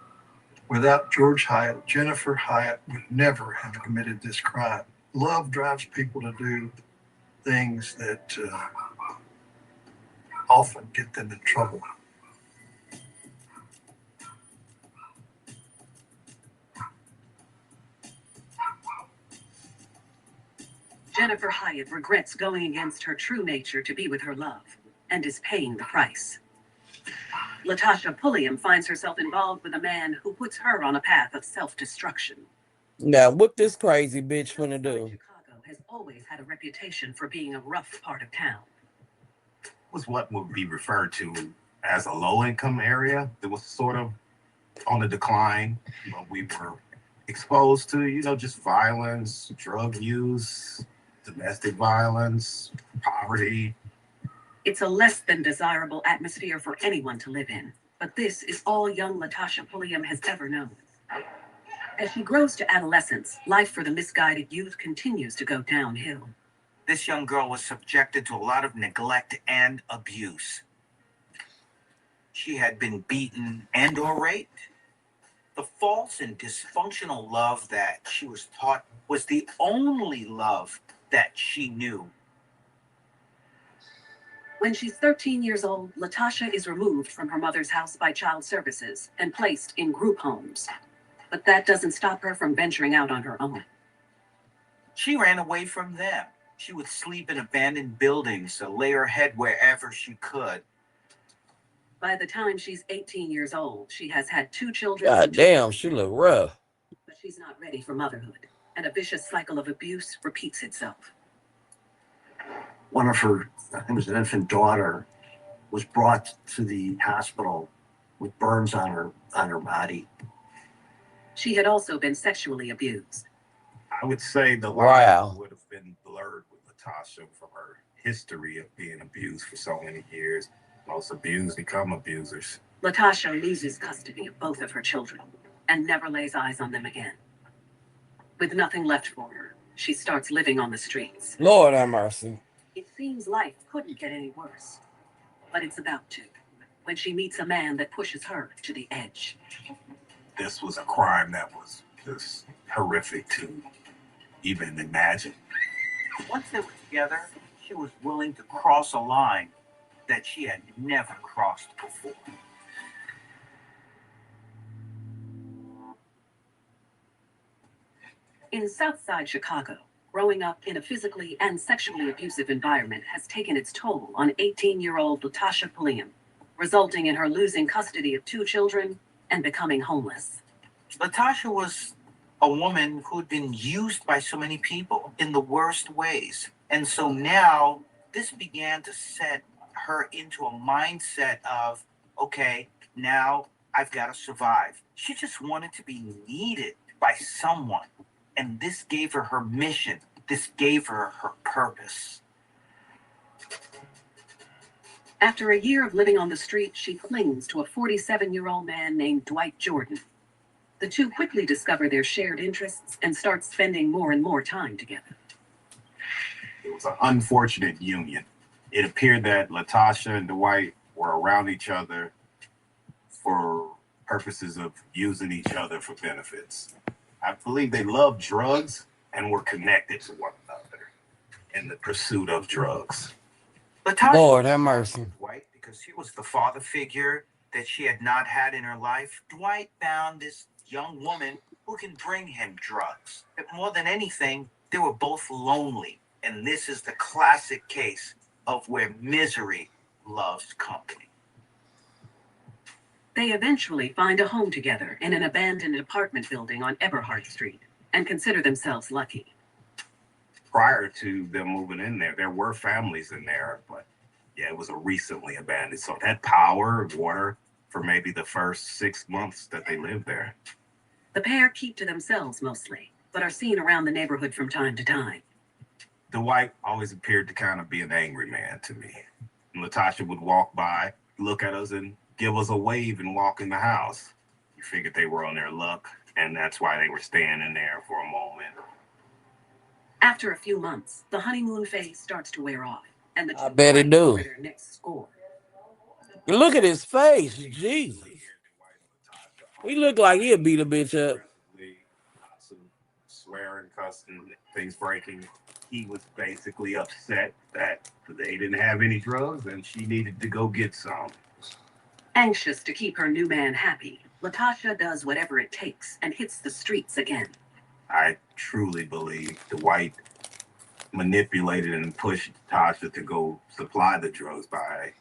Without George Hyatt, Jennifer Hyatt would never have committed this crime. Love drives people to do things that often get them in trouble. Jennifer Hyatt regrets going against her true nature to be with her love, and is paying the price. Latasha Pulliam finds herself involved with a man who puts her on a path of self-destruction. Now, what this crazy bitch finna do? Chicago has always had a reputation for being a rough part of town. Was what would be referred to as a low-income area. It was sort of on the decline, but we were exposed to, just violence, drug use, domestic violence, poverty. It's a less than desirable atmosphere for anyone to live in, but this is all young Latasha Pulliam has ever known. As she grows to adolescence, life for the misguided youth continues to go downhill. This young girl was subjected to a lot of neglect and abuse. She had been beaten and or raped. The false and dysfunctional love that she was taught was the only love that she knew. When she's 13 years old, Latasha is removed from her mother's house by child services and placed in group homes. But that doesn't stop her from venturing out on her own. She ran away from them. She would sleep in abandoned buildings to lay her head wherever she could. By the time she's 18 years old, she has had 2 children. God damn, she look rough. But she's not ready for motherhood, and a vicious cycle of abuse repeats itself. one of her, I think it was an infant daughter, was brought to the hospital with burns on her body. She had also been sexually abused. I would say the Wow. line would have been blurred with Latasha from her history of being abused for so many years. Most abused become abusers. Latasha loses custody of both of her children and never lays eyes on them again. With nothing left for her, she starts living on the streets. Lord have mercy. It seems life couldn't get any worse, but it's about to when she meets a man that pushes her to the edge. This was a crime that was just horrific to even imagine. Once they were together, she was willing to cross a line that she had never crossed before. In Southside Chicago, growing up in a physically and sexually abusive environment has taken its toll on 18-year-old Latasha Pulliam, resulting in her losing custody of 2 children and becoming homeless. Latasha was a woman who'd been used by so many people in the worst ways. And so now this began to set her into a mindset of, okay, now I've got to survive. She just wanted to be needed by someone. And this gave her her mission. This gave her her purpose. After a year of living on the street, she clings to a 47-year-old man named Dwight Jordan. The two quickly discover their shared interests and start spending more and more time together. It was an unfortunate union. It appeared that Latasha and Dwight were around each other for purposes of using each other for benefits. I believe they loved drugs and were connected to one another in the pursuit of drugs. Latasha Lord have mercy. Dwight, because he was the father figure that she had not had in her life, Dwight found this young woman who can bring him drugs. But more than anything, they were both lonely. And this is the classic case of where misery loves company. They eventually find a home together in an abandoned apartment building on Eberhard Street and consider themselves lucky. Prior to them moving in there were families in there, but yeah, it was a recently abandoned. So it had power, water for maybe the first 6 months that they lived there. The pair keep to themselves mostly, but are seen around the neighborhood from time to time. Dwight always appeared to kind of be an angry man to me. And Latasha would walk by, look at us, and give us a wave and walk in the house. You figured they were on their luck, and that's why they were staying in there for a moment. After a few months, the honeymoon phase starts to wear off, and the I two bet it fight do. over their next score. You look at his face, Jesus. He look like he'll beat a bitch up. Lots of swearing, cussing, things breaking. He was basically upset that they didn't have any drugs and she needed to go get some. Anxious to keep her new man happy, Latasha does whatever it takes and hits the streets again. I truly believe Dwight manipulated and pushed Tasha to go supply the drugs by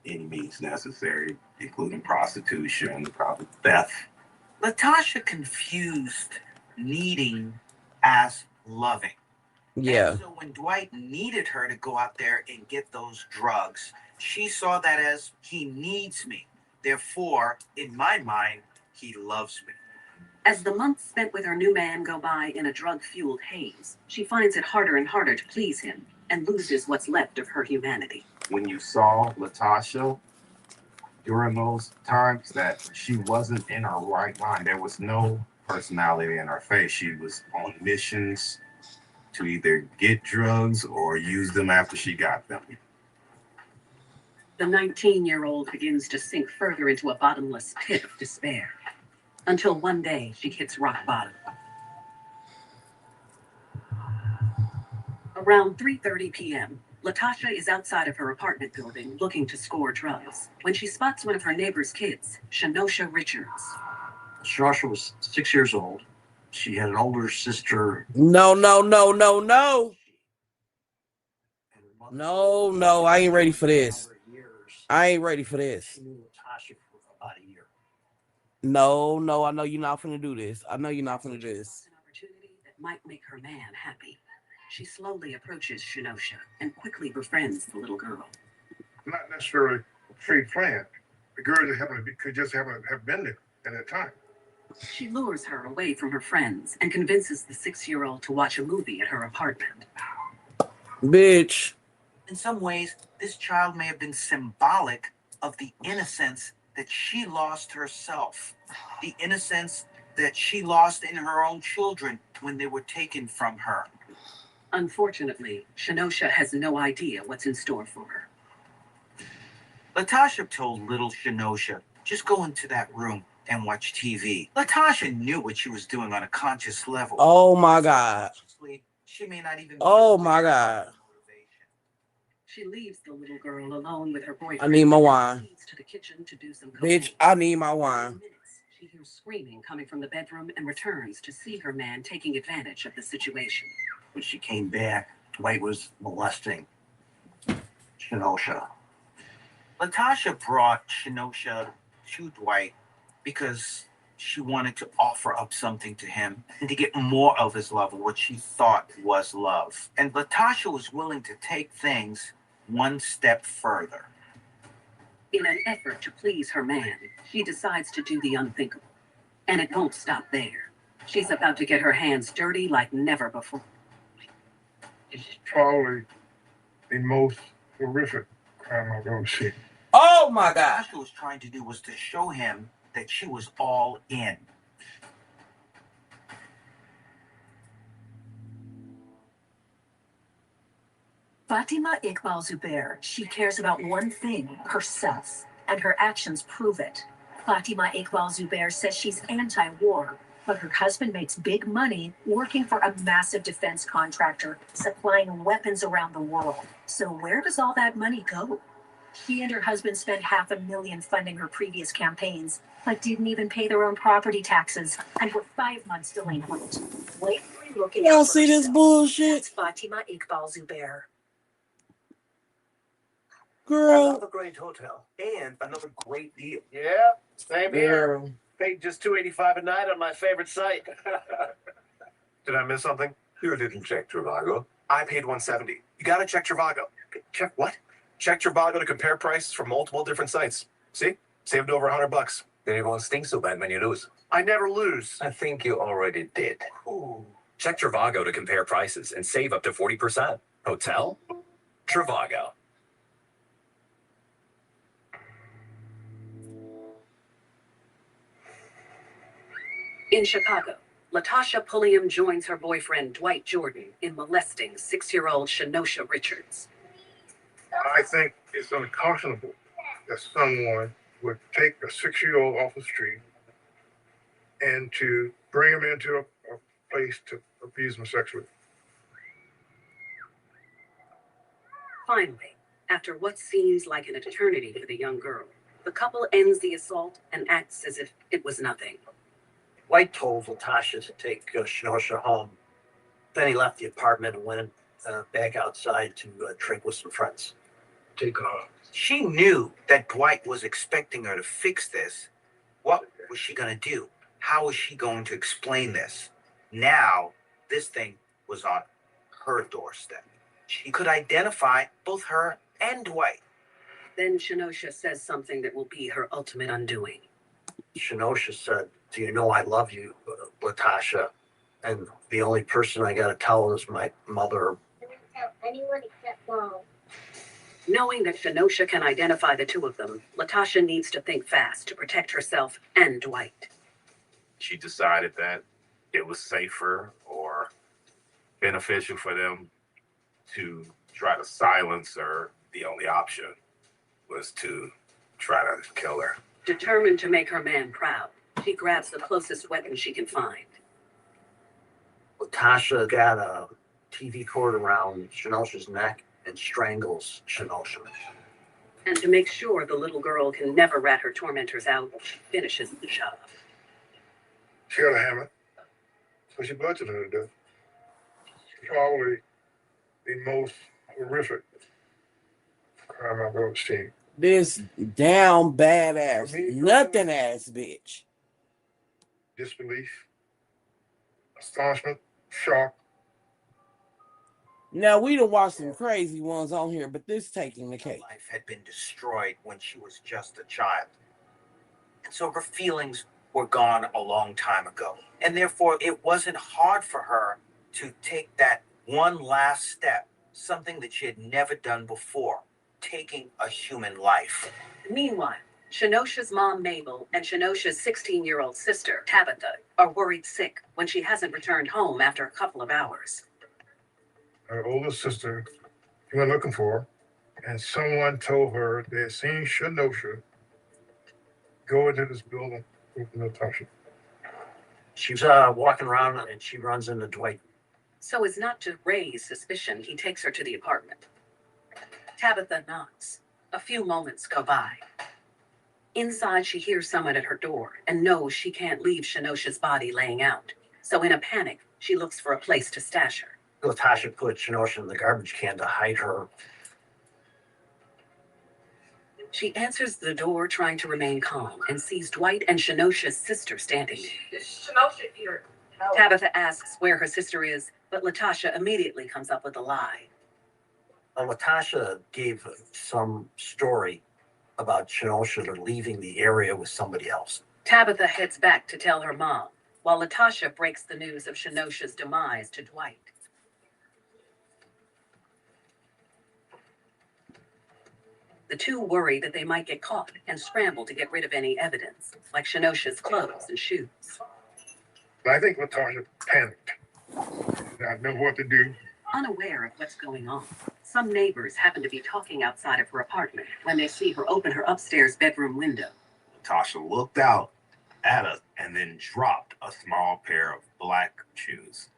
any means necessary, including prostitution, probably theft. Latasha confused needing as loving. Yeah. And so when Dwight needed her to go out there and get those drugs, she saw that as he needs me. Therefore, in my mind, he loves me. As the months spent with her new man go by in a drug-fueled haze, she finds it harder and harder to please him and loses what's left of her humanity. When you saw Latasha during those times that she wasn't in her right mind, there was no personality in her face. She was on missions to either get drugs or use them after she got them. The 19-year-old begins to sink further into a bottomless pit of despair, until one day she hits rock bottom. Around 3:30 p.m., Latasha is outside of her apartment building looking to score drugs when she spots one of her neighbor's kids, Shanosha Richards. Shanosha was 6 years old. She had an older sister. No. No, I ain't ready for this. I ain't ready for this. She knew Latasha for about a year. No, I know you're not finna do this. I know you're not finna do this. An opportunity that might make her man happy. She slowly approaches Shinosha and quickly befriends the little girl. Not necessarily straight plan. The girl could just happen to have been there at that time. She lures her away from her friends and convinces the 6-year-old to watch a movie at her apartment. Bitch. In some ways, this child may have been symbolic of the innocence that she lost herself, the innocence that she lost in her own children when they were taken from her. Unfortunately, Shinosha has no idea what's in store for her. Latasha told little Shinosha, just go into that room and watch TV. Latasha knew what she was doing on a conscious level. Oh my God. She may not even. Oh my God. She leaves the little girl alone with her boyfriend. I need my wine. To the kitchen to do some Bitch, I need my wine. She hears screaming coming from the bedroom and returns to see her man taking advantage of the situation. When she came back, Dwight was molesting Shinosha. Latasha brought Shinosha to Dwight because she wanted to offer up something to him and to get more of his love, or what she thought was love. And Latasha was willing to take things one step further. In an effort to please her man, she decides to do the unthinkable. And it won't stop there. She's about to get her hands dirty like never before. It's probably the most horrific crime I've ever seen. Oh my God. What Latasha was trying to do was to show him that she was all in. Fatima Iqbal Zubair, she cares about one thing, herself, and her actions prove it. Fatima Iqbal Zubair says she's anti-war, but her husband makes big money working for a massive defense contractor, supplying weapons around the world. So where does all that money go? She and her husband spent $500,000 funding her previous campaigns, but didn't even pay their own property taxes and were 5 months delinquent. Wait, looking Y'all out for see this herself. bullshit? That's Fatima Iqbal Zubair. Girl. Another great hotel and another great deal. Yeah, same here. Girl. Paid just $285 a night on my favorite site. Did I miss something? You didn't check Trivago. I paid $170. You gotta check Trivago. Check what? Check Trivago to compare prices from multiple different sites. See? Saved over $100. Then you won't stink so bad when you lose. I never lose. I think you already did. Ooh. Check Trivago to compare prices and save up to 40%. Hotel? Trivago. In Chicago, Latasha Pulliam joins her boyfriend Dwight Jordan in molesting 6-year-old Shinosha Richards. I think it's unconscionable that someone would take a 6-year-old off the street and to bring him into a place to abuse him sexually. Finally, after what seems like an eternity for the young girl, the couple ends the assault and acts as if it was nothing. White told Latasha to take Shinosha home. Then he left the apartment and went back outside to drink with some friends. Take her home. She knew that Dwight was expecting her to fix this. What was she going to do? How was she going to explain this? Now, this thing was on her doorstep. She could identify both her and Dwight. Then Shinosha says something that will be her ultimate undoing. Shinosha said, "Do you know I love you, Latasha? And the only person I got to tell is my mother." I didn't tell anyone except Mom. Knowing that Shinosha can identify the two of them, Latasha needs to think fast to protect herself and Dwight. She decided that it was safer or beneficial for them to try to silence her. The only option was to try to kill her. Determined to make her man proud, she grabs the closest weapon she can find. Latasha got a TV cord around Shinosha's neck and strangles Shinosha. And to make sure the little girl can never rat her tormentors out, she finishes the job. She got a hammer, so she bludgeoned her to death. Probably the most horrific crime I've ever seen. This down badass, nothing ass bitch. Disbelief, astonishment, shock, Now we done watched some crazy ones on here, but this taking the cake. Life had been destroyed when she was just a child. And so her feelings were gone a long time ago. And therefore, it wasn't hard for her to take that one last step, something that she had never done before, taking a human life. Meanwhile, Shenosha's mom, Mabel, and Shenosha's 16-year-old sister, Tabitha, are worried sick when she hasn't returned home after a couple of hours. Her older sister, she went looking for her, and someone told her they had seen Shenosha go into this building with Natasha. She's walking around and she runs into Dwight. So as not to raise suspicion, he takes her to the apartment. Tabitha knocks. A few moments go by. Inside, she hears someone at her door and knows she can't leave Shenosha's body laying out. So in a panic, she looks for a place to stash her. Latasha put Shenosha in the garbage can to hide her. She answers the door, trying to remain calm, and sees Dwight and Shenosha's sister standing there. Shenosha here. Tabitha asks where her sister is, but Latasha immediately comes up with a lie. Latasha gave some story about Shenosha leaving the area with somebody else. Tabitha heads back to tell her mom, while Latasha breaks the news of Shenosha's demise to Dwight. The two worry that they might get caught and scramble to get rid of any evidence, like Shenosha's clothes and shoes. I think Natasha panicked. Did not know what to do. Unaware of what's going on, some neighbors happen to be talking outside of her apartment when they see her open her upstairs bedroom window. Natasha looked out at us and then dropped a small pair of black shoes.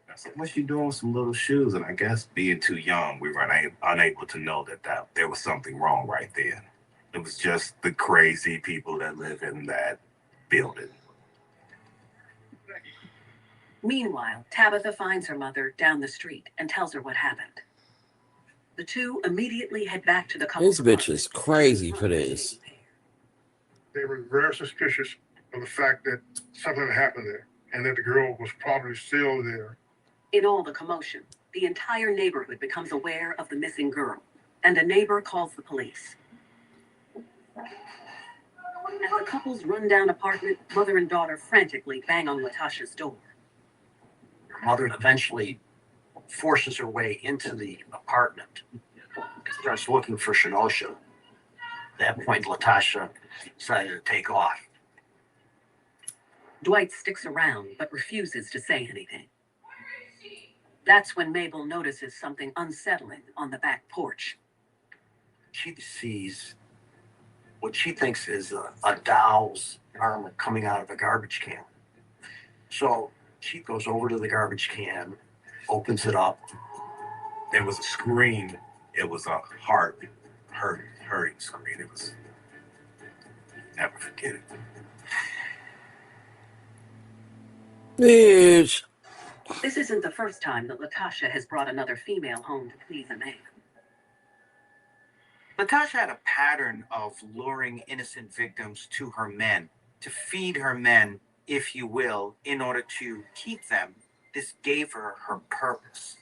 I said, "What's she doing with some little shoes?" And I guess being too young, we were unable to know that there was something wrong right then. It was just the crazy people that live in that building. Meanwhile, Tabitha finds her mother down the street and tells her what happened. The two immediately head back to the couple's This bitch is crazy for this. They were very suspicious of the fact that something had happened there and that the girl was probably still there. In all the commotion, the entire neighborhood becomes aware of the missing girl, and a neighbor calls the police. At the couple's rundown apartment, mother and daughter frantically bang on Latasha's door. Her mother eventually forces her way into the apartment, starts looking for Shenosha. At that point, Latasha decided to take off. Dwight sticks around but refuses to say anything. That's when Mabel notices something unsettling on the back porch. She sees what she thinks is a doll's arm coming out of a garbage can. So she goes over to the garbage can, opens it up. There was a scream. It was a hurting scream. It was, never forget it. Bitch. This isn't the first time that Latasha has brought another female home to please a man. Latasha had a pattern of luring innocent victims to her men, to feed her men, if you will, in order to keep them. This gave her her purpose.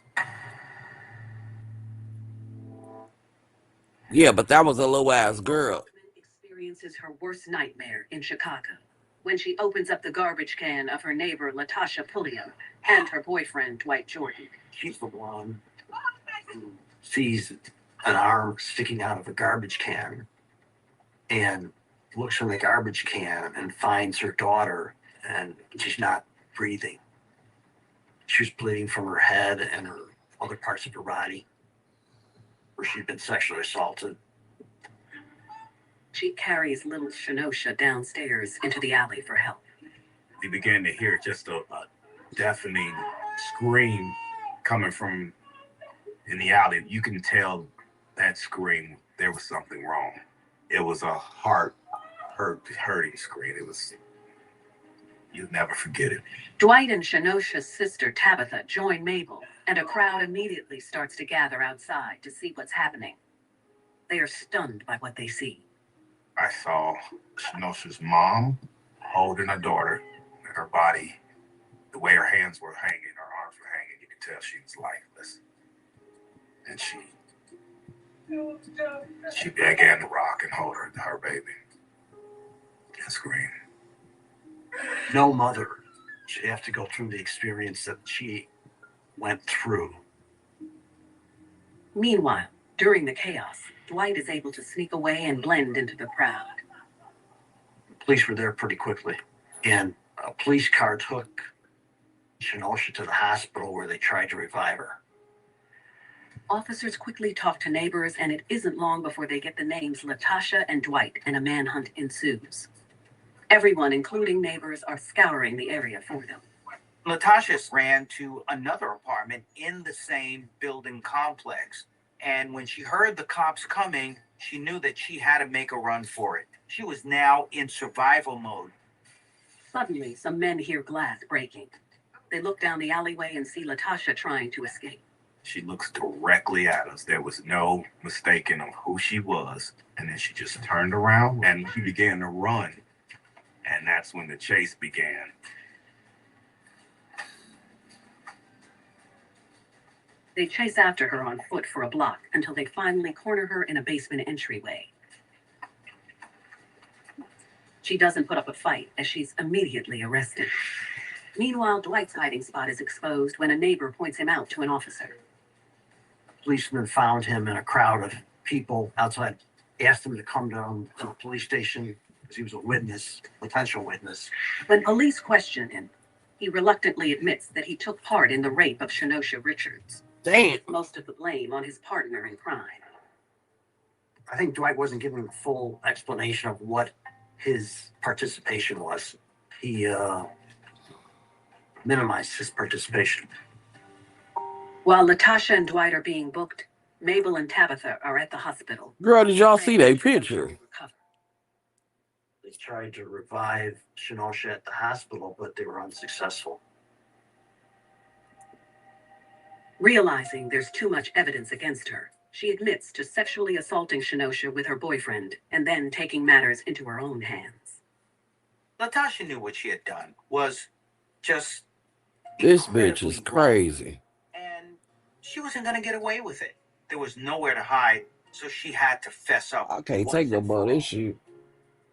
Yeah, but that was a low ass girl. Experiences her worst nightmare in Chicago when she opens up the garbage can of her neighbor Latasha Pulliam and her boyfriend Dwight Jordan. She's the one who sees an arm sticking out of a garbage can and looks in the garbage can and finds her daughter, and she's not breathing. She's bleeding from her head and her other parts of her body where she'd been sexually assaulted. She carries little Shenosha downstairs into the alley for help. We began to hear just a deafening scream coming from in the alley. You can tell that scream, there was something wrong. It was a hurting scream. It was, you'll never forget it. Dwight and Shenosha's sister Tabitha join Mabel, and a crowd immediately starts to gather outside to see what's happening. They are stunned by what they see. I saw Shenosha's mom holding her daughter, and her body, the way her hands were hanging, her arms were hanging, you could tell she was lifeless. and she began to rock and hold her baby and scream. No mother should have to go through the experience that she went through. Meanwhile, during the chaos, Dwight is able to sneak away and blend into the crowd. The police were there pretty quickly, and a police car took Shinosha to the hospital where they tried to revive her. Officers quickly talk to neighbors, and it isn't long before they get the names Latasha and Dwight, and a manhunt ensues. Everyone, including neighbors, are scouring the area for them. Latasha ran to another apartment in the same building complex, and when she heard the cops coming, she knew that she had to make a run for it. She was now in survival mode. Suddenly, some men hear glass breaking. They look down the alleyway and see Latasha trying to escape. She looks directly at us. There was no mistaking of who she was. And then she just turned around and she began to run. And that's when the chase began. They chase after her on foot for a block until they finally corner her in a basement entryway. She doesn't put up a fight as she's immediately arrested. Meanwhile, Dwight's hiding spot is exposed when a neighbor points him out to an officer. Policemen found him in a crowd of people outside, asked him to come down to the police station because he was a witness, potential witness. When police question him, he reluctantly admits that he took part in the rape of Shinosha Richards. Damn. Most of the blame on his partner in crime. I think Dwight wasn't giving a full explanation of what his participation was. He minimized his participation. While Latasha and Dwight are being booked, Mabel and Tabitha are at the hospital. Girl, did y'all see that picture? They tried to revive Shinosha at the hospital, but they were unsuccessful. Realizing there's too much evidence against her, she admits to sexually assaulting Shinosha with her boyfriend and then taking matters into her own hands. Latasha knew what she had done was just This bitch is crazy. and she wasn't going to get away with it. There was nowhere to hide, so she had to fess up. I can't take no more of this shit.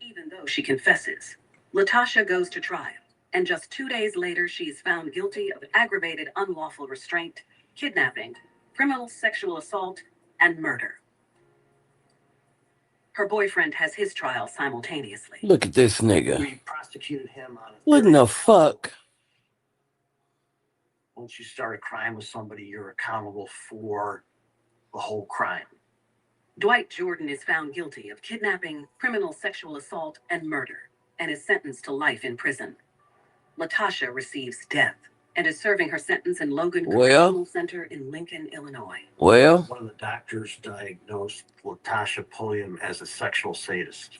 Even though she confesses, Latasha goes to trial, and just 2 days later, she is found guilty of aggravated unlawful restraint, kidnapping, criminal sexual assault, and murder. Her boyfriend has his trial simultaneously. Look at this nigga. We prosecuted him on What in the fuck? once you start a crime with somebody, you're accountable for the whole crime. Dwight Jordan is found guilty of kidnapping, criminal sexual assault, and murder, and is sentenced to life in prison. Latasha receives death and is serving her sentence in Logan Correctional Center in Lincoln, Illinois. Well, one of the doctors diagnosed Latasha Pulliam as a sexual sadist,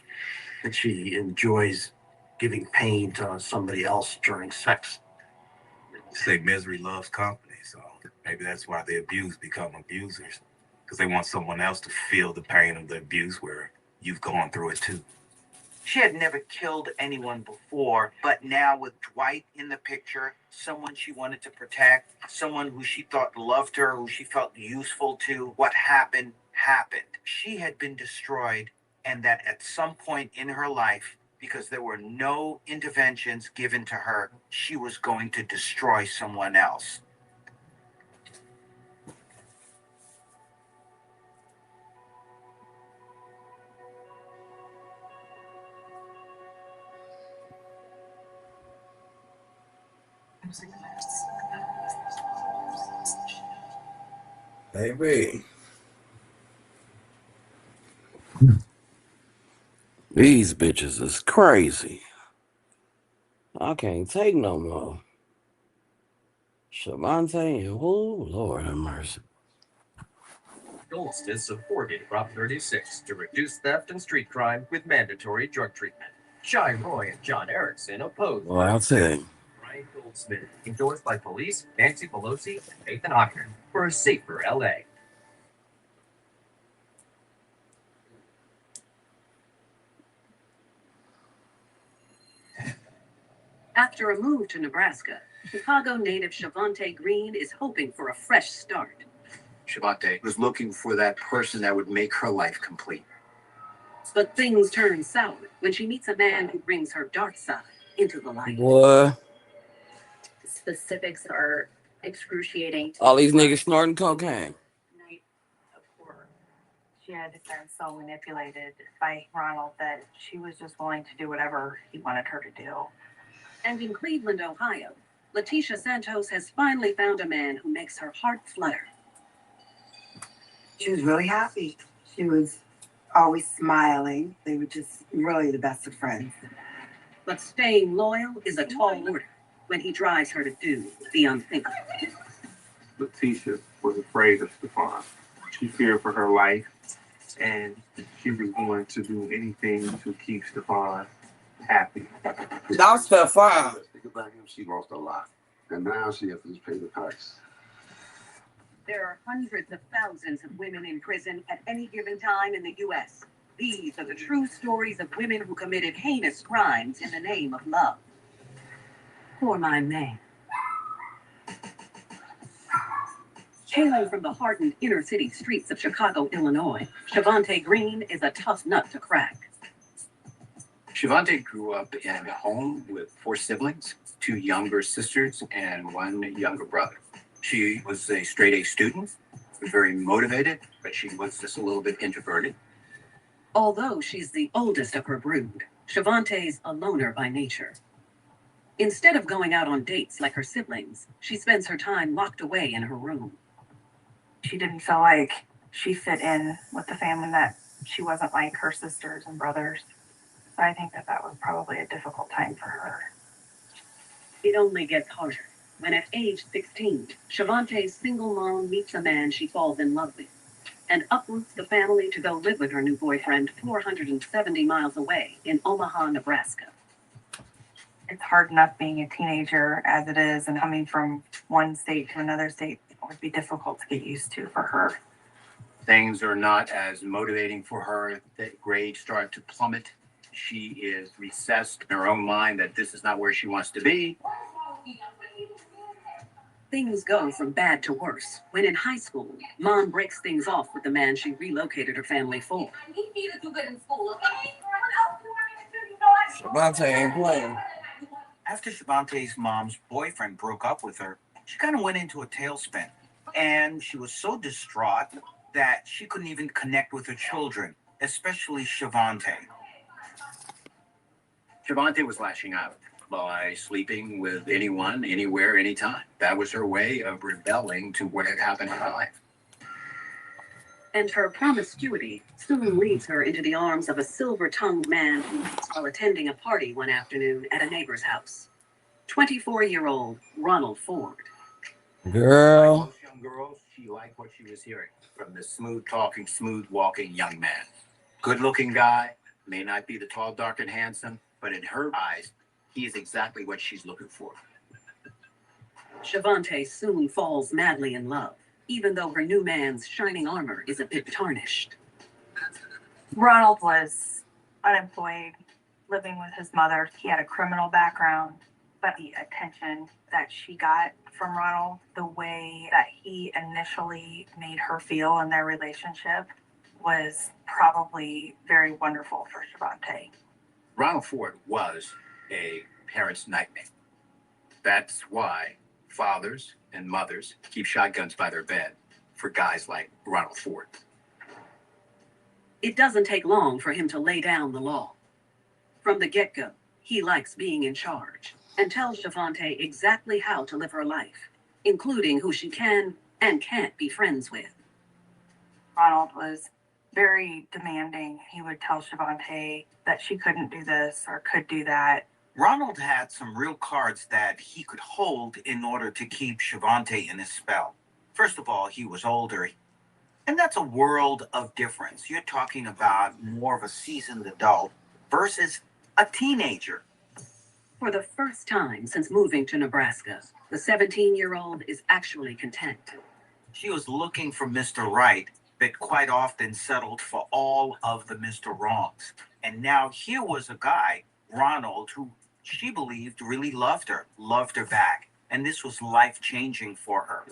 that she enjoys giving pain to somebody else during sex. Say misery loves company, so maybe that's why the abused become abusers, because they want someone else to feel the pain of the abuse where you've gone through it too. She had never killed anyone before, but now with Dwight in the picture, someone she wanted to protect, someone who she thought loved her, who she felt useful to, what happened, happened. She had been destroyed, and that at some point in her life, because there were no interventions given to her, she was going to destroy someone else. baby. These bitches is crazy. I can't take no more. Shavante and who? Lord have mercy. Goldsmith supported Prop 36 to reduce theft and street crime with mandatory drug treatment. Shy Roy and John Erickson opposed. Well, I'll tell you. Brian Goldsmith, endorsed by police, Nancy Pelosi, and Nathan Hochner for a safer LA. After a move to Nebraska, Chicago native Shavante Green is hoping for a fresh start. Shavante was looking for that person that would make her life complete. But things turn sour when she meets a man who brings her dark side into the light. Boy, Specifics are excruciating. all these niggas snorting cocaine. Night of horror. She had been so manipulated by Ronald that she was just willing to do whatever he wanted her to do. And in Cleveland, Ohio, Letitia Santos has finally found a man who makes her heart flutter. She was really happy. She was always smiling. They were just really the best of friends. But staying loyal is a tall order when he drives her to do the unthinkable. Letitia was afraid of Stefan. She feared for her life, and she was going to do anything to keep Stefan happy. Not Stefan. Think about him, she lost a lot. And now she has to pay the price. There are hundreds of thousands of women in prison at any given time in the U.S. These are the true stories of women who committed heinous crimes in the name of love. For my man. Hailing from the hardened inner city streets of Chicago, Illinois, Shavante Green is a tough nut to crack. Shavante grew up in a home with 4 siblings, 2 younger sisters, and 1 younger brother. She was a straight A student, very motivated, but she was just a little bit introverted. Although she's the oldest of her brood, Shavante's a loner by nature. Instead of going out on dates like her siblings, she spends her time locked away in her room. She didn't feel like she fit in with the family, that she wasn't like her sisters and brothers. So I think that was probably a difficult time for her. It only gets harder when at age 16, Shavante's single mom meets a man she falls in love with and uproots the family to go live with her new boyfriend 470 miles away in Omaha, Nebraska. It's hard enough being a teenager as it is, and coming from one state to another state would be difficult to get used to for her. Things are not as motivating for her. The grades start to plummet. She is recessed in her own mind that this is not where she wants to be. Things go from bad to worse when in high school, mom breaks things off with the man she relocated her family for. Shavante ain't playing. After Shavante's mom's boyfriend broke up with her, she kind of went into a tailspin. And she was so distraught that she couldn't even connect with her children, especially Shavante. Shavante was lashing out by sleeping with anyone, anywhere, anytime. That was her way of rebelling to what had happened in her life. And her promiscuity soon leads her into the arms of a silver-tongued man who meets while attending a party one afternoon at a neighbor's house. 24-year-old Ronald Ford. Girl. Like most young girls, she liked what she was hearing from this smooth-talking, smooth-walking young man. Good-looking guy, may not be the tall, dark, and handsome, but in her eyes, he is exactly what she's looking for. Shavante soon falls madly in love, even though her new man's shining armor is a bit tarnished. Ronald was unemployed, living with his mother. He had a criminal background, but the attention that she got from Ronald, the way that he initially made her feel in their relationship, was probably very wonderful for Shavante. Ronald Ford was a parent's nightmare. That's why fathers and mothers keep shotguns by their bed for guys like Ronald Ford. It doesn't take long for him to lay down the law. From the get-go, he likes being in charge and tells Shavante exactly how to live her life, including who she can and can't be friends with. Ronald was very demanding. He would tell Shavante that she couldn't do this or could do that. Ronald had some real cards that he could hold in order to keep Shavante in his spell. First of all, he was older, and that's a world of difference. You're talking about more of a seasoned adult versus a teenager. For the first time since moving to Nebraska, the 17-year-old is actually content. She was looking for Mr. Right, but quite often settled for all of the Mr. Wrongs. And now here was a guy, Ronald, who she believed really loved her back. And this was life-changing for her.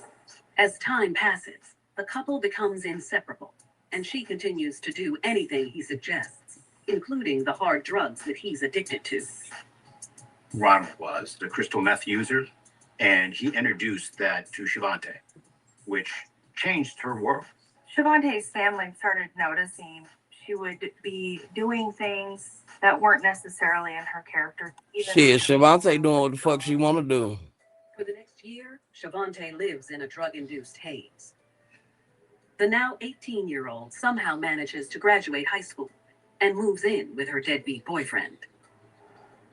As time passes, The couple becomes inseparable, and she continues to do anything he suggests, including the hard drugs that he's addicted to. Ronald was the crystal meth user, and he introduced that to Shavante, which changed her world. Shavante's family started noticing she would be doing things that weren't necessarily in her character. Shit, Shavante doing what the fuck she want to do. For the next year, Shavante lives in a drug-induced haze. The now 18-year-old somehow manages to graduate high school and moves in with her deadbeat boyfriend.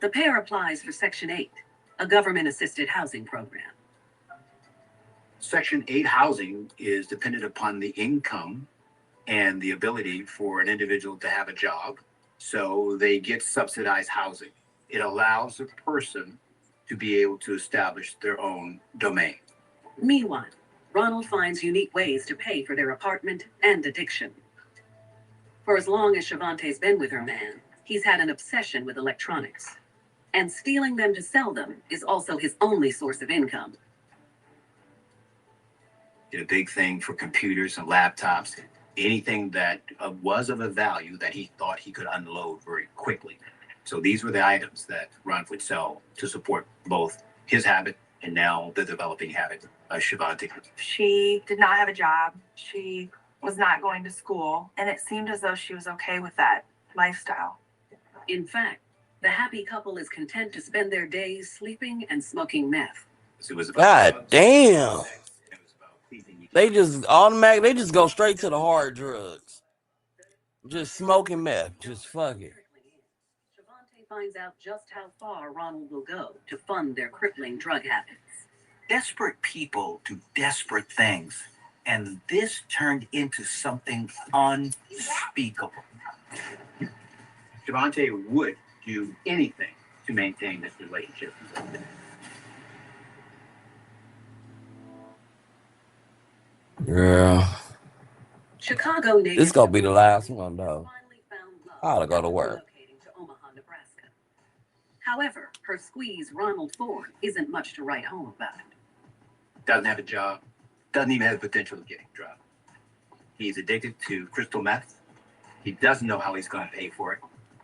The pair applies for Section 8, a government-assisted housing program. Section 8 housing is dependent upon the income and the ability for an individual to have a job. So they get subsidized housing. It allows a person to be able to establish their own domain. Meanwhile, Ronald finds unique ways to pay for their apartment and addiction. For as long as Shavante's been with her man, he's had an obsession with electronics. And stealing them to sell them is also his only source of income. Did a big thing for computers and laptops, anything that was of a value that he thought he could unload very quickly. So these were the items that Ron would sell to support both his habit and now the developing habit of Shavante. She did not have a job. She was not going to school, and it seemed as though she was okay with that lifestyle. In fact, the happy couple is content to spend their days sleeping and smoking meth. God damn. They just automatically, they just go straight to the hard drugs. Just smoking meth. Just fuck it. Shavante finds out just how far Ronald will go to fund their crippling drug habits. Desperate people do desperate things, and this turned into something unspeakable. Shavante would do anything to maintain this relationship. Yeah. Chicago native This gonna be the last one though. I ought to go to work. to Omaha, Nebraska. However, her squeeze Ronald Ford isn't much to write home about. Doesn't have a job, doesn't even have the potential of getting drugged. He's addicted to crystal meth. He doesn't know how he's going to pay for it.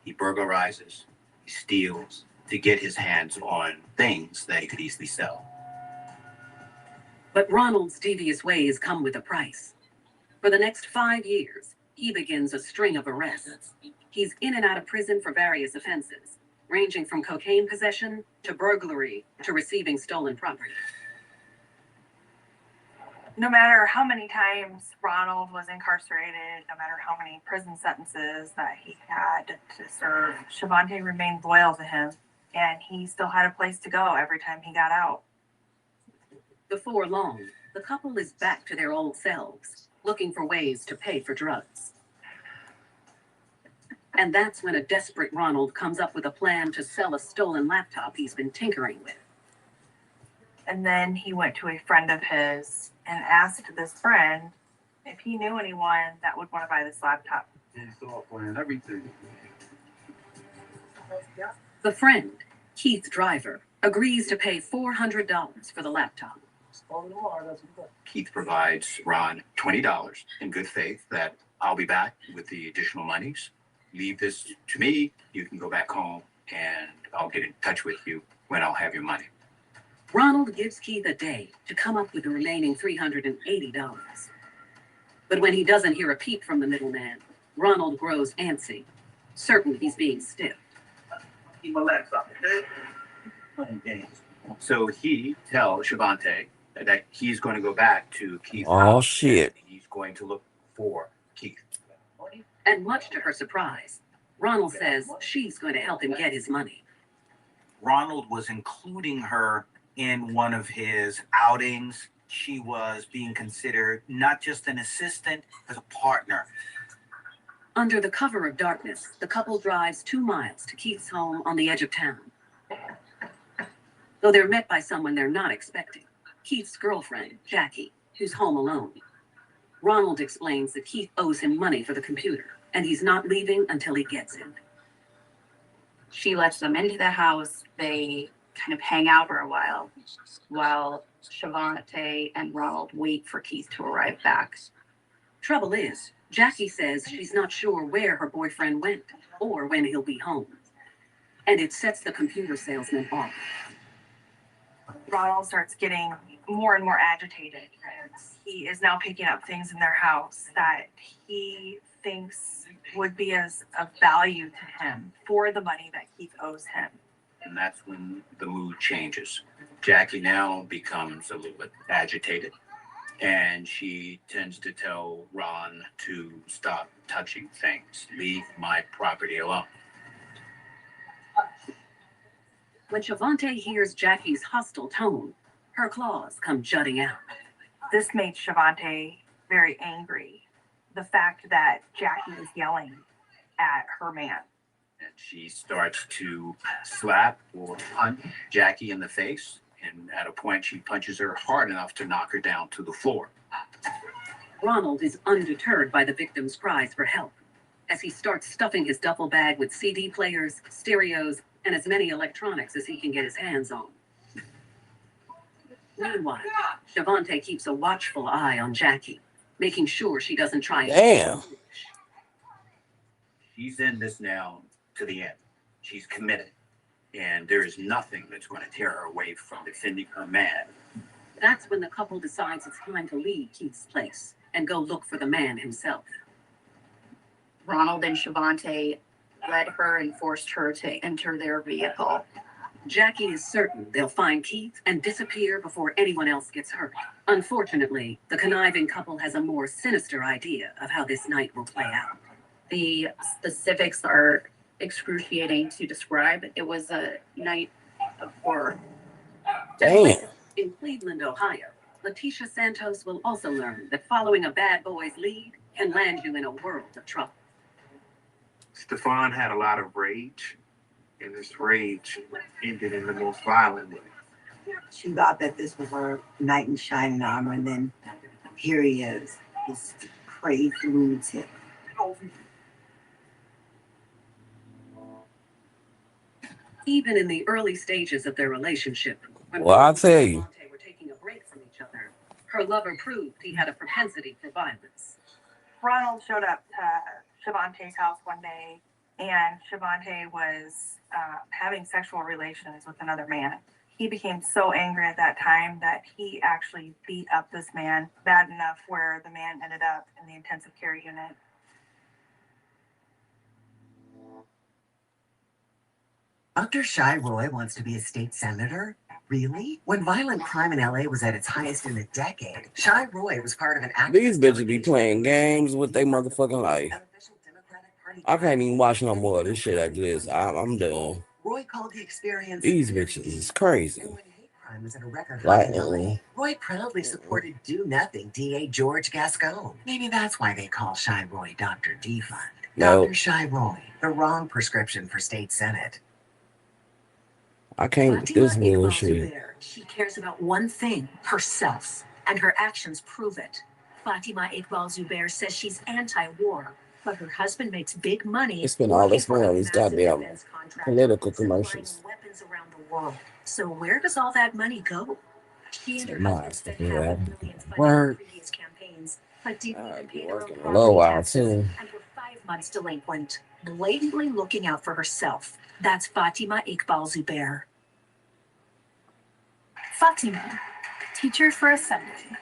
He burglarizes, he steals to get his hands on things that he could easily sell. But Ronald's devious ways come with a price. For the next 5 years, he begins a string of arrests. He's in and out of prison for various offenses, ranging from cocaine possession to burglary to receiving stolen property. No matter how many times Ronald was incarcerated, no matter how many prison sentences that he had to serve, Shavante remained loyal to him, and he still had a place to go every time he got out. Before long, the couple is back to their old selves, looking for ways to pay for drugs. And that's when a desperate Ronald comes up with a plan to sell a stolen laptop he's been tinkering with. And then he went to a friend of his and asked this friend if he knew anyone that would want to buy this laptop. Everything. The friend, Keith Driver, agrees to pay $400 for the laptop. Keith provides Ron $20 in good faith that I'll be back with the additional monies. Leave this to me. You can go back home and I'll get in touch with you when I'll have your money. Ronald gives Keith a day to come up with the remaining $380. But when he doesn't hear a peep from the middleman, Ronald grows antsy, certain he's being stiffed. So he tells Shavante that he's going to go back to Keith's Oh house. shit. He's going to look for Keith. And much to her surprise, Ronald says she's going to help him get his money. Ronald was including her in one of his outings. She was being considered not just an assistant, but a partner. Under the cover of darkness, the couple drives 2 miles to Keith's home on the edge of town. Though they're met by someone they're not expecting, Keith's girlfriend, Jackie, who's home alone. Ronald explains that Keith owes him money for the computer, and he's not leaving until he gets it. She lets them into the house. They kind of hang out for a while Shavante and Ronald wait for Keith to arrive back. Trouble is, Jackie says she's not sure where her boyfriend went or when he'll be home. And it sets the computer salesman off. Ronald starts getting more and more agitated. He is now picking up things in their house that he thinks would be of value to him for the money that Keith owes him. And that's when the mood changes. Jackie now becomes a little bit agitated, and she tends to tell Ron to stop touching things, leave my property alone. When Shavante hears Jackie's hostile tone, her claws come jutting out. This made Shavante very angry. The fact that Jackie is yelling at her man. And she starts to slap or punch Jackie in the face. And at a point, she punches her hard enough to knock her down to the floor. Ronald is undeterred by the victim's cries for help as he starts stuffing his duffel bag with CD players, stereos, and as many electronics as he can get his hands on. Meanwhile, Shavante keeps a watchful eye on Jackie, making sure she doesn't try. Damn. She's in this now to the end. She's committed. And there is nothing that's going to tear her away from defending her man. That's when the couple decides it's time to leave Keith's place and go look for the man himself. Ronald and Shavante led her and forced her to enter their vehicle. Jackie is certain they'll find Keith and disappear before anyone else gets hurt. Unfortunately, the conniving couple has a more sinister idea of how this night will play out. The specifics are excruciating to describe. It was a night of horror. Damn. In Cleveland, Ohio, Letitia Santos will also learn that following a bad boy's lead can land you in a world of trouble. Stefan had a lot of rage, and this rage ended in the most violent way. She thought that this was her knight in shining armor, and then here he is, this crazy lunatic. Even in the early stages of their relationship, when Well, I'll tell you. they were taking a break from each other, her lover proved he had a propensity for violence. Ronald showed up to Shavante's house one day, and Shavante was having sexual relations with another man. He became so angry at that time that he actually beat up this man bad enough where the man ended up in the intensive care unit. Dr. Shy Roy wants to be a state senator? Really? When violent crime in LA was at its highest in a decade, Shy Roy was part of an activist. These bitches be playing games with their motherfucking life. I can't even watch no more of this shit like this. I'm done. Roy called the experience. These bitches is crazy. Crime was at a record high in LA. Like, Roy proudly supported Do Nothing DA George Gascon. Maybe that's why they call Shy Roy Dr. Defund. Nope. Dr. Shy Roy, the wrong prescription for state senate. I can't with this Fatima Iqbal bullshit. Zubair, she cares about one thing, herself, and her actions prove it. Fatima Iqbal Zubair says she's anti-war, but her husband makes big money. They spend all this money on these massive goddamn defense contracts political supplying commercials. weapons around the world. So where does all that money go? She and her My husband spent fucking half a ass. million funding Word. previous campaigns, but didn't I'd even be pay their own working a property low while taxes too. and were 5 months delinquent, blatantly looking out for herself. That's Fatima Iqbal Zubair. Fatima, teacher for assembly.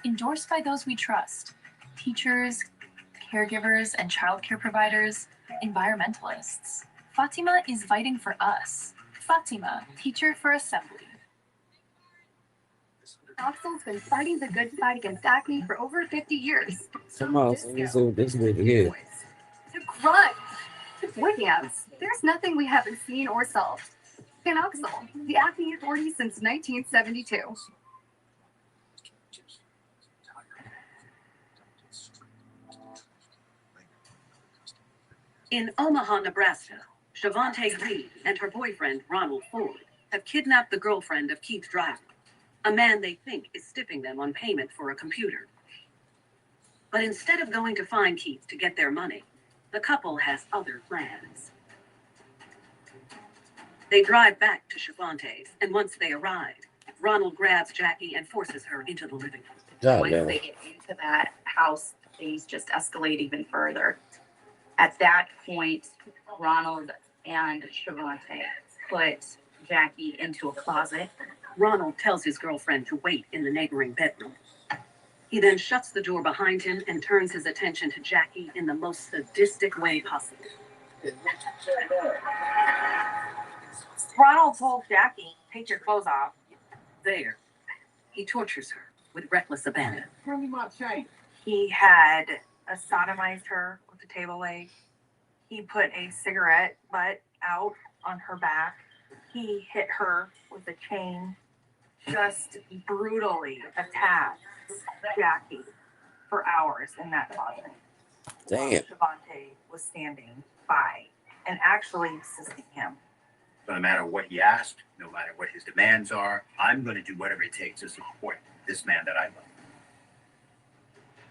Endorsed by those we trust: teachers, caregivers, and childcare providers, environmentalists. Fatima is fighting for us. Fatima, teacher for assembly. Oxal's been fighting the good fight against acne for over 50 years. Come on, let me see what this bitch is. To grunge, to boybands, there's nothing we haven't seen or solved. Oxal, the acne authority since 1972. In Omaha, Nebraska, Shavante Green and her boyfriend, Ronald Ford, have kidnapped the girlfriend of Keith Driver, a man they think is stiffing them on payment for a computer. But instead of going to find Keith to get their money, the couple has other plans. They drive back to Chevante's, and once they arrive, Ronald grabs Jackie and forces her into the living room. God Once damn. they get into that house, things just escalate even further. At that point, Ronald and Shavante put Jackie into a closet. Ronald tells his girlfriend to wait in the neighboring bedroom. He then shuts the door behind him and turns his attention to Jackie in the most sadistic way possible. Ronald told Jackie, take your clothes off. There, he tortures her with reckless abandon. Tell me my chain. He had sodomized her with a table leg. He put a cigarette butt out on her back. He hit her with a chain, just brutally attacked Jackie for hours in that closet. Damn. Shavante was standing by and actually assisting him. No matter what he asked, no matter what his demands are, I'm going to do whatever it takes to support this man that I love.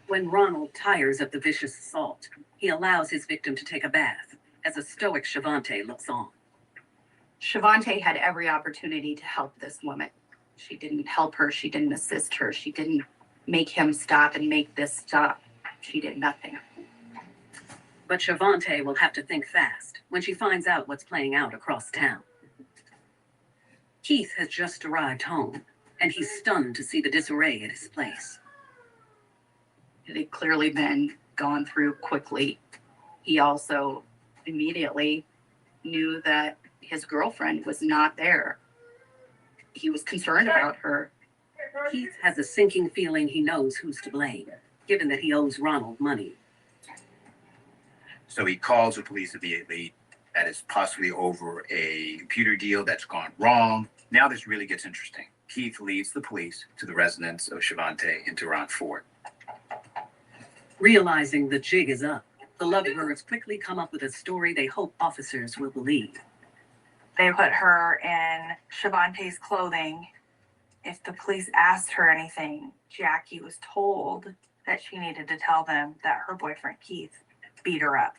When Ronald tires of the vicious assault, he allows his victim to take a bath as a stoic Shavante looks on. Shavante had every opportunity to help this woman. She didn't help her. She didn't assist her. She didn't make him stop and make this stop. She did nothing. But Shavante will have to think fast when she finds out what's playing out across town. Keith has just arrived home, and he's stunned to see the disarray at his place. It had clearly been gone through quickly. He also immediately knew that his girlfriend was not there. He was concerned about her. Keith has a sinking feeling he knows who's to blame, given that he owes Ronald money. So he calls the police immediately. That is possibly over a computer deal that's gone wrong. Now this really gets interesting. Keith leads the police to the residence of Shavante in Tehran Fort. Realizing the jig is up, the lovebirds quickly come up with a story they hope officers will believe. They put her in Shavante's clothing. If the police asked her anything, Jackie was told that she needed to tell them that her boyfriend Keith beat her up.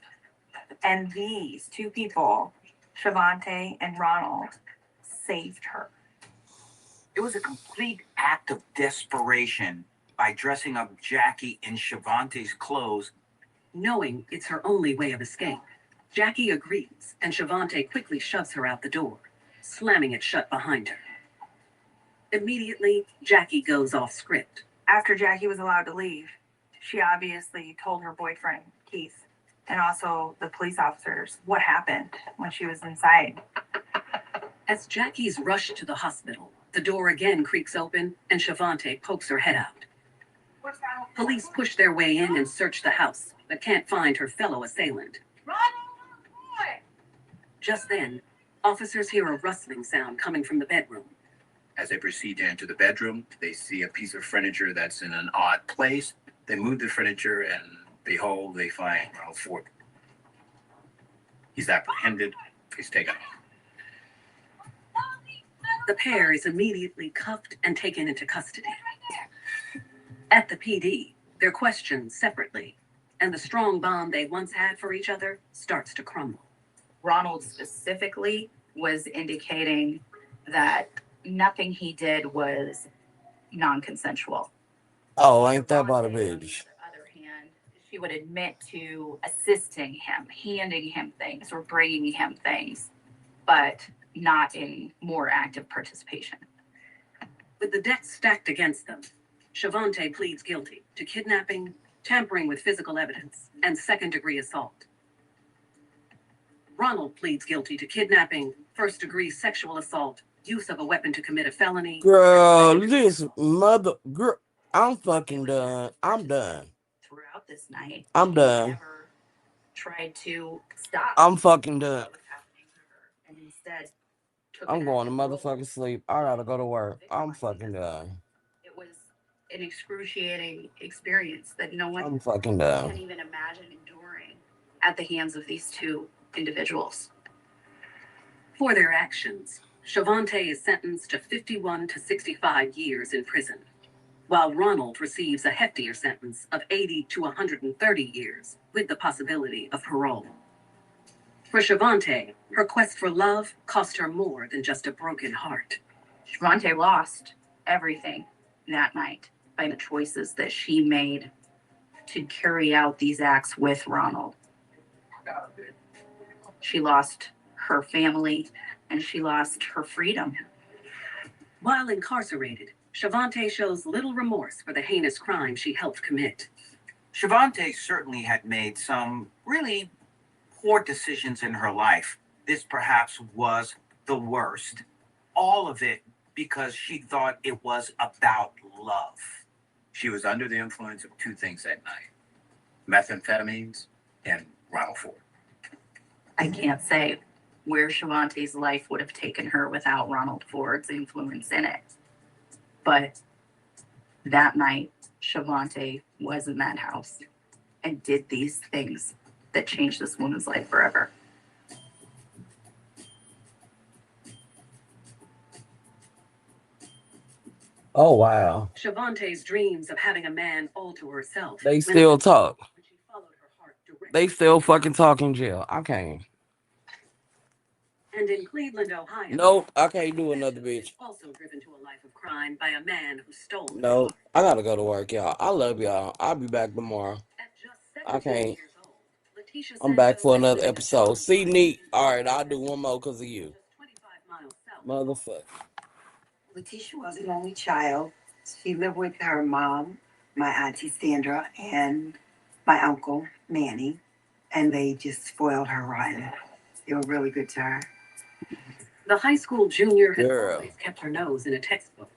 And these two people, Shavante and Ronald, saved her. It was a complete act of desperation by dressing up Jackie in Shavante's clothes. Knowing it's her only way of escape, Jackie agrees, and Shavante quickly shoves her out the door, slamming it shut behind her. Immediately, Jackie goes off script. After Jackie was allowed to leave, she obviously told her boyfriend, Keith, and also the police officers what happened when she was inside. As Jackie's rushed to the hospital, the door again creaks open and Shavante pokes her head out. Police push their way in and search the house, but can't find her fellow assailant. Just then, officers hear a rustling sound coming from the bedroom. As they proceed to enter the bedroom, they see a piece of furniture that's in an odd place. They move the furniture and behold, they find Ronald Fort. He's apprehended. He's taken off. The pair is immediately cuffed and taken into custody. At the PD, they're questioned separately, and the strong bond they once had for each other starts to crumble. Ronald specifically was indicating that nothing he did was non-consensual. Oh, ain't that about a bitch? She would admit to assisting him, handing him things or bringing him things, but not in more active participation. With the deck stacked against them, Shavante pleads guilty to kidnapping, tampering with physical evidence, and second-degree assault. Ronald pleads guilty to kidnapping, first-degree sexual assault, use of a weapon to commit a felony. Girl, this mother... Girl, I'm fucking done. I'm done. Throughout this night, I'm done. never tried to stop. I'm fucking done. And instead took I'm an going to active role. motherfucking sleep. I gotta go to work. I'm fucking done. It was an excruciating experience that no one I'm fucking can done. even imagine enduring at the hands of these two individuals. For their actions, Shavante is sentenced to 51 to 65 years in prison, while Ronald receives a heftier sentence of 80 to 130 years with the possibility of parole. For Shavante, her quest for love cost her more than just a broken heart. Shavante lost everything that night by the choices that she made to carry out these acts with Ronald. She lost her family and she lost her freedom. While incarcerated, Shavante shows little remorse for the heinous crime she helped commit. Shavante certainly had made some really poor decisions in her life. This perhaps was the worst. All of it because she thought it was about love. She was under the influence of two things that night: methamphetamines and Ronald Ford. I can't say where Shavante's life would have taken her without Ronald Ford's influence in it. But that night, Shavante was in that house and did these things that changed this woman's life forever. Oh wow. Shavante's dreams of having a man all to herself. They still talk. They still fucking talk in jail. I can't. And in Cleveland, Ohio. Nope, I can't do another bitch. Also driven to a life of crime by a man who stole. Nope, I gotta go to work, y'all. I love y'all. I'll be back tomorrow. I can't. I'm back for another episode. See, neat. All right, I'll do one more because of you. Motherfucker. Letitia was an only child. She lived with her mom, my auntie Sandra, and my uncle Manny, and they just spoiled her rotten. They were really good to her. The high school junior had always kept her nose in a textbook.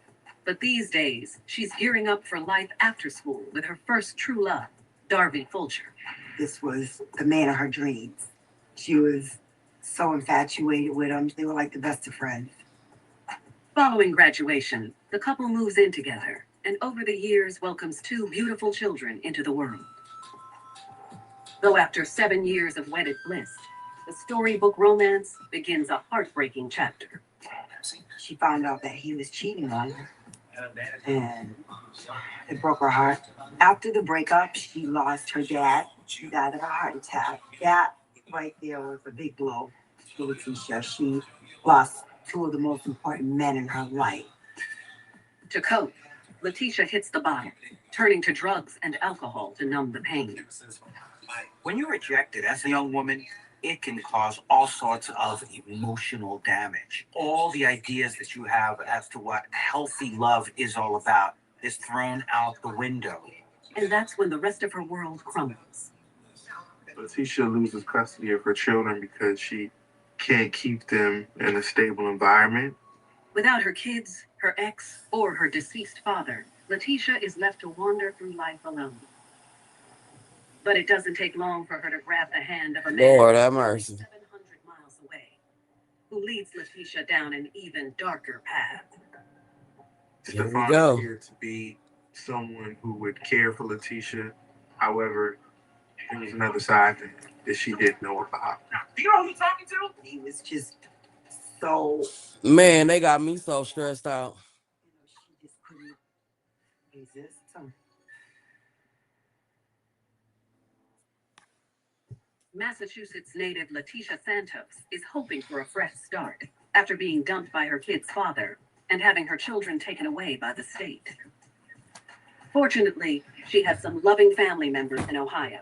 But these days, she's gearing up for life after school with her first true love, Darby Fulcher. This was the man of her dreams. She was so infatuated with him. They were like the best of friends. Following graduation, the couple moves in together and over the years welcomes two beautiful children into the world. Though after 7 years of wedded bliss, the storybook romance begins a heartbreaking chapter. She found out that he was cheating on her, and it broke her heart. After the breakup, she lost her dad. She died of a heart attack. That right there was a big blow to Letitia. She lost two of the most important men in her life. To cope, Letitia hits the bottom, turning to drugs and alcohol to numb the pain. When you're rejected as a young woman, it can cause all sorts of emotional damage. All the ideas that you have as to what healthy love is all about is thrown out the window. And that's when the rest of her world crumbles. Letitia loses custody of her children because she can't keep them in a stable environment. Without her kids, her ex, or her deceased father, Letitia is left to wander through life alone. But it doesn't take long for her to grab the hand of a man Lord have mercy. 700 miles away, who leads Letitia down an even darker path. Here we Stefan go. appeared to be someone who would care for Letitia. However, there was another side that she didn't know about. Do you know who he's talking to? He was just so... Man, they got me so stressed out. She just couldn't resist him. Massachusetts native Letitia Santos is hoping for a fresh start after being dumped by her kid's father and having her children taken away by the state. Fortunately, she has some loving family members in Ohio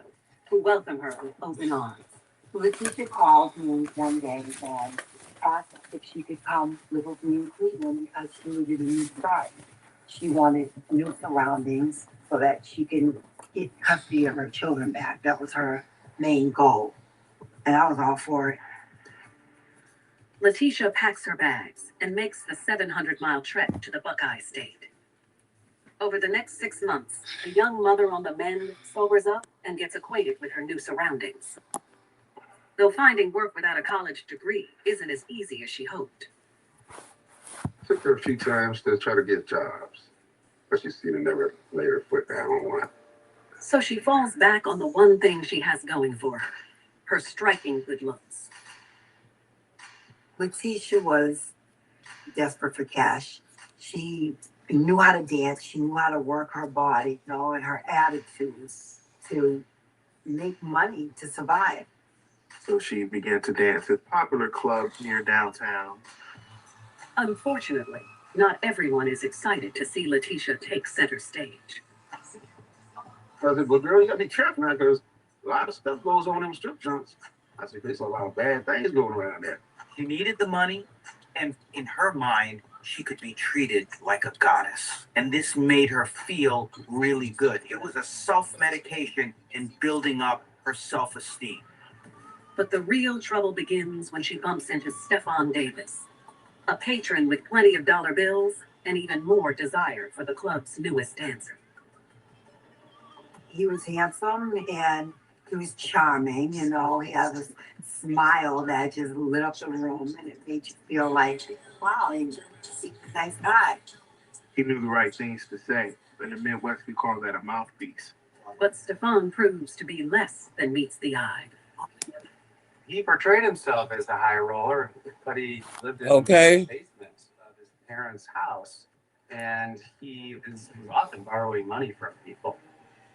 who welcome her with open arms. Letitia called me one day and asked if she could come live with me in Cleveland because she needed a new start. She wanted new surroundings so that she can get custody of her children back. That was her main goal. And I was all for it. Letitia packs her bags and makes the 700-mile trek to the Buckeye State. Over the next 6 months, the young mother on the mend sobers up and gets acquainted with her new surroundings. Though finding work without a college degree isn't as easy as she hoped. Took her a few times to try to get jobs, but she seemed to never laid her foot down on one. So she falls back on the one thing she has going for her striking good looks. Letitia was desperate for cash. She knew how to dance. She knew how to work her body, you know, and her attitudes to make money to survive. So she began to dance at popular clubs near downtown. Unfortunately, not everyone is excited to see Letitia take center stage. I said, well, girl, you gotta be careful now because a lot of stuff goes on in them strip joints. I said, there's a lot of bad things going around there. She needed the money, and in her mind, she could be treated like a goddess. And this made her feel really good. It was a self-medication in building up her self-esteem. But the real trouble begins when she bumps into Stefan Davis, a patron with plenty of dollar bills and even more desire for the club's newest dancer. He was handsome and he was charming, you know, he had this smile that just lit up the room and it made you feel like, wow, he's a nice guy. He knew the right things to say. In the Midwest, we call that a mouthpiece. But Stefan proves to be less than meets the eye. He portrayed himself as a high roller, but he lived in the basement of his parents' house, and he was often borrowing money from people.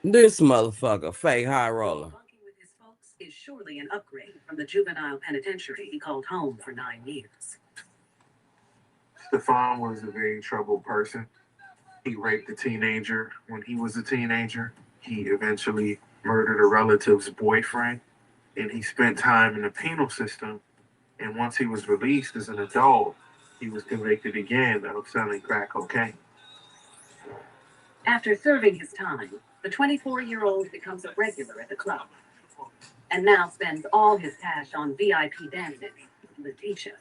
This motherfucker, fake high roller. Bunking with his folks is surely an upgrade from the juvenile penitentiary he called home for 9 years. Stefan was a very troubled person. He raped a teenager when he was a teenager. He eventually murdered a relative's boyfriend, and he spent time in the penal system. And once he was released as an adult, he was convicted again of selling crack cocaine. After serving his time, the 24-year-old becomes a regular at the club and now spends all his cash on VIP dancing with Letitia.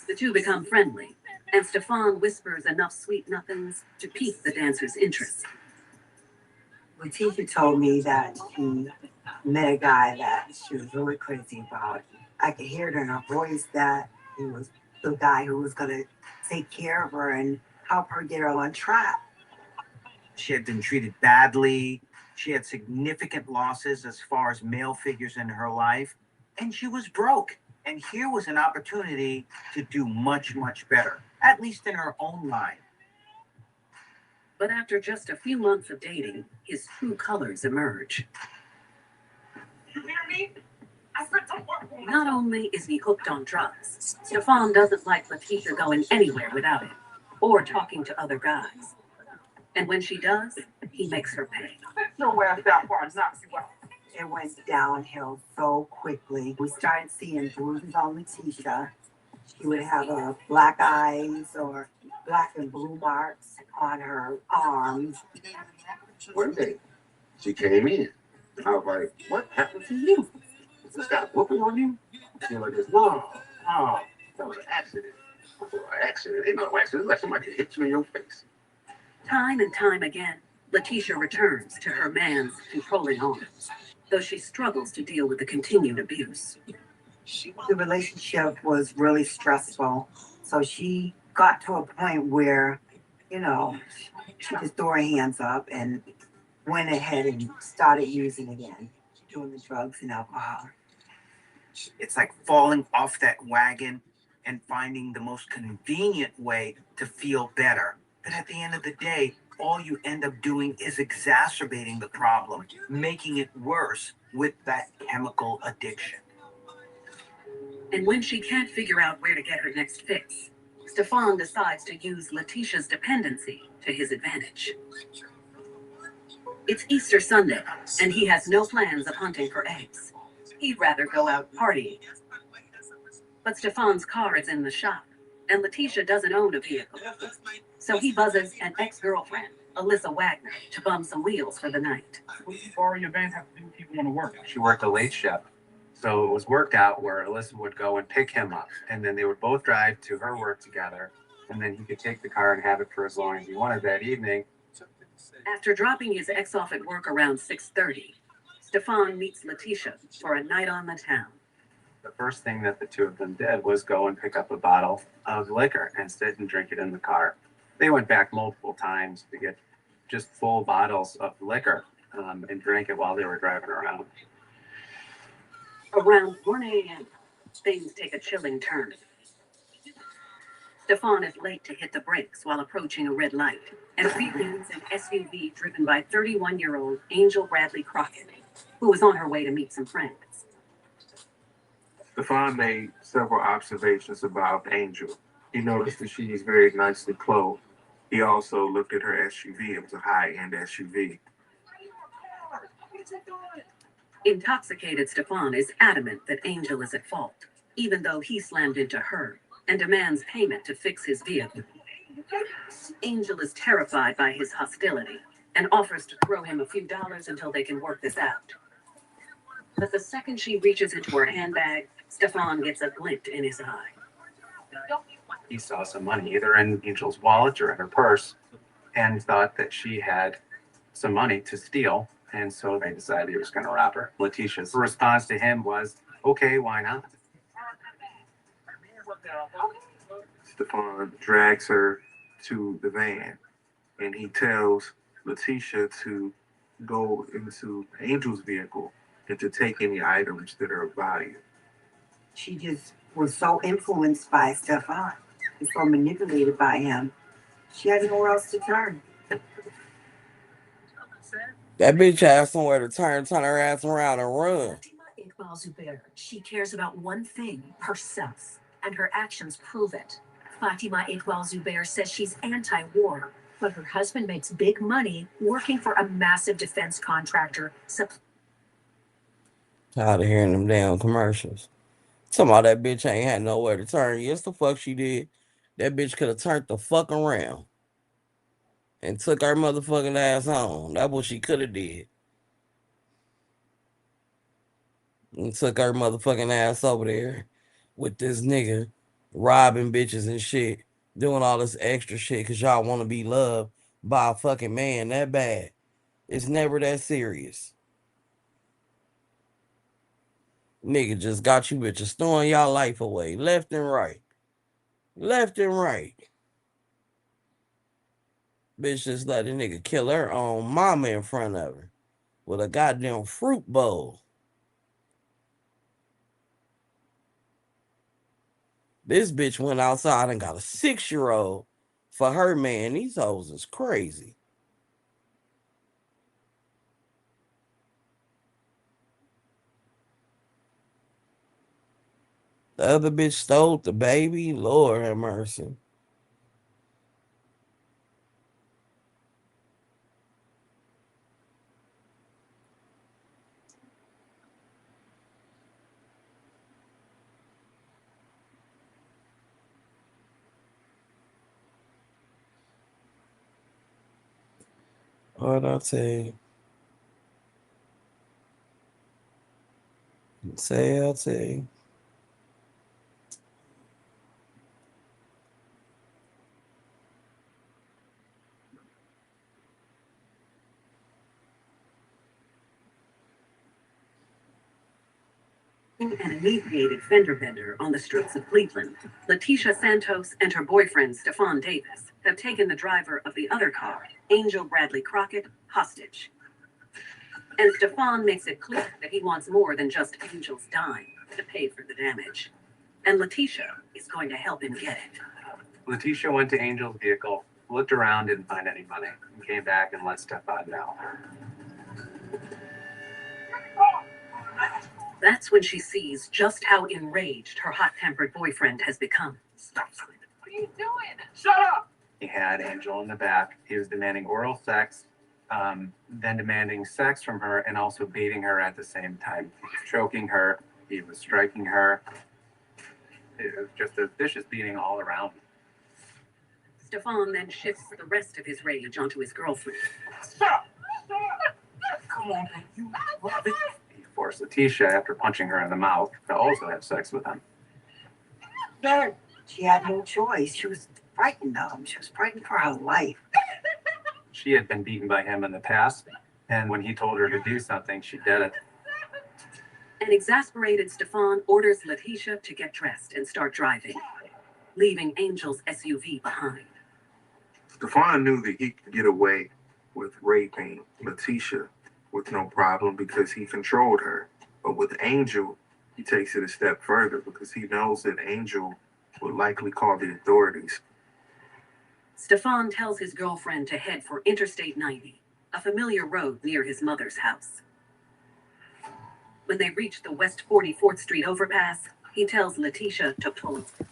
The two become friendly, and Stefan whispers enough sweet nothings to pique the dancer's interest. Letitia told me that she met a guy that she was really crazy about. I could hear it in her voice that he was the guy who was going to take care of her and help her get her on track. She had been treated badly. She had significant losses as far as male figures in her life, and she was broke. And here was an opportunity to do much, much better, at least in her own mind. But after just a few months of dating, his true colors emerge. You hear me? I said don't work. Not only is he hooked on drugs, Stefan doesn't like Letitia going anywhere without him or talking to other guys. And when she does, he makes her pay. No ass that far, knock you out. It went downhill so quickly. We started seeing bruises on Letitia. She would have black eyes or black and blue marks on her arms. One day, she came in. And I was like, what happened to you? Is this guy whooping on you? She was like, this, no, that was an accident. An accident. Ain't no accident. It's like somebody hit you in your face. Time and time again, Letitia returns to her man's controlling arms, though she struggles to deal with the continued abuse. The relationship was really stressful, so she got to a point where, you know, she just threw her hands up and went ahead and started using again, doing the drugs and alcohol. It's like falling off that wagon and finding the most convenient way to feel better. But at the end of the day, all you end up doing is exacerbating the problem, making it worse with that chemical addiction. And when she can't figure out where to get her next fix, Stefan decides to use Letitia's dependency to his advantage. It's Easter Sunday, and he has no plans of hunting for eggs. He'd rather go out partying. But Stefan's car is in the shop, and Letitia doesn't own a vehicle. So he buzzes an ex-girlfriend, Alyssa Wagner, to bum some wheels for the night. What do borrow your van have to do with people want to work? She worked a late shift. So it was worked out where Alyssa would go and pick him up, and then they would both drive to her work together, and then he could take the car and have it for as long as he wanted that evening. After dropping his ex off at work around 6:30, Stefan meets Letitia for a night on the town. The first thing that the two of them did was go and pick up a bottle of liquor and sit and drink it in the car. They went back multiple times to get just full bottles of liquor and drank it while they were driving around. Around 1 a.m., things take a chilling turn. Stefan is late to hit the brakes while approaching a red light and reveals an SUV driven by 31-year-old Angel Bradley Crockett, who was on her way to meet some friends. Stefan made several observations about Angel. He noticed that she's very nicely clothed. He also looked at her SUV. It was a high-end SUV. Intoxicated Stefan is adamant that Angel is at fault, even though he slammed into her, and demands payment to fix his vehicle. Angel is terrified by his hostility and offers to throw him a few dollars until they can work this out. But the second she reaches into her handbag, Stefan gets a glint in his eye. He saw some money either in Angel's wallet or in her purse and thought that she had some money to steal. And so they decided he was going to rob her. Letitia's response to him was, okay, why not? Stefan drags her to the van and he tells Letitia to go into Angel's vehicle and to take any items that are of value. She just was so influenced by Stefan and so manipulated by him. She had nowhere else to turn. That bitch has somewhere to turn her ass around and run. Iqbal Zubair, she cares about one thing, herself, and her actions prove it. Fatima Iqbal Zubair says she's anti-war, but her husband makes big money working for a massive defense contractor. Tired of hearing them damn commercials. Somehow that bitch ain't had nowhere to turn. Yes, the fuck she did. That bitch could have turned the fuck around and took her motherfucking ass home. That's what she could have did. And took her motherfucking ass over there with this nigga robbing bitches and shit, doing all this extra shit because y'all want to be loved by a fucking man that bad. It's never that serious. Nigga just got you bitches throwing y'all life away, left and right. Left and right. Bitch just let a nigga kill her own mama in front of her with a goddamn fruit bowl. This bitch went outside and got a 6-year-old for her man. These hoes is crazy. The other bitch stole the baby. Lord have mercy. What I tell you? I'll tell you. An inebriated fender bender on the streets of Cleveland, Letitia Santos and her boyfriend Stefan Davis have taken the driver of the other car, Angel Bradley Crockett, hostage. And Stefan makes it clear that he wants more than just Angel's dime to pay for the damage. And Letitia is going to help him get it. Letitia went to Angel's vehicle, looked around, didn't find any money, and came back and let Stefan know. That's when she sees just how enraged her hot-tempered boyfriend has become. Stop screaming. What are you doing? Shut up! He had Angel in the back. He was demanding oral sex, then demanding sex from her and also beating her at the same time. He was choking her. He was striking her. It was just a vicious beating all around. Stefan then shifts the rest of his rage onto his girlfriend. Stop! Come on, man. You love it. He forced Letitia, after punching her in the mouth, to also have sex with him. Dad, she had no choice. She was frightened of him. She was frightened for her life. She had been beaten by him in the past, and when he told her to do something, she did it. An exasperated Stefan orders Letitia to get dressed and start driving, leaving Angel's SUV behind. Stefan knew that he could get away with raping Letitia with no problem because he controlled her. But with Angel, he takes it a step further because he knows that Angel would likely call the authorities. Stefan tells his girlfriend to head for Interstate 90, a familiar road near his mother's house. When they reach the West 44th Street overpass, He tells Letitia to pull over.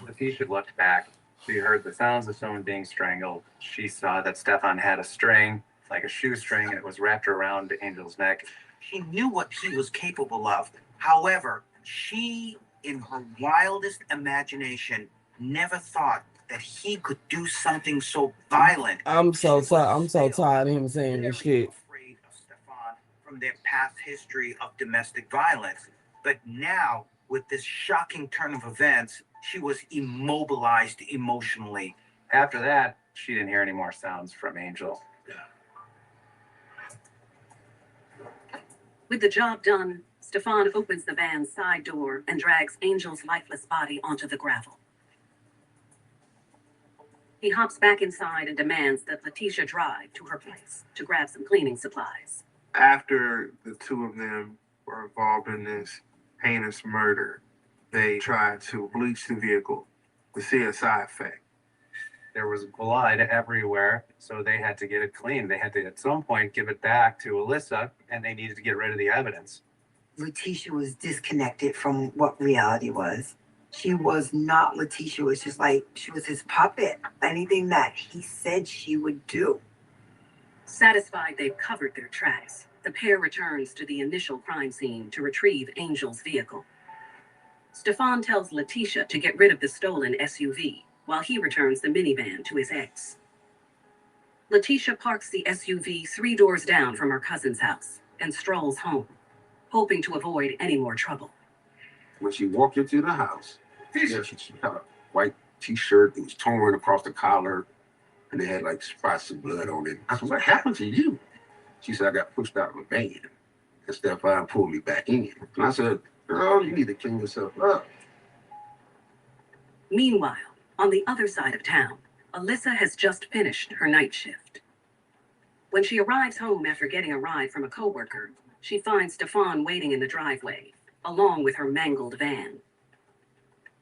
Letitia looked back. She heard the sounds of someone being strangled. She saw that Stefan had a string, like a shoestring, and it was wrapped around Angel's neck. She knew what he was capable of. However, she, in her wildest imagination, never thought that he could do something so violent. I'm so tired of him saying this shit. Afraid of Stefan from their past history of domestic violence. But now, with this shocking turn of events, she was immobilized emotionally. After that, she didn't hear any more sounds from Angel. With the job done, Stefan opens the van's side door and drags Angel's lifeless body onto the gravel. He hops back inside and demands that Letitia drive to her place to grab some cleaning supplies. After the two of them were involved in this heinous murder, they tried to bleach the vehicle to see a side effect. There was blood everywhere, so they had to get it clean. They had to, at some point, give it back to Alyssa, and they needed to get rid of the evidence. Letitia was disconnected from what reality was. She was not Letitia. It was just like she was his puppet. Anything that he said she would do. Satisfied they've covered their tracks, the pair returns to the initial crime scene to retrieve Angel's vehicle. Stefan tells Letitia to get rid of the stolen SUV while he returns the minivan to his ex. Letitia parks the SUV 3 doors down from her cousin's house and strolls home, hoping to avoid any more trouble. When she walked into the house, she had a white t-shirt. It was torn across the collar, and they had like spots of blood on it. I said, "What happened to you?" She said, "I got pushed out of a van, and Stefan pulled me back in." And I said, "Girl, you need to clean yourself up." Meanwhile, on the other side of town, Alyssa has just finished her night shift. When she arrives home after getting a ride from a coworker, she finds Stefan waiting in the driveway, along with her mangled van.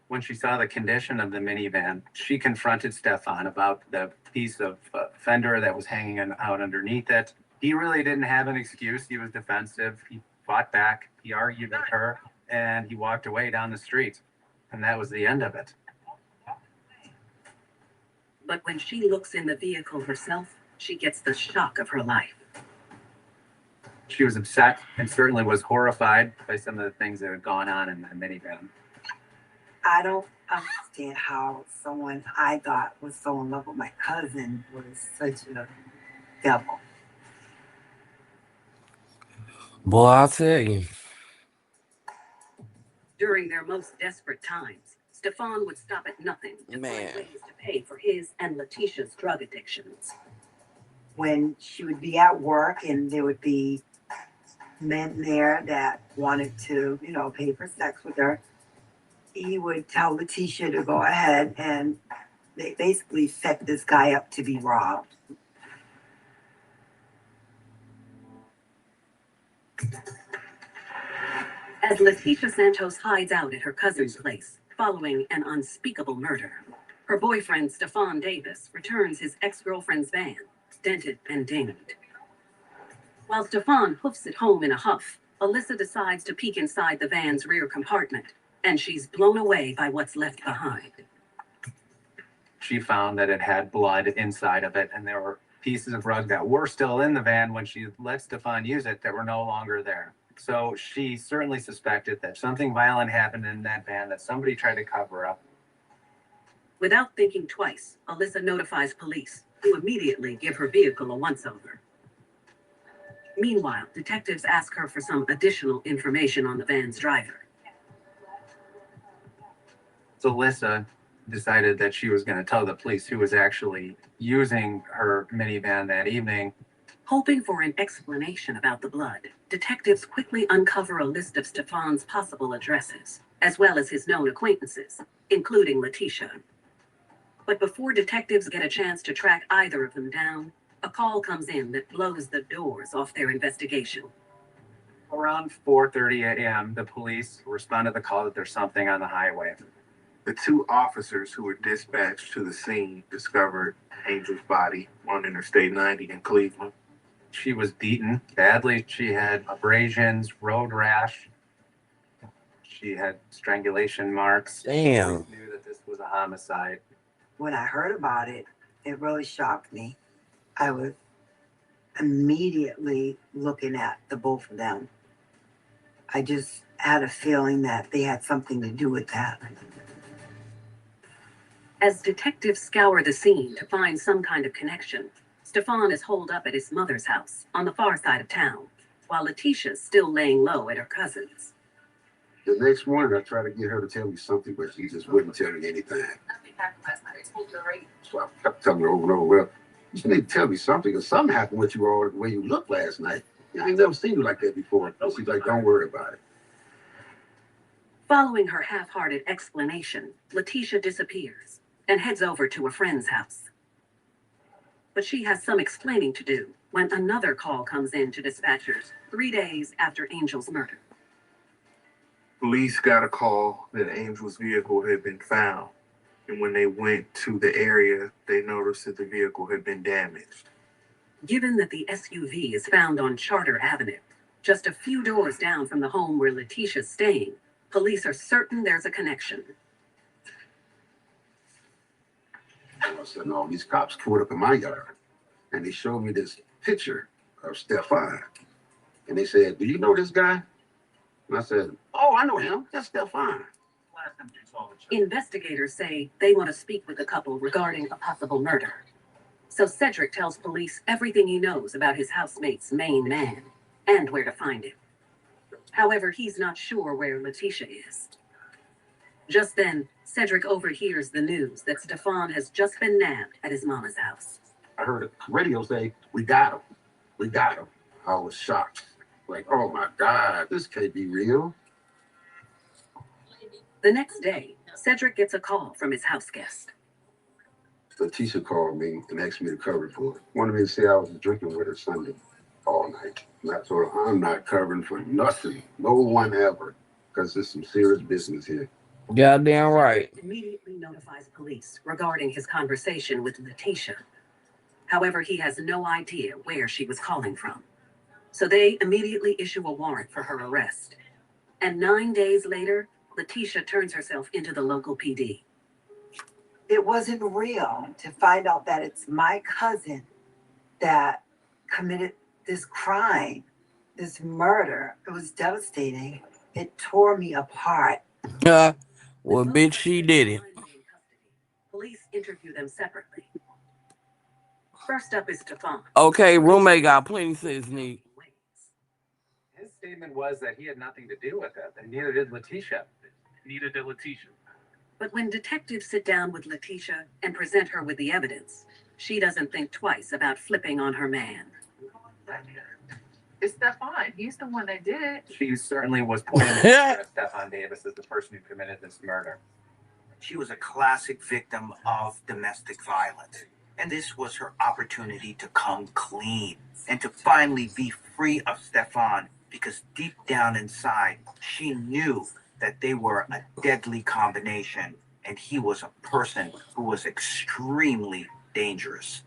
When she saw the condition of the minivan, she confronted Stefan about the piece of fender that was hanging out underneath it. He really didn't have an excuse. He was defensive. He fought back. He argued with her, and he walked away down the street. And that was the end of it. But when she looks in the vehicle herself, she gets the shock of her life. She was upset and certainly was horrified by some of the things that had gone on in the minivan. I don't understand how someone I thought was so in love with my cousin was such a devil. Boy, I tell you. During their most desperate times, Stefan would stop at nothing to find ways to pay for his and Letitia's drug addictions. When she would be at work and there would be men there that wanted to, pay for sex with her, he would tell Letitia to go ahead, and they basically set this guy up to be robbed. As Letitia Santos hides out at her cousin's place following an unspeakable murder, her boyfriend Stefan Davis returns his ex-girlfriend's van, dented and dinged. While Stefan hoofs it home in a huff, Alyssa decides to peek inside the van's rear compartment, and she's blown away by what's left behind. She found that it had blood inside of it, and there were pieces of rug that were still in the van when she let Stefan use it that were no longer there. So she certainly suspected that something violent happened in that van, that somebody tried to cover up. Without thinking twice, Alyssa notifies police, who immediately give her vehicle a once-over. Meanwhile, detectives ask her for some additional information on the van's driver. So Alyssa decided that she was going to tell the police who was actually using her minivan that evening. Hoping for an explanation about the blood, detectives quickly uncover a list of Stefan's possible addresses, as well as his known acquaintances, including Letitia. But before detectives get a chance to track either of them down, a call comes in that blows the doors off their investigation. Around 4:30 a.m., the police respond to the call that there's something on the highway. The two officers who were dispatched to the scene discovered Angel's body on Interstate 90 in Cleveland. She was beaten badly. She had abrasions, road rash. She had strangulation marks. Damn. Police knew that this was a homicide. When I heard about it, it really shocked me. I was immediately looking at the both of them. I just had a feeling that they had something to do with that. As detectives scour the scene to find some kind of connection, Stefan is holed up at his mother's house on the far side of town, while Letitia's still laying low at her cousin's. The next morning, I tried to get her to tell me something, but she just wouldn't tell me anything. So I kept telling her over and over, well, you need to tell me something, because something happened with you all the way you looked last night. I ain't never seen you like that before. She's like, don't worry about it. Following her half-hearted explanation, Letitia disappears and heads over to a friend's house. But she has some explaining to do when another call comes in to dispatchers 3 days after Angel's murder. Police got a call that Angel's vehicle had been found. And when they went to the area, they noticed that the vehicle had been damaged. Given that the SUV is found on Charter Avenue, just a few doors down from the home where Letitia's staying, police are certain there's a connection. All of a sudden, all these cops pulled up in my yard, and they showed me this picture of Stefan. And they said, do you know this guy? And I said, oh, I know him. That's Stefan. Investigators say they want to speak with the couple regarding a possible murder. So Cedric tells police everything he knows about his housemate's main man and where to find him. However, he's not sure where Letitia is. Just then, Cedric overhears the news that Stefan has just been nabbed at his mama's house. I heard the radio say, we got him. We got him. I was shocked. Like, oh my God, this can't be real. The next day, Cedric gets a call from his house guest. Letitia called me and asked me to cover for her. Wanted me to say I was drinking with her Sunday all night. And I told her, I'm not covering for nothing. No one ever. Because there's some serious business here. Goddamn right. Immediately notifies police regarding his conversation with Letitia. However, he has no idea where she was calling from. So they immediately issue a warrant for her arrest. And 9 days later, Letitia turns herself into the local PD. It wasn't real to find out that it's my cousin that committed this crime, this murder. It was devastating. It tore me apart. Well, bitch, she did it. Police interview them separately. First up is Stefan. Okay, roommate got plenty sense, Nick. His statement was that he had nothing to do with it, and neither did Letitia. Neither did Letitia. But when detectives sit down with Letitia and present her with the evidence, she doesn't think twice about flipping on her man. It's Stefan. He's the one that did it. She certainly was pointing at Stefan Davis as the person who committed this murder. She was a classic victim of domestic violence. And this was her opportunity to come clean and to finally be free of Stefan, because deep down inside, she knew that they were a deadly combination and he was a person who was extremely dangerous.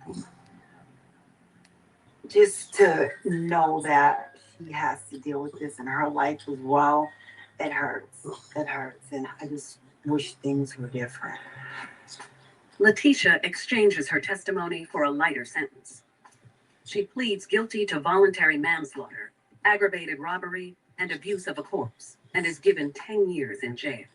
Just to know that she has to deal with this in her life as well, it hurts. It hurts. And I just wish things were different. Letitia exchanges her testimony for a lighter sentence. She pleads guilty to voluntary manslaughter, aggravated robbery, and abuse of a corpse, and is given 10 years in jail.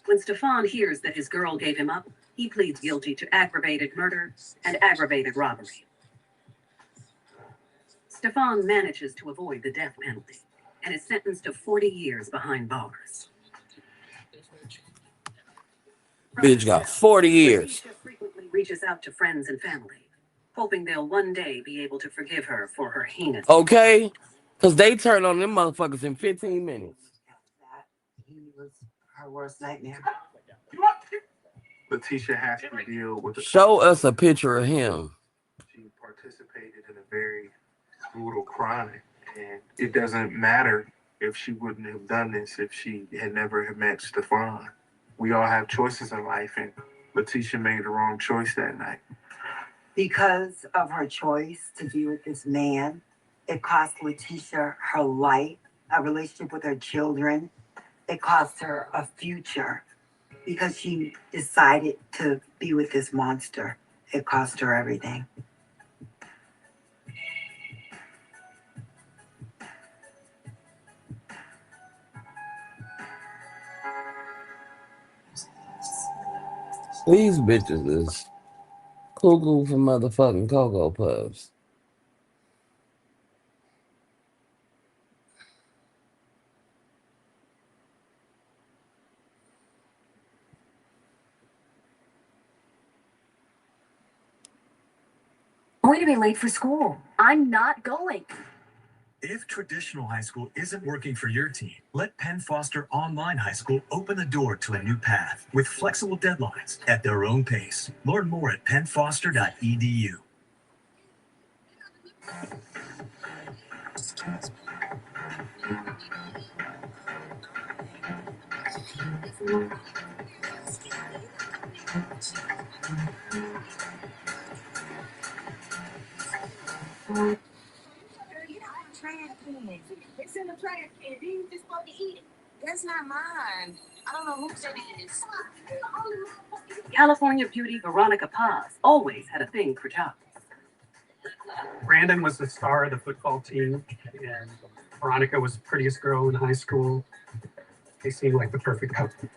When Stefan hears that his girl gave him up, he pleads guilty to aggravated murder and aggravated robbery. Stefan manages to avoid the death penalty and is sentenced to 40 years behind bars. Bitch got 40 years. Letitia frequently reaches out to friends and family, hoping they'll one day be able to forgive her for her heinous. Okay? Because they turn on them motherfuckers in 15 minutes. He was her worst nightmare. Letitia has to deal with the Show us a picture of him. She participated in a very brutal crime, and it doesn't matter if she wouldn't have done this if she had never have met Stefan. We all have choices in life, and Letitia made the wrong choice that night. Because of her choice to be with this man, it cost Letitia her life, a relationship with her children. It cost her a future because she decided to be with this monster. It cost her everything. These bitches is cuckoo for motherfucking Cocoa Puffs. Going to be late for school. I'm not going. If traditional high school isn't working for your team, let Penn Foster Online High School open the door to a new path with flexible deadlines at their own pace. Learn more at pennfoster.edu. It's in the trash can. You just supposed to eat it. That's not mine. I don't know whose it is. California beauty Veronica Paz always had a thing for jocks. Brandon was the star of the football team, and Veronica was the prettiest girl in high school. They seemed like the perfect couple.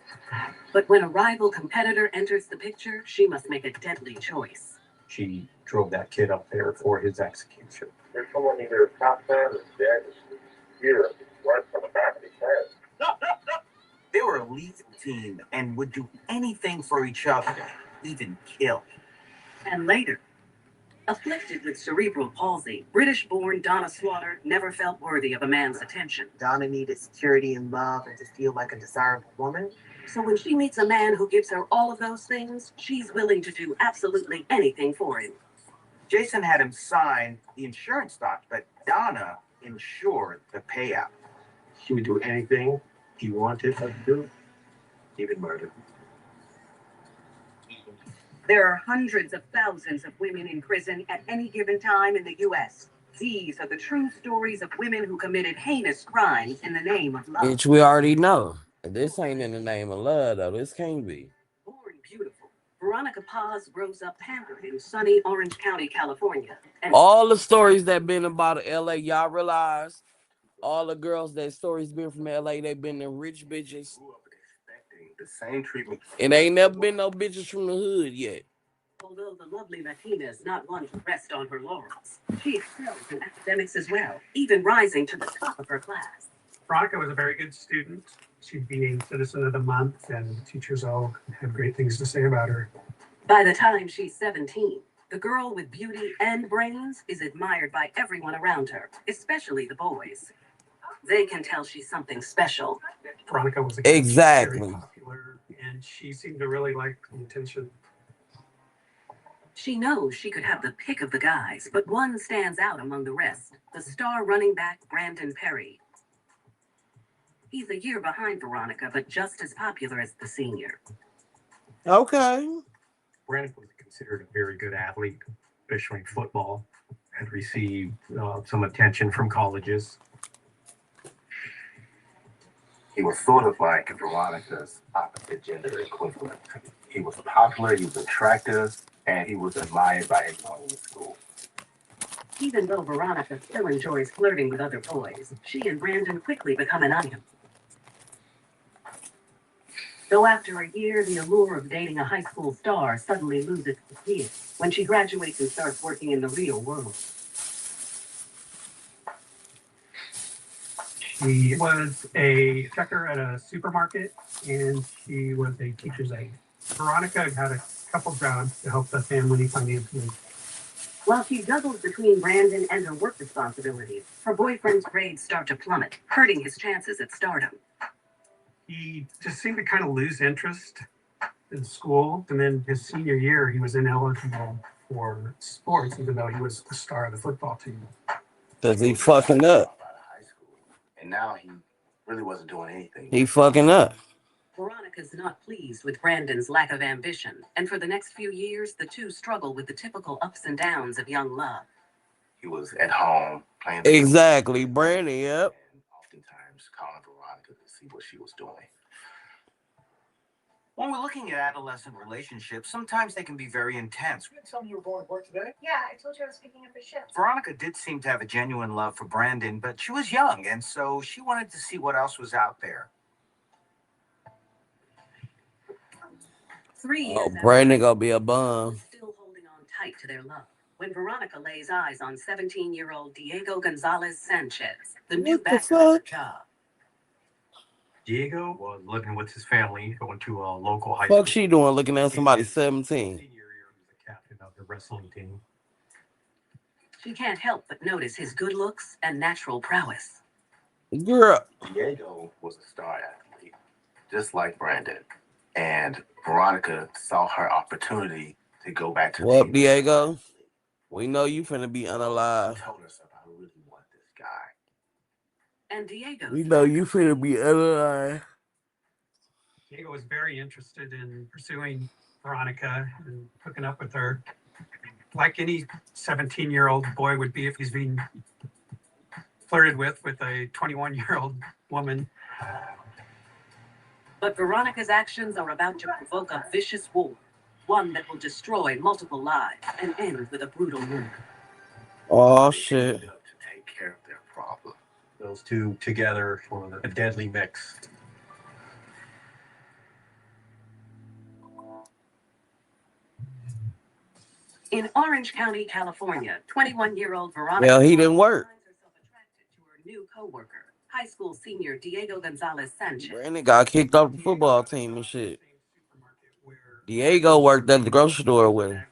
But when a rival competitor enters the picture, she must make a deadly choice. She drove that kid up there for his execution. There's someone either a top fan or dead here, right from the back of his head. They were a lethal team and would do anything for each other, even kill. And later, afflicted with cerebral palsy, British-born Donna Slaughter never felt worthy of a man's attention. Donna needed security and love and to feel like a desirable woman. So when she meets a man who gives her all of those things, she's willing to do absolutely anything for him. Jason had him sign the insurance doc, but Donna insured the payout. She would do anything he wanted her to do, even murder. There are hundreds of thousands of women in prison at any given time in the U.S. These are the true stories of women who committed heinous crimes in the name of love. Bitch, we already know. This ain't in the name of love, though. This can't be. Born beautiful, Veronica Paz grows up pampered in sunny Orange County, California. And All the stories that been about LA, y'all realize all the girls that stories been from LA, they been the rich bitches. The same treatment. And ain't never been no bitches from the hood yet. although the lovely Latina is not one to rest on her laurels, she excels in academics as well, even rising to the top of her class. Veronica was a very good student. She'd be named Citizen of the Month, and teachers all had great things to say about her. By the time she's 17, the girl with beauty and brains is admired by everyone around her, especially the boys. They can tell she's something special. Veronica was Exactly. very popular, and she seemed to really like the attention. She knows she could have the pick of the guys, but one stands out among the rest, the star running back Brandon Perry. He's a year behind Veronica, but just as popular as the senior. Okay. Brandon was considered a very good athlete, especially in football, had received some attention from colleges. He was sort of like Veronica's opposite gender equivalent. He was popular, he was attractive, and he was admired by everyone in the school. Even though Veronica still enjoys flirting with other boys, she and Brandon quickly become an item. Though after a year, the allure of dating a high school star suddenly loses its appeal when she graduates and starts working in the real world. She was a checker at a supermarket, and she was a teacher's aide. Veronica had a couple jobs to help the family financially. While she juggles between Brandon and her work responsibilities, her boyfriend's grades start to plummet, hurting his chances at stardom. He just seemed to kind of lose interest in school, and then his senior year, he was ineligible for sports, even though he was the star of the football team. Because he fucking up. And now he really wasn't doing anything. He fucking up. Veronica's not pleased with Brandon's lack of ambition, and for the next few years, the two struggle with the typical ups and downs of young love. He was at home playing. Exactly, Brandon, yep. And oftentimes calling Veronica to see what she was doing. When we're looking at adolescent relationships, sometimes they can be very intense. You didn't tell me you were going to work today? Yeah, I told you I was picking up a shift. Veronica did seem to have a genuine love for Brandon, but she was young, and so she wanted to see what else was out there. 3 years Oh, after Brandon gonna be a bum. still holding on tight to their love when Veronica lays eyes on 17-year-old Diego Gonzalez Sanchez, the new What the bacc driver fuck? job. Diego was living with his family, going to a local high Fuck school. she doing looking at somebody 17? Captain of the wrestling team. She can't help but notice his good looks and natural prowess. Girl. Diego was a star athlete, just like Brandon. And Veronica saw her opportunity to go back to What up, Diego? We know you finna be unalive. She told herself, I really want this guy. And Diego. We know you finna be unalive. Diego was very interested in pursuing Veronica and hooking up with her, like any 17-year-old boy would be if he's being flirted with a 21-year-old woman. But Veronica's actions are about to provoke a vicious war, one that will destroy multiple lives and end with a brutal murder. Oh shit. To take care of their problem. Those two together for a deadly mix. In Orange County, California, 21-year-old Veronica Well, he didn't work. finds herself attracted to her new coworker, high school senior Diego Gonzalez Sanchez. Brandon got kicked off the football team and shit. Diego worked at the grocery store with him.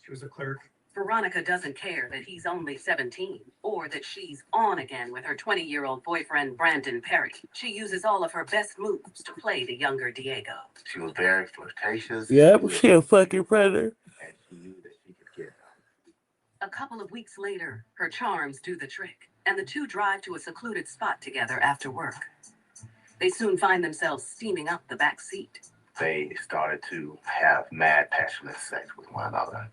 She was a clerk. Veronica doesn't care that he's only 17 or that she's on again with her 20-year-old boyfriend, Brandon Perry. She uses all of her best moves to play the younger Diego. She was very flirtatious. Yep, she a fucking predator. And she knew that she could get him. A couple of weeks later, her charms do the trick, and the two drive to a secluded spot together after work. They soon find themselves steaming up the back seat. They started to have mad, passionate sex with one another.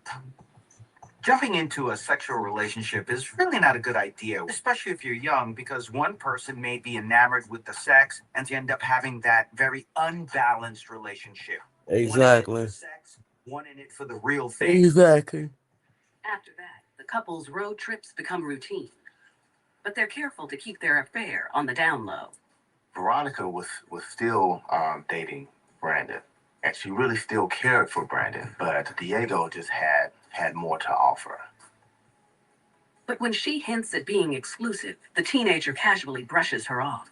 Jumping into a sexual relationship is really not a good idea, especially if you're young, because one person may be enamored with the sex and you end up having that very unbalanced relationship. Exactly. One in it for sex, one in it for the real thing. Exactly. After that, the couple's road trips become routine, but they're careful to keep their affair on the down low. Veronica was still dating Brandon, and she really still cared for Brandon, but Diego just had more to offer. But when she hints at being exclusive, the teenager casually brushes her off.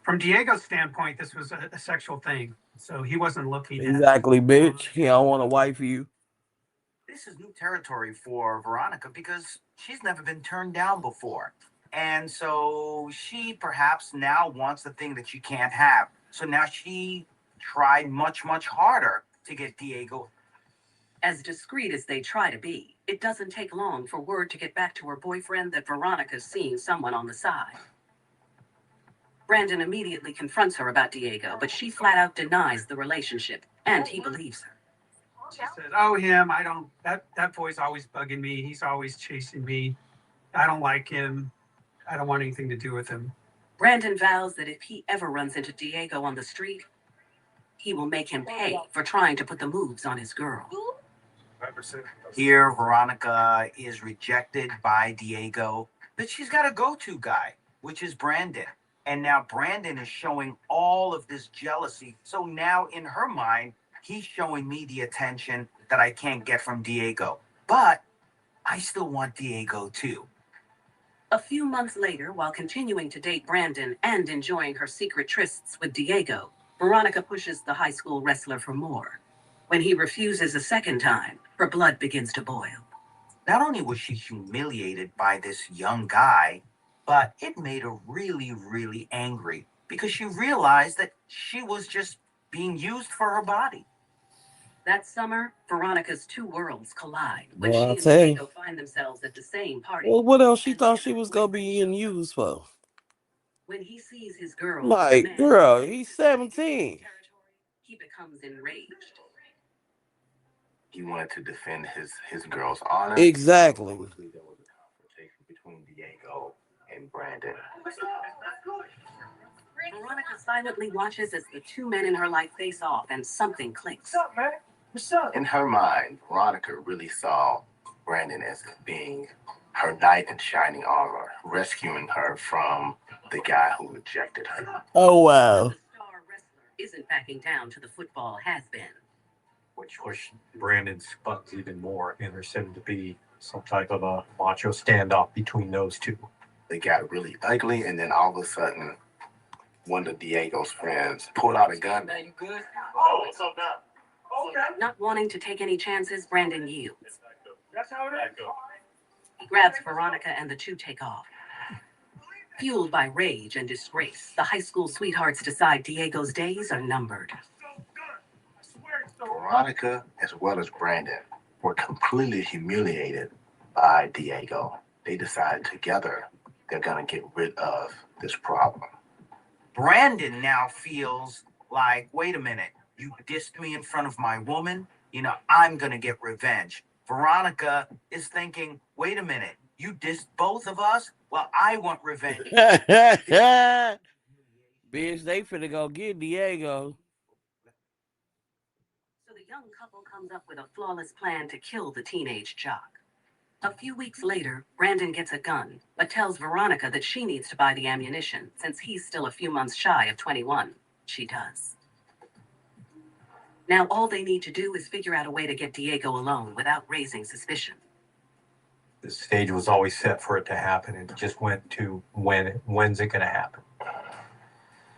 From Diego's standpoint, this was a sexual thing, so he wasn't looking at Exactly, bitch. He don't want to wife you. This is new territory for Veronica because she's never been turned down before. And so she perhaps now wants the thing that she can't have. So now she tried much, much harder to get Diego. As discreet as they try to be, it doesn't take long for word to get back to her boyfriend that Veronica's seeing someone on the side. Brandon immediately confronts her about Diego, but she flat out denies the relationship, and he believes her. She said, "Oh, him, I don't, that boy's always bugging me. He's always chasing me. I don't like him. I don't want anything to do with him." Brandon vows that if he ever runs into Diego on the street, he will make him pay for trying to put the moves on his girl. Here, Veronica is rejected by Diego, but she's got a go-to guy, which is Brandon. And now Brandon is showing all of this jealousy. So now in her mind, he's showing me the attention that I can't get from Diego. But I still want Diego too. A few months later, while continuing to date Brandon and enjoying her secret trysts with Diego, Veronica pushes the high school wrestler for more. When he refuses a second time, her blood begins to boil. Not only was she humiliated by this young guy, but it made her really, really angry because she realized that she was just being used for her body. That summer, Veronica's two worlds collide when Boy, she I and tell you. Diego find themselves at the same party. Well, what else she thought she was gonna be getting used for? When he sees his girl, Like, girl, he's 17. he becomes enraged. He wanted to defend his girl's honor. Exactly. Obviously, there was a confrontation between Diego and Brandon. Veronica silently watches as the two men in her life face off and something clicks. What's up, man? What's up? In her mind, Veronica really saw Brandon as being her knight in shining armor, rescuing her from the guy who rejected her. Oh wow. The star wrestler isn't backing down to the football has-been. Which pushed Brandon's buttons even more, and there seemed to be some type of a macho standoff between those two. They got really ugly, and then all of a sudden, one of Diego's friends pulled out a gun. You good? Oh, what's up now? Okay. Not wanting to take any chances, Brandon yields. That's how it is. He grabs Veronica and the two take off. Fueled by rage and disgrace, the high school sweethearts decide Diego's days are numbered. Veronica, as well as Brandon, were completely humiliated by Diego. They decided together they're going to get rid of this problem. Brandon now feels like, wait a minute, you dissed me in front of my woman, I'm going to get revenge. Veronica is thinking, wait a minute, you dissed both of us? Well, I want revenge. Bitch, they finna go get Diego. So the young couple comes up with a flawless plan to kill the teenage jock. A few weeks later, Brandon gets a gun, but tells Veronica that she needs to buy the ammunition since he's still a few months shy of 21. She does. Now all they need to do is figure out a way to get Diego alone without raising suspicion. The stage was always set for it to happen. It just went to when's it going to happen?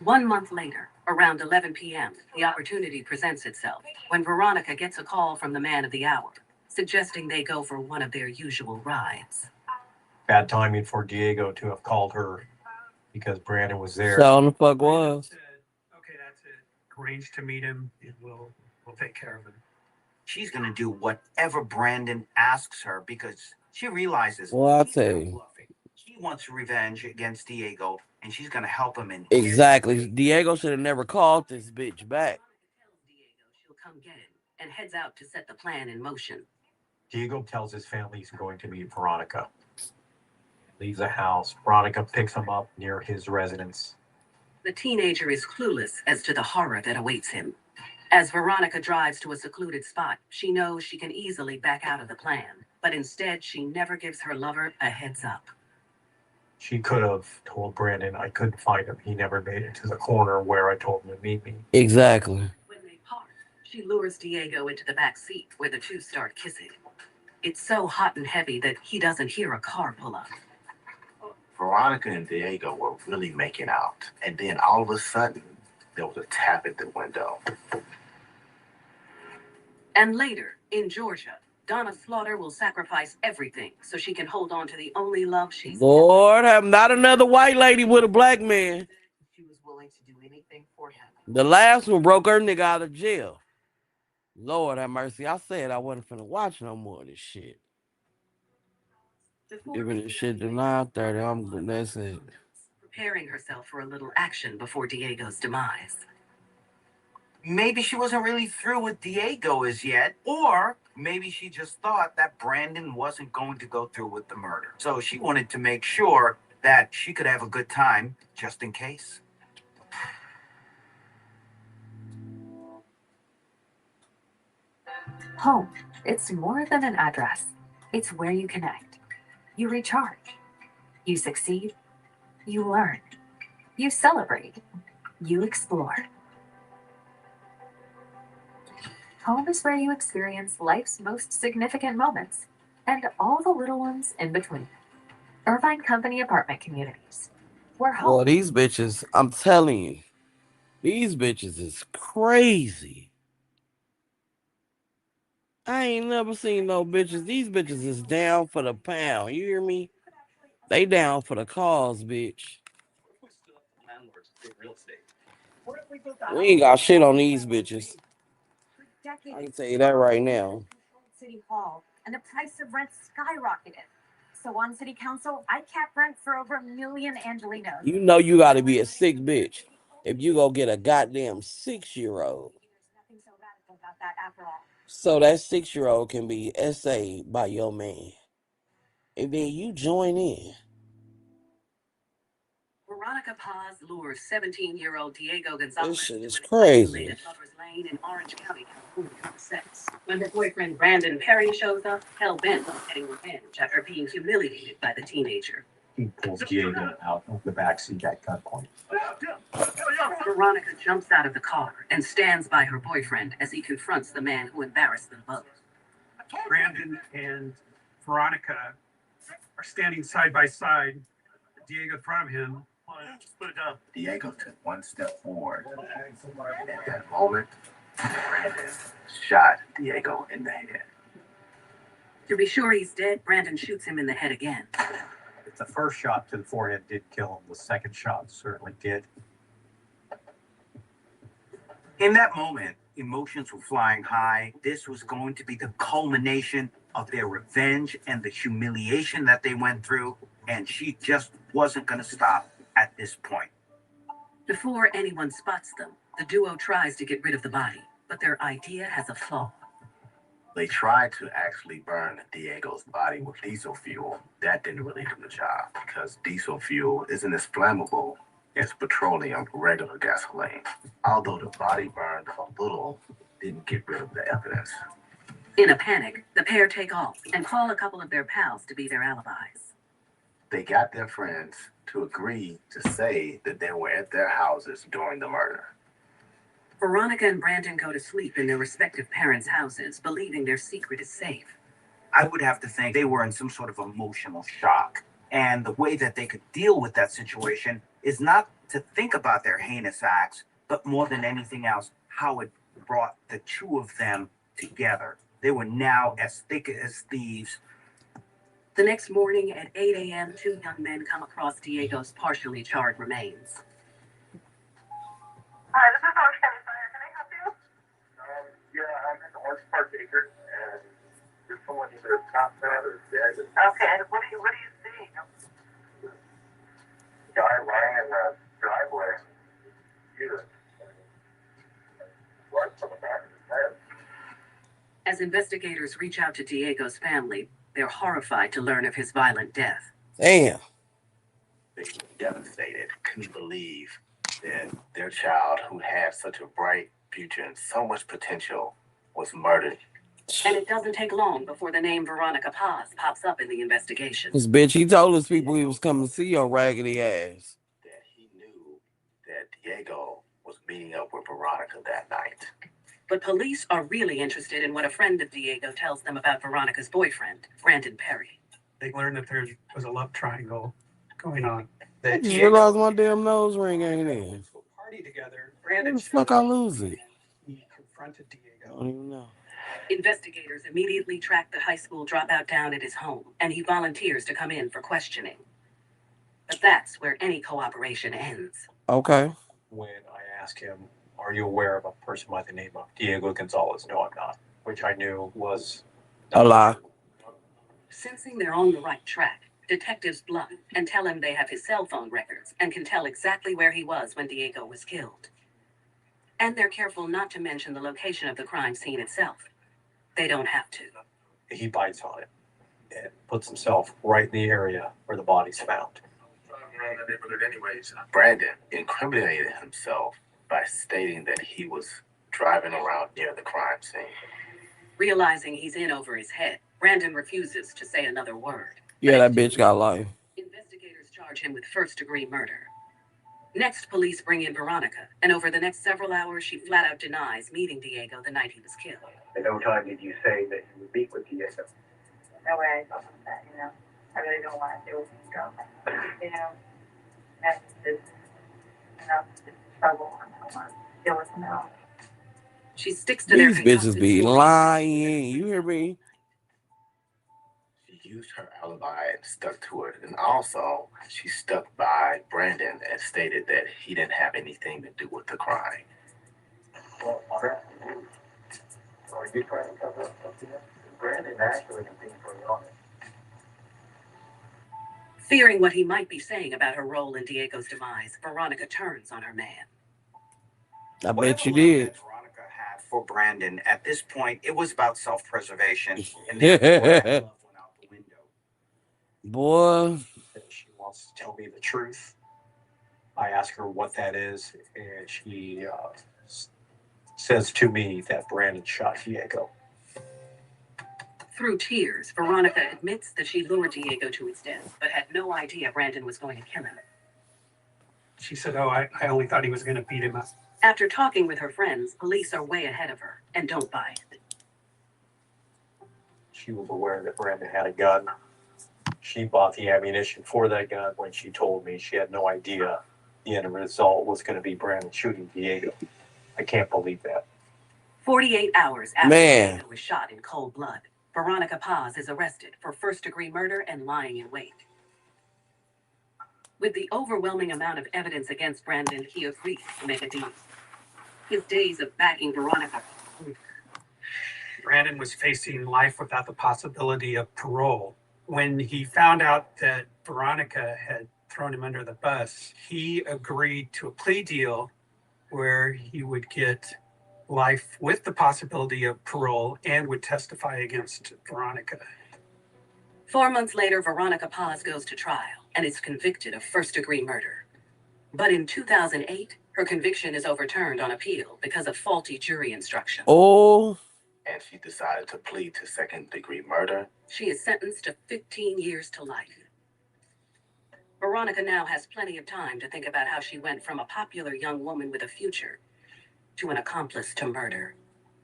1 month later, around 11 p.m., the opportunity presents itself when Veronica gets a call from the man of the hour, suggesting they go for one of their usual rides. Bad timing for Diego to have called her because Brandon was there. So the fuck was. Okay, that's it. Arrange to meet him, and we'll take care of him. She's going to do whatever Brandon asks her because she realizes Well, I'll tell you. she wants revenge against Diego, and she's going to help him in Exactly. Diego should have never called this bitch back. She'll come get him and heads out to set the plan in motion. Diego tells his family he's going to meet Veronica. Leaves the house. Veronica picks him up near his residence. The teenager is clueless as to the horror that awaits him. As Veronica drives to a secluded spot, she knows she can easily back out of the plan, but instead she never gives her lover a heads up. She could have told Brandon I couldn't find him. He never made it to the corner where I told him to meet me. Exactly. When they part, she lures Diego into the back seat where the two start kissing. It's so hot and heavy that he doesn't hear a car pull up. Veronica and Diego were really making out. And then all of a sudden, there was a tap at the window. And later, in Georgia, Donna Slaughter will sacrifice everything so she can hold on to the only love she's. Lord, I'm not another white lady with a black man. She was willing to do anything for him. The last one broke her nigga out of jail. Lord have mercy. I said I wasn't finna watch no more of this shit. Giving this shit to 9:30. That's it. Preparing herself for a little action before Diego's demise. Maybe she wasn't really through with Diego as yet, or maybe she just thought that Brandon wasn't going to go through with the murder. So she wanted to make sure that she could have a good time just in case. Home. It's more than an address. It's where you connect. You recharge. You succeed. You learn. You celebrate. You explore. Home is where you experience life's most significant moments and all the little ones in between. Irvine Company apartment communities. Where home. Well, these bitches, I'm telling you, these bitches is crazy. I ain't never seen no bitches. These bitches is down for the pound. You hear me? They down for the cause, bitch. We ain't got shit on these bitches. I can tell you that right now. City Hall, and the price of rent skyrocketed. So on City Council, I capped rent for over 1 million Angelinos. You know you gotta be a sick bitch if you go get a goddamn 6-year-old. Nothing so radical about that after all. So that 6-year-old can be essayed by your man. And then you join in. Veronica Paz lures 17-year-old Diego Gonzalez This shit is to an crazy. isolated Lover's Lane in Orange County, California for sex. When her boyfriend Brandon Perry shows up, hell-bent on getting revenge after being humiliated by the teenager. He pulls Diego out of the backseat at gunpoint. Veronica jumps out of the car and stands by her boyfriend as he confronts the man who embarrassed them both. Brandon and Veronica are standing side by side. Diego in front of him. Just put it down. Diego took one step forward. And at that moment, Brandon shot Diego in the head. To be sure he's dead, Brandon shoots him in the head again. If the first shot to the forehead did kill him, the second shot certainly did. In that moment, emotions were flying high. This was going to be the culmination of their revenge and the humiliation that they went through, and she just wasn't going to stop at this point. Before anyone spots them, the duo tries to get rid of the body, but their idea has a flaw. They tried to actually burn Diego's body with diesel fuel. That didn't really do the job because diesel fuel isn't as flammable as petroleum or regular gasoline. Although the body burned a little, didn't get rid of the evidence. In a panic, the pair take off and call a couple of their pals to be their alibis. They got their friends to agree to say that they were at their houses during the murder. Veronica and Brandon go to sleep in their respective parents' houses, believing their secret is safe. I would have to think they were in some sort of emotional shock. And the way that they could deal with that situation is not to think about their heinous acts, but more than anything else, how it brought the two of them together. They were now as thick as thieves. The next morning at 8 a.m., two young men come across Diego's partially charred remains. Hi, this is Orange County Fire. Can I help you? Yeah, I'm in the Orange Park Acres, and there's someone either top dead or dead. Okay, what do you see? Guy lying in the driveway. Blood from the back of his head. As investigators reach out to Diego's family, they're horrified to learn of his violent death. Damn. They were devastated, couldn't believe that their child, who had such a bright future and so much potential, was murdered. And it doesn't take long before the name Veronica Paz pops up in the investigation. This bitch, he told his people he was coming to see your raggedy ass. That he knew that Diego was meeting up with Veronica that night. But police are really interested in what a friend of Diego tells them about Veronica's boyfriend, Brandon Perry. They learned that there was a love triangle going on. I That just Diego realized my damn nose ring ain't in. party together. Where Brandon the fuck I lose it? he confronted Diego. I don't even know. Investigators immediately track the high school dropout down at his home, and he volunteers to come in for questioning. But that's where any cooperation ends. Okay. When I asked him, "Are you aware of a person by the name of Diego Gonzalez?" "No, I'm not," which I knew was A lie. Sensing they're on the right track, detectives bluff and tell him they have his cell phone records and can tell exactly where he was when Diego was killed. And they're careful not to mention the location of the crime scene itself. They don't have to. He bites on it and puts himself right in the area where the body's found. Brandon incriminated himself by stating that he was driving around near the crime scene. Realizing he's in over his head, Brandon refuses to say another word. Yeah, that bitch got life. Investigators charge him with first-degree murder. Next, police bring in Veronica, and over the next several hours, she flat out denies meeting Diego the night he was killed. At no time did you say that you would meet with Diego. No way I thought of that, you know. I really don't want to deal with these girls. You know, that's just, you know, just trouble. I don't want to deal with them at all. She sticks to their These bitches be lying. You hear me? She used her alibi and stuck to it. And also, she stuck by Brandon and stated that he didn't have anything to do with the crime. Well, are you trying to cover up something else? Brandon actually can be pretty honest. Fearing what he might be saying about her role in Diego's demise, Veronica turns on her man. I bet you did. Veronica had for Brandon at this point, it was about self-preservation, and therefore that love went out the window. Boy. She wants to tell me the truth. I ask her what that is, and she says to me that Brandon shot Diego. Through tears, Veronica admits that she lured Diego to his death, but had no idea Brandon was going to kill him. She said, "Oh, I only thought he was going to beat him up." After talking with her friends, police are way ahead of her and don't buy it. She was aware that Brandon had a gun. She bought the ammunition for that gun when she told me she had no idea the end result was going to be Brandon shooting Diego. I can't believe that. 48 hours after Man. Diego was shot in cold blood, Veronica Paz is arrested for first-degree murder and lying in wait. With the overwhelming amount of evidence against Brandon, he agrees to make a deal. His days of backing Veronica. Brandon was facing life without the possibility of parole. When he found out that Veronica had thrown him under the bus, he agreed to a plea deal where he would get life with the possibility of parole and would testify against Veronica. 4 months later, Veronica Paz goes to trial and is convicted of first-degree murder. But in 2008, her conviction is overturned on appeal because of faulty jury instructions. Oh. And she decided to plead to second-degree murder. She is sentenced to 15 years to life. Veronica now has plenty of time to think about how she went from a popular young woman with a future to an accomplice to murder.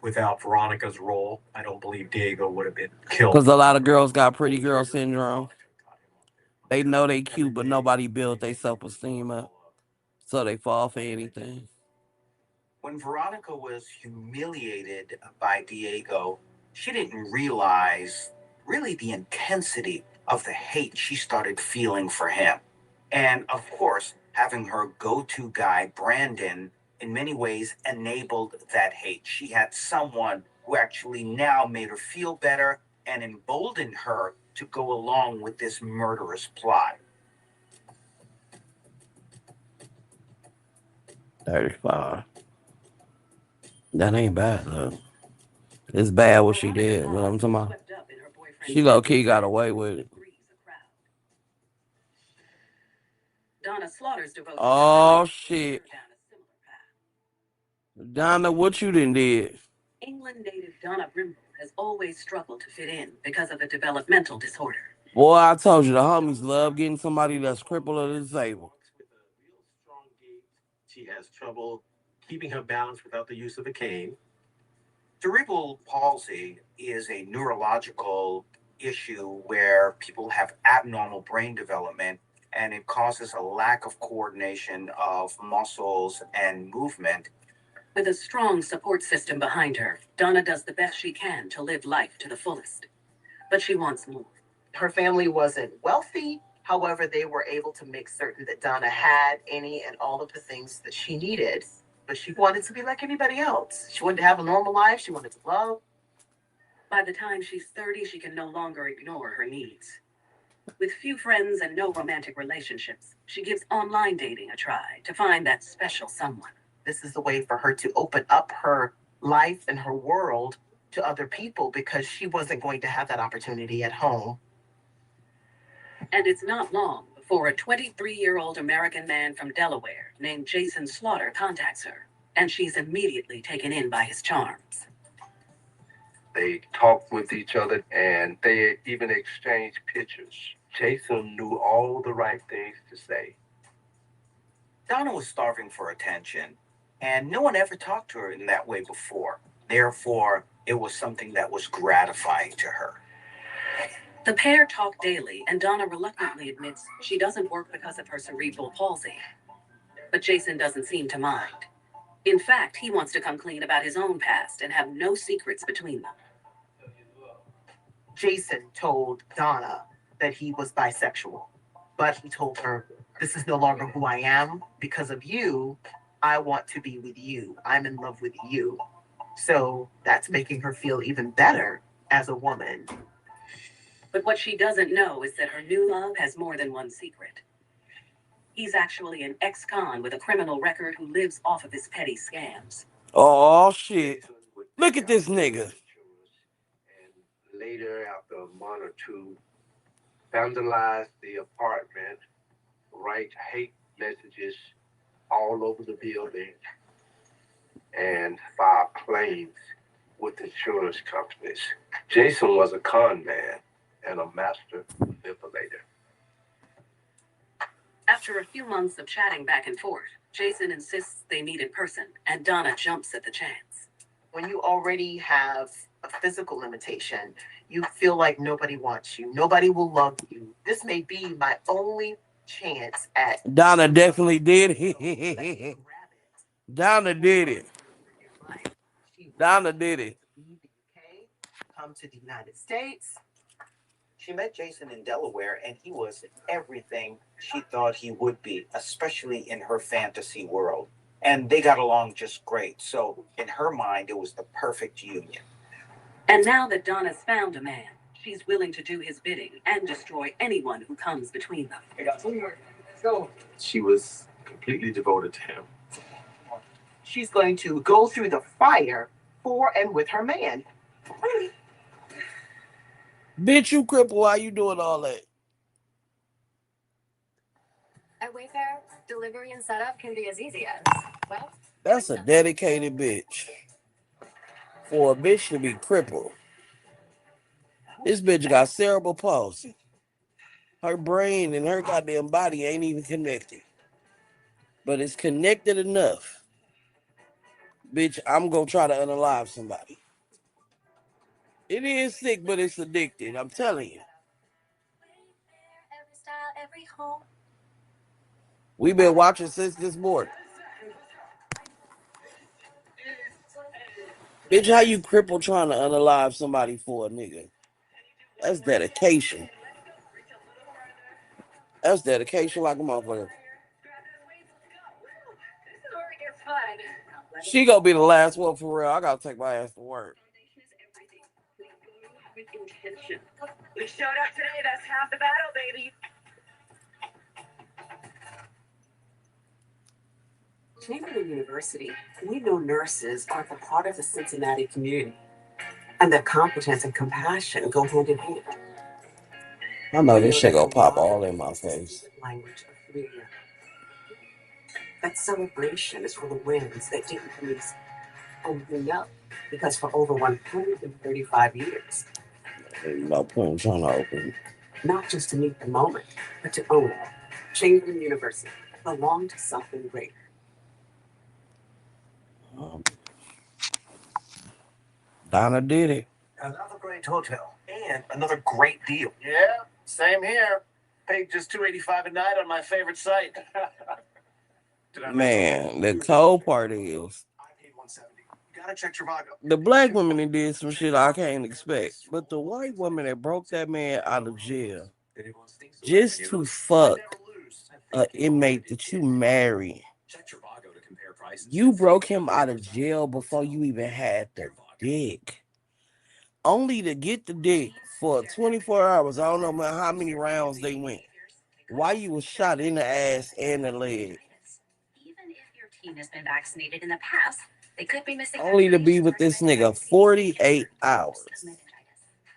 Without Veronica's role, I don't believe Diego would have been killed. Because a lot of girls got pretty girl syndrome. They know they cute, but nobody built their self-esteem up. So they fall for anything. When Veronica was humiliated by Diego, she didn't realize really the intensity of the hate she started feeling for him. And of course, having her go-to guy, Brandon, in many ways enabled that hate. She had someone who actually now made her feel better and emboldened her to go along with this murderous plot. 35. That ain't bad, though. It's bad what she did. What I'm talking about. She low-key got away with it. Donna Slaughter's devotion. Oh, shit. Donna, what you done did? England native Donna Brimble has always struggled to fit in because of a developmental disorder. Boy, I told you, the homies love getting somebody that's crippled or disabled. She has trouble keeping her balance without the use of a cane. Cerebral palsy is a neurological issue where people have abnormal brain development, and it causes a lack of coordination of muscles and movement. With a strong support system behind her, Donna does the best she can to live life to the fullest. But she wants more. Her family wasn't wealthy. However, they were able to make certain that Donna had any and all of the things that she needed. But she wanted to be like anybody else. She wanted to have a normal life. She wanted to love. By the time she's 30, she can no longer ignore her needs. With few friends and no romantic relationships, she gives online dating a try to find that special someone. This is a way for her to open up her life and her world to other people because she wasn't going to have that opportunity at home. And it's not long before a 23-year-old American man from Delaware named Jason Slaughter contacts her, and she's immediately taken in by his charms. They talked with each other and they even exchanged pictures. Jason knew all the right things to say. Donna was starving for attention, and no one ever talked to her in that way before. Therefore, it was something that was gratifying to her. The pair talk daily, and Donna reluctantly admits she doesn't work because of her cerebral palsy. But Jason doesn't seem to mind. In fact, he wants to come clean about his own past and have no secrets between them. Jason told Donna that he was bisexual, but he told her, this is no longer who I am. Because of you, I want to be with you. I'm in love with you. So that's making her feel even better as a woman. But what she doesn't know is that her new love has more than one secret. He's actually an ex-con with a criminal record who lives off of his petty scams. Oh, shit. Look at this nigga. And later, after a month or two, vandalized the apartment, write hate messages all over the building and filed claims with insurance companies. Jason was a con man and a master manipulator. After a few months of chatting back and forth, Jason insists they meet in person, and Donna jumps at the chance. When you already have a physical limitation, you feel like nobody wants you, nobody will love you. This may be my only chance at. Donna definitely did it. Donna did it. Donna did it. Come to the United States. She met Jason in Delaware, and he was everything she thought he would be, especially in her fantasy world. And they got along just great. So, in her mind, it was the perfect union. And now that Donna's found a man, she's willing to do his bidding and destroy anyone who comes between them. Let's go. She was completely devoted to him. She's going to go through the fire for and with her man. Bitch, you cripple. Why you doing all that? At Wayfair, delivery and setup can be as easy as, well, That's a dedicated bitch. For a bitch to be crippled. This bitch got cerebral palsy. Her brain and her goddamn body ain't even connected. But it's connected enough. Bitch, I'm gonna try to unalive somebody. It is sick, but it's addicted. I'm telling you. every style, every home. We've been watching since this morning. Bitch, how you cripple trying to unalive somebody for a nigga? That's dedication. That's dedication like a motherfucker. She gonna be the last one for real. I gotta take my ass to work. We showed up today. That's half the battle, baby. Chamberlain University, we know nurses are the part of the Cincinnati community, and their competence and compassion go hand in hand. I know this shit gonna pop all in my face. Language of freedom. That celebration is for the wins that didn't come easy. And we know, because for over 135 years, Ain't no point in trying to open. not just to meet the moment, but to own it, Chamberlain University belonged to something greater. Donna did it. Another great hotel and another great deal. Yeah, same here. Paid just $285 a night on my favorite site. Man, the cold part is Gotta check Trivago. the black woman that did some shit I can't expect. But the white woman that broke that man out of jail just to fuck an inmate that you marry. You broke him out of jail before you even had the dick. Only to get the dick for 24 hours. I don't know how many rounds they went. Why you was shot in the ass and the leg. Even if your team has been vaccinated in the past, they could be missing. Only to be with this nigga 48 hours.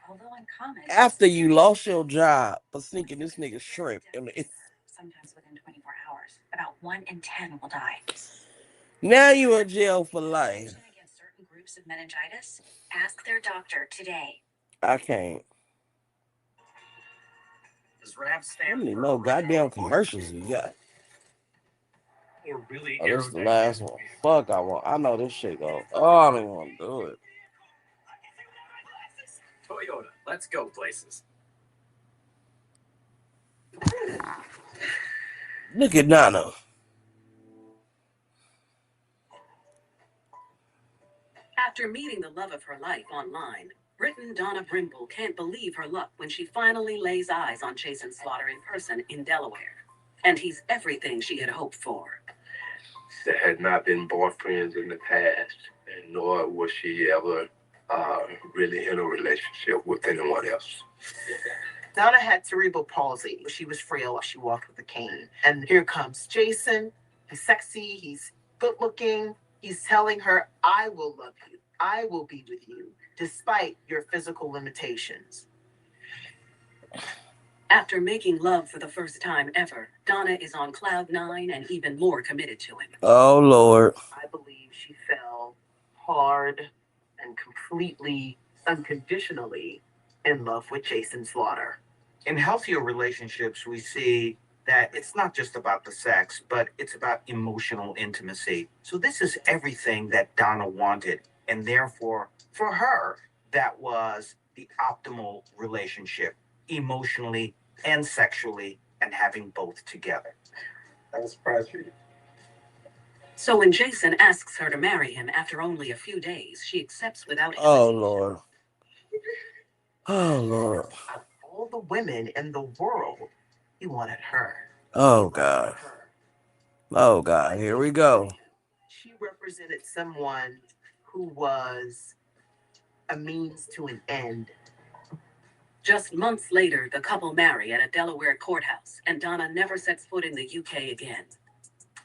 Although uncommon. After you lost your job for sneaking this nigga shrimp. Sometimes within 24 hours, about 1 in 10 will die. Now you in jail for life. Against certain groups of meningitis, ask their doctor today. I can't. RAM How many more goddamn commercials we got? Oh, this is the last one. Fuck, I know this shit go. Oh, I don't even want to do it. Toyota, let's go places. Look at Donna. After meeting the love of her life online, Britain Donna Brimble can't believe her luck when she finally lays eyes on Jason Slaughter in person in Delaware. And he's everything she had hoped for. They had not been boyfriends in the past, and nor was she ever really in a relationship with anyone else. Donna had cerebral palsy. She was frail. She walked with a cane. And here comes Jason. He's sexy. He's good looking. He's telling her, I will love you. I will be with you, despite your physical limitations. After making love for the first time ever, Donna is on cloud 9 and even more committed to him. Oh Lord. I believe she fell hard and completely, unconditionally in love with Jason Slaughter. In healthier relationships, we see that it's not just about the sex, but it's about emotional intimacy. So this is everything that Donna wanted. And therefore, for her, that was the optimal relationship, emotionally and sexually, and having both together. I was surprised for you. So when Jason asks her to marry him after only a few days, she accepts without Oh hesitation. Lord. Oh Lord. Of all the women in the world, he wanted her. Oh God. Oh God. Here we go. She represented someone who was a means to an end. Just months later, the couple marry at a Delaware courthouse, and Donna never sets foot in the UK again.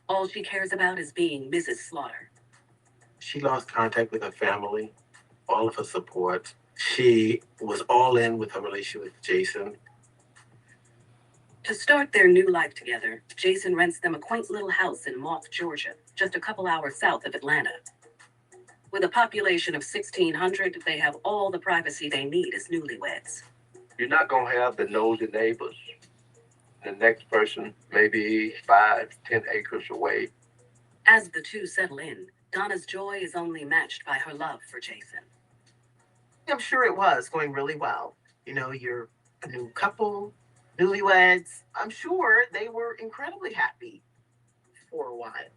All she cares about is being Mrs. Slaughter. She lost contact with her family, all of her support. She was all in with her relationship with Jason. To start their new life together, Jason rents them a quaint little house in Moth, Georgia, just a couple hours south of Atlanta. With a population of 1,600, they have all the privacy they need as newlyweds. You're not going to have the nosy neighbors. The next person maybe 5-10 acres away. As the two settle in, Donna's joy is only matched by her love for Jason. I'm sure it was going really well. You know, you're a new couple, newlyweds. I'm sure they were incredibly happy for a while.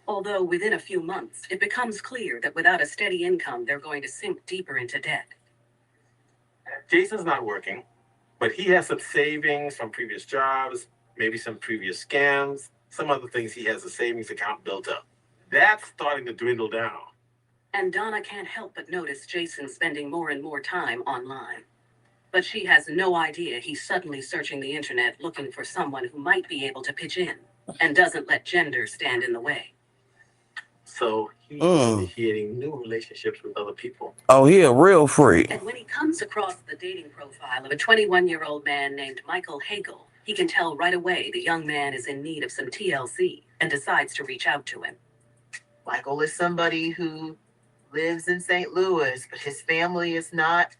Although within a few months, it becomes clear that without a steady income, they're going to sink deeper into debt. Jason's not working, but he has some savings from previous jobs, maybe some previous scams, some other things. He has a savings account built up. That's starting to dwindle down. And Donna can't help but notice Jason spending more and more time online. But she has no idea he's suddenly searching the internet looking for someone who might be able to pitch in and doesn't let gender stand in the way. So he's initiating new relationships with other people. Oh, he a real freak. And when he comes across the dating profile of a 21-year-old man named Michael Hagel, he can tell right away the young man is in need of some TLC and decides to reach out to him. Michael is somebody who lives in St. Louis, but his family is not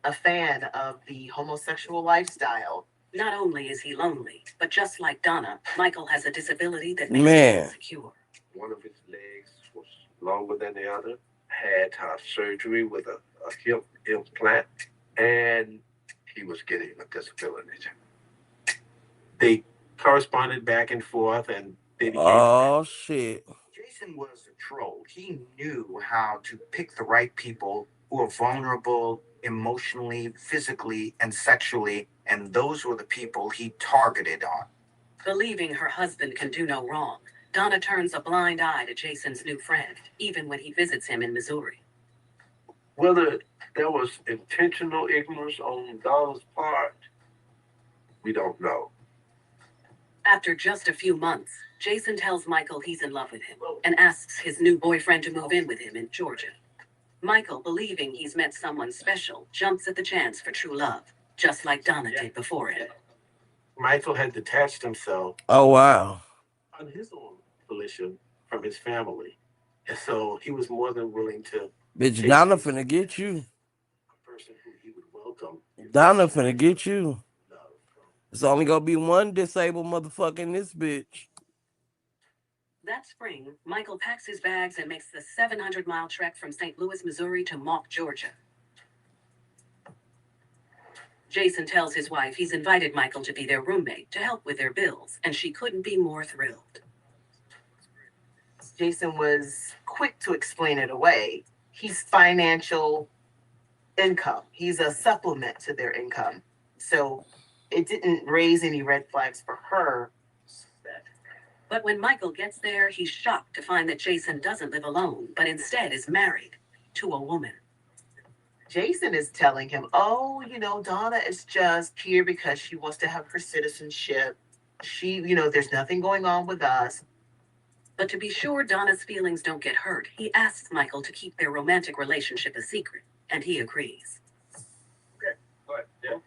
a fan of the homosexual lifestyle. Not only is he lonely, but just like Donna, Michael has a disability that makes him insecure. One of his legs was longer than the other, had surgery with a hip implant, and he was getting a disability. They corresponded back and forth, and they became Oh shit. Jason was a troll. He knew how to pick the right people who are vulnerable emotionally, physically, and sexually, and those were the people he targeted on. Believing her husband can do no wrong, Donna turns a blind eye to Jason's new friend, even when he visits him in Missouri. Whether there was intentional ignorance on Donna's part, we don't know. After just a few months, Jason tells Michael he's in love with him and asks his new boyfriend to move in with him in Georgia. Michael, believing he's met someone special, jumps at the chance for true love, just like Donna did before him. Michael had detached himself Oh wow. on his own volition from his family. And so he was more than willing to Bitch, Donna finna get you. a person who he would welcome. Donna finna get you. It's only gonna be one disabled motherfucker in this bitch. That spring, Michael packs his bags and makes the 700-mile trek from St. Louis, Missouri to Moth, Georgia. Jason tells his wife he's invited Michael to be their roommate to help with their bills, and she couldn't be more thrilled. Jason was quick to explain it away. He's financial income. He's a supplement to their income. So it didn't raise any red flags for her. But when Michael gets there, he's shocked to find that Jason doesn't live alone, but instead is married to a woman. Jason is telling him, oh, you know, Donna is just here because she wants to have her citizenship. There's nothing going on with us. But to be sure Donna's feelings don't get hurt, he asks Michael to keep their romantic relationship a secret, and he agrees. Okay, go ahead. Yeah.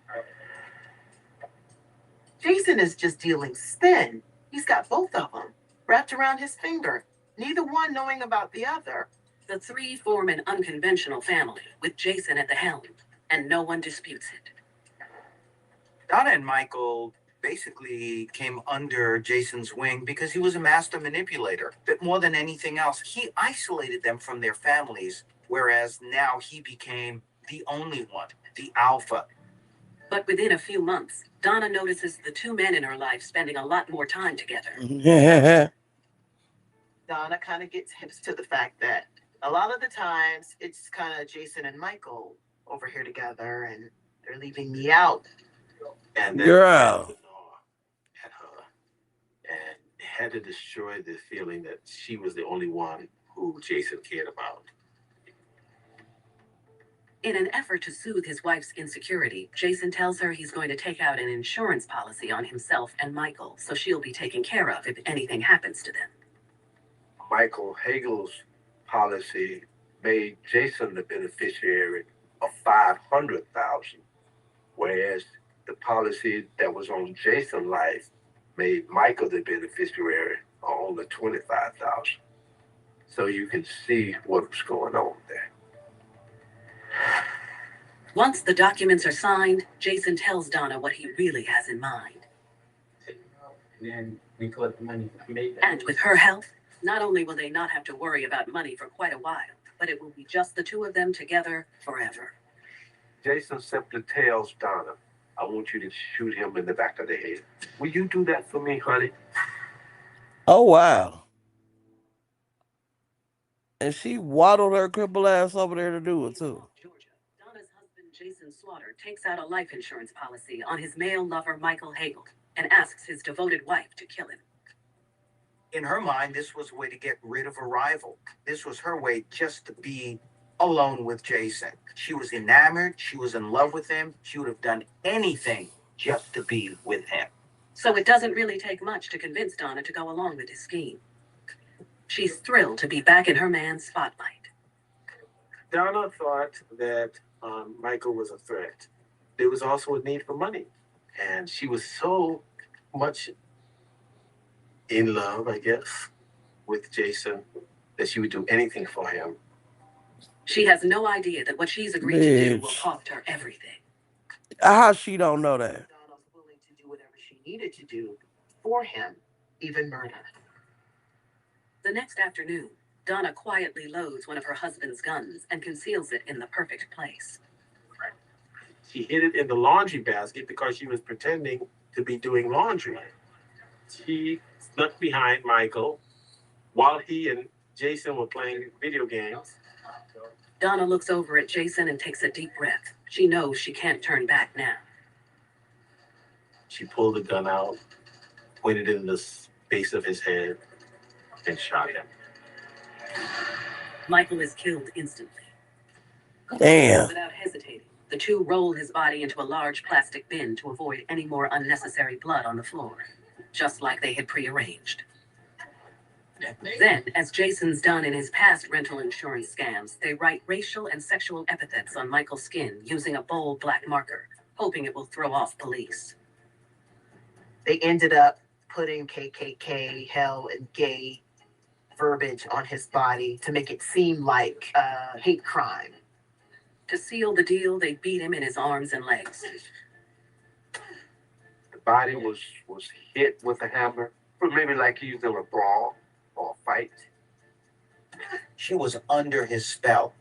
Jason is just dealing spin. He's got both of them wrapped around his finger, neither one knowing about the other. The three form an unconventional family, with Jason at the helm, and no one disputes it. Donna and Michael basically came under Jason's wing because he was a master manipulator. But more than anything else, he isolated them from their families, whereas now he became the only one, the alpha. But within a few months, Donna notices the two men in her life spending a lot more time together. Donna kind of gets hips to the fact that a lot of the times it's kind of Jason and Michael over here together, and they're leaving me out. And then Girl. at her and had to destroy the feeling that she was the only one who Jason cared about. In an effort to soothe his wife's insecurity, Jason tells her he's going to take out an insurance policy on himself and Michael, so she'll be taken care of if anything happens to them. Michael Hagel's policy made Jason the beneficiary of $500,000, whereas the policy that was on Jason's life made Michael the beneficiary of only $25,000. So you can see what was going on there. Once the documents are signed, Jason tells Donna what he really has in mind. And then we collect the money from me. And with her help, not only will they not have to worry about money for quite a while, but it will be just the two of them together forever. Jason simply tells Donna, I want you to shoot him in the back of the head. Will you do that for me, honey? Oh, wow. And she waddled her crippled ass over there to do it, too. Donna's husband, Jason Slaughter, takes out a life insurance policy on his male lover, Michael Hagel, and asks his devoted wife to kill him. In her mind, this was a way to get rid of a rival. This was her way just to be alone with Jason. She was enamored. She was in love with him. She would have done anything just to be with him. So it doesn't really take much to convince Donna to go along with his scheme. She's thrilled to be back in her man's spotlight. Donna thought that Michael was a threat. There was also a need for money. And she was so much in love, I guess, with Jason that she would do anything for him. She has no idea that what she's agreed to do will cost her everything. How she don't know that? Donna's willing to do whatever she needed to do for him, even murder. The next afternoon, Donna quietly loads one of her husband's guns and conceals it in the perfect place. She hid it in the laundry basket because she was pretending to be doing laundry. She snuck behind Michael while he and Jason were playing video games. Donna looks over at Jason and takes a deep breath. She knows she can't turn back now. She pulled the gun out, pointed it in the base of his head, and shot him. Michael is killed instantly. Damn. Without hesitating, the two roll his body into a large plastic bin to avoid any more unnecessary blood on the floor, just like they had prearranged. Then, as Jason's done in his past rental insurance scams, they write racial and sexual epithets on Michael's skin using a bold black marker, hoping it will throw off police. They ended up putting KKK, hell, and gay verbiage on his body to make it seem like a hate crime. To seal the deal, they beat him in his arms and legs. The body was hit with a hammer, or maybe like he used in a brawl or a fight. She was under his spell.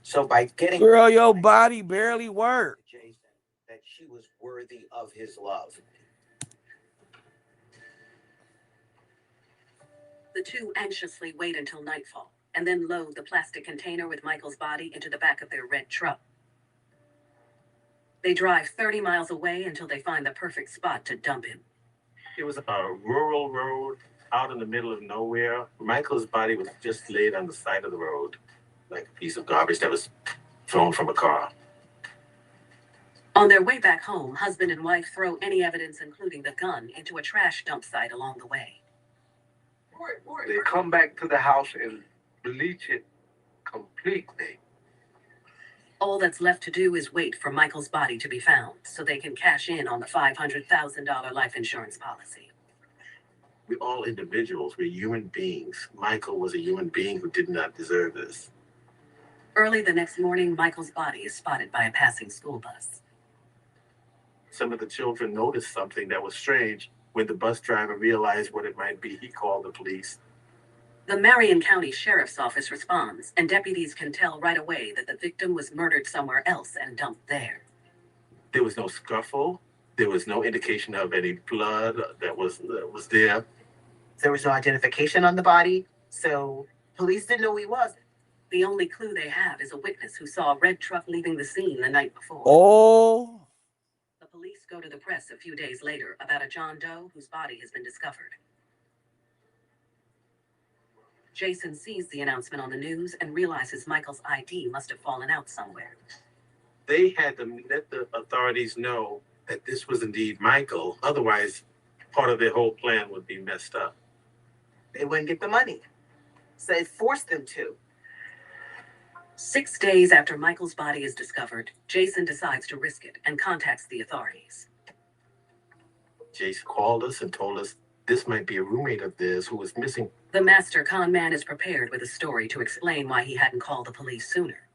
So by getting Girl, your body barely worked. Jason, that she was worthy of his love. The two anxiously wait until nightfall, and then load the plastic container with Michael's body into the back of their red truck. They drive 30 miles away until they find the perfect spot to dump him. It was a rural road out in the middle of nowhere. Michael's body was just laid on the side of the road, like a piece of garbage that was thrown from a car. On their way back home, husband and wife throw any evidence, including the gun, into a trash dump site along the way. They come back to the house and bleach it completely. All that's left to do is wait for Michael's body to be found so they can cash in on the $500,000 life insurance policy. We're all individuals. We're human beings. Michael was a human being who did not deserve this. Early the next morning, Michael's body is spotted by a passing school bus. Some of the children noticed something that was strange. When the bus driver realized what it might be, he called the police. The Marion County Sheriff's Office responds, and deputies can tell right away that the victim was murdered somewhere else and dumped there. There was no scuffle. There was no indication of any blood that was there. There was no identification on the body, so police didn't know who he was. The only clue they have is a witness who saw a red truck leaving the scene the night before. Oh. The police go to the press a few days later about a John Doe whose body has been discovered. Jason sees the announcement on the news and realizes Michael's ID must have fallen out somewhere. They had to let the authorities know that this was indeed Michael. Otherwise, part of their whole plan would be messed up. They wouldn't get the money, so it forced them to. 6 days after Michael's body is discovered, Jason decides to risk it and contacts the authorities. Jason called us and told us this might be a roommate of theirs who was missing. The master con man is prepared with a story to explain why he hadn't called the police sooner.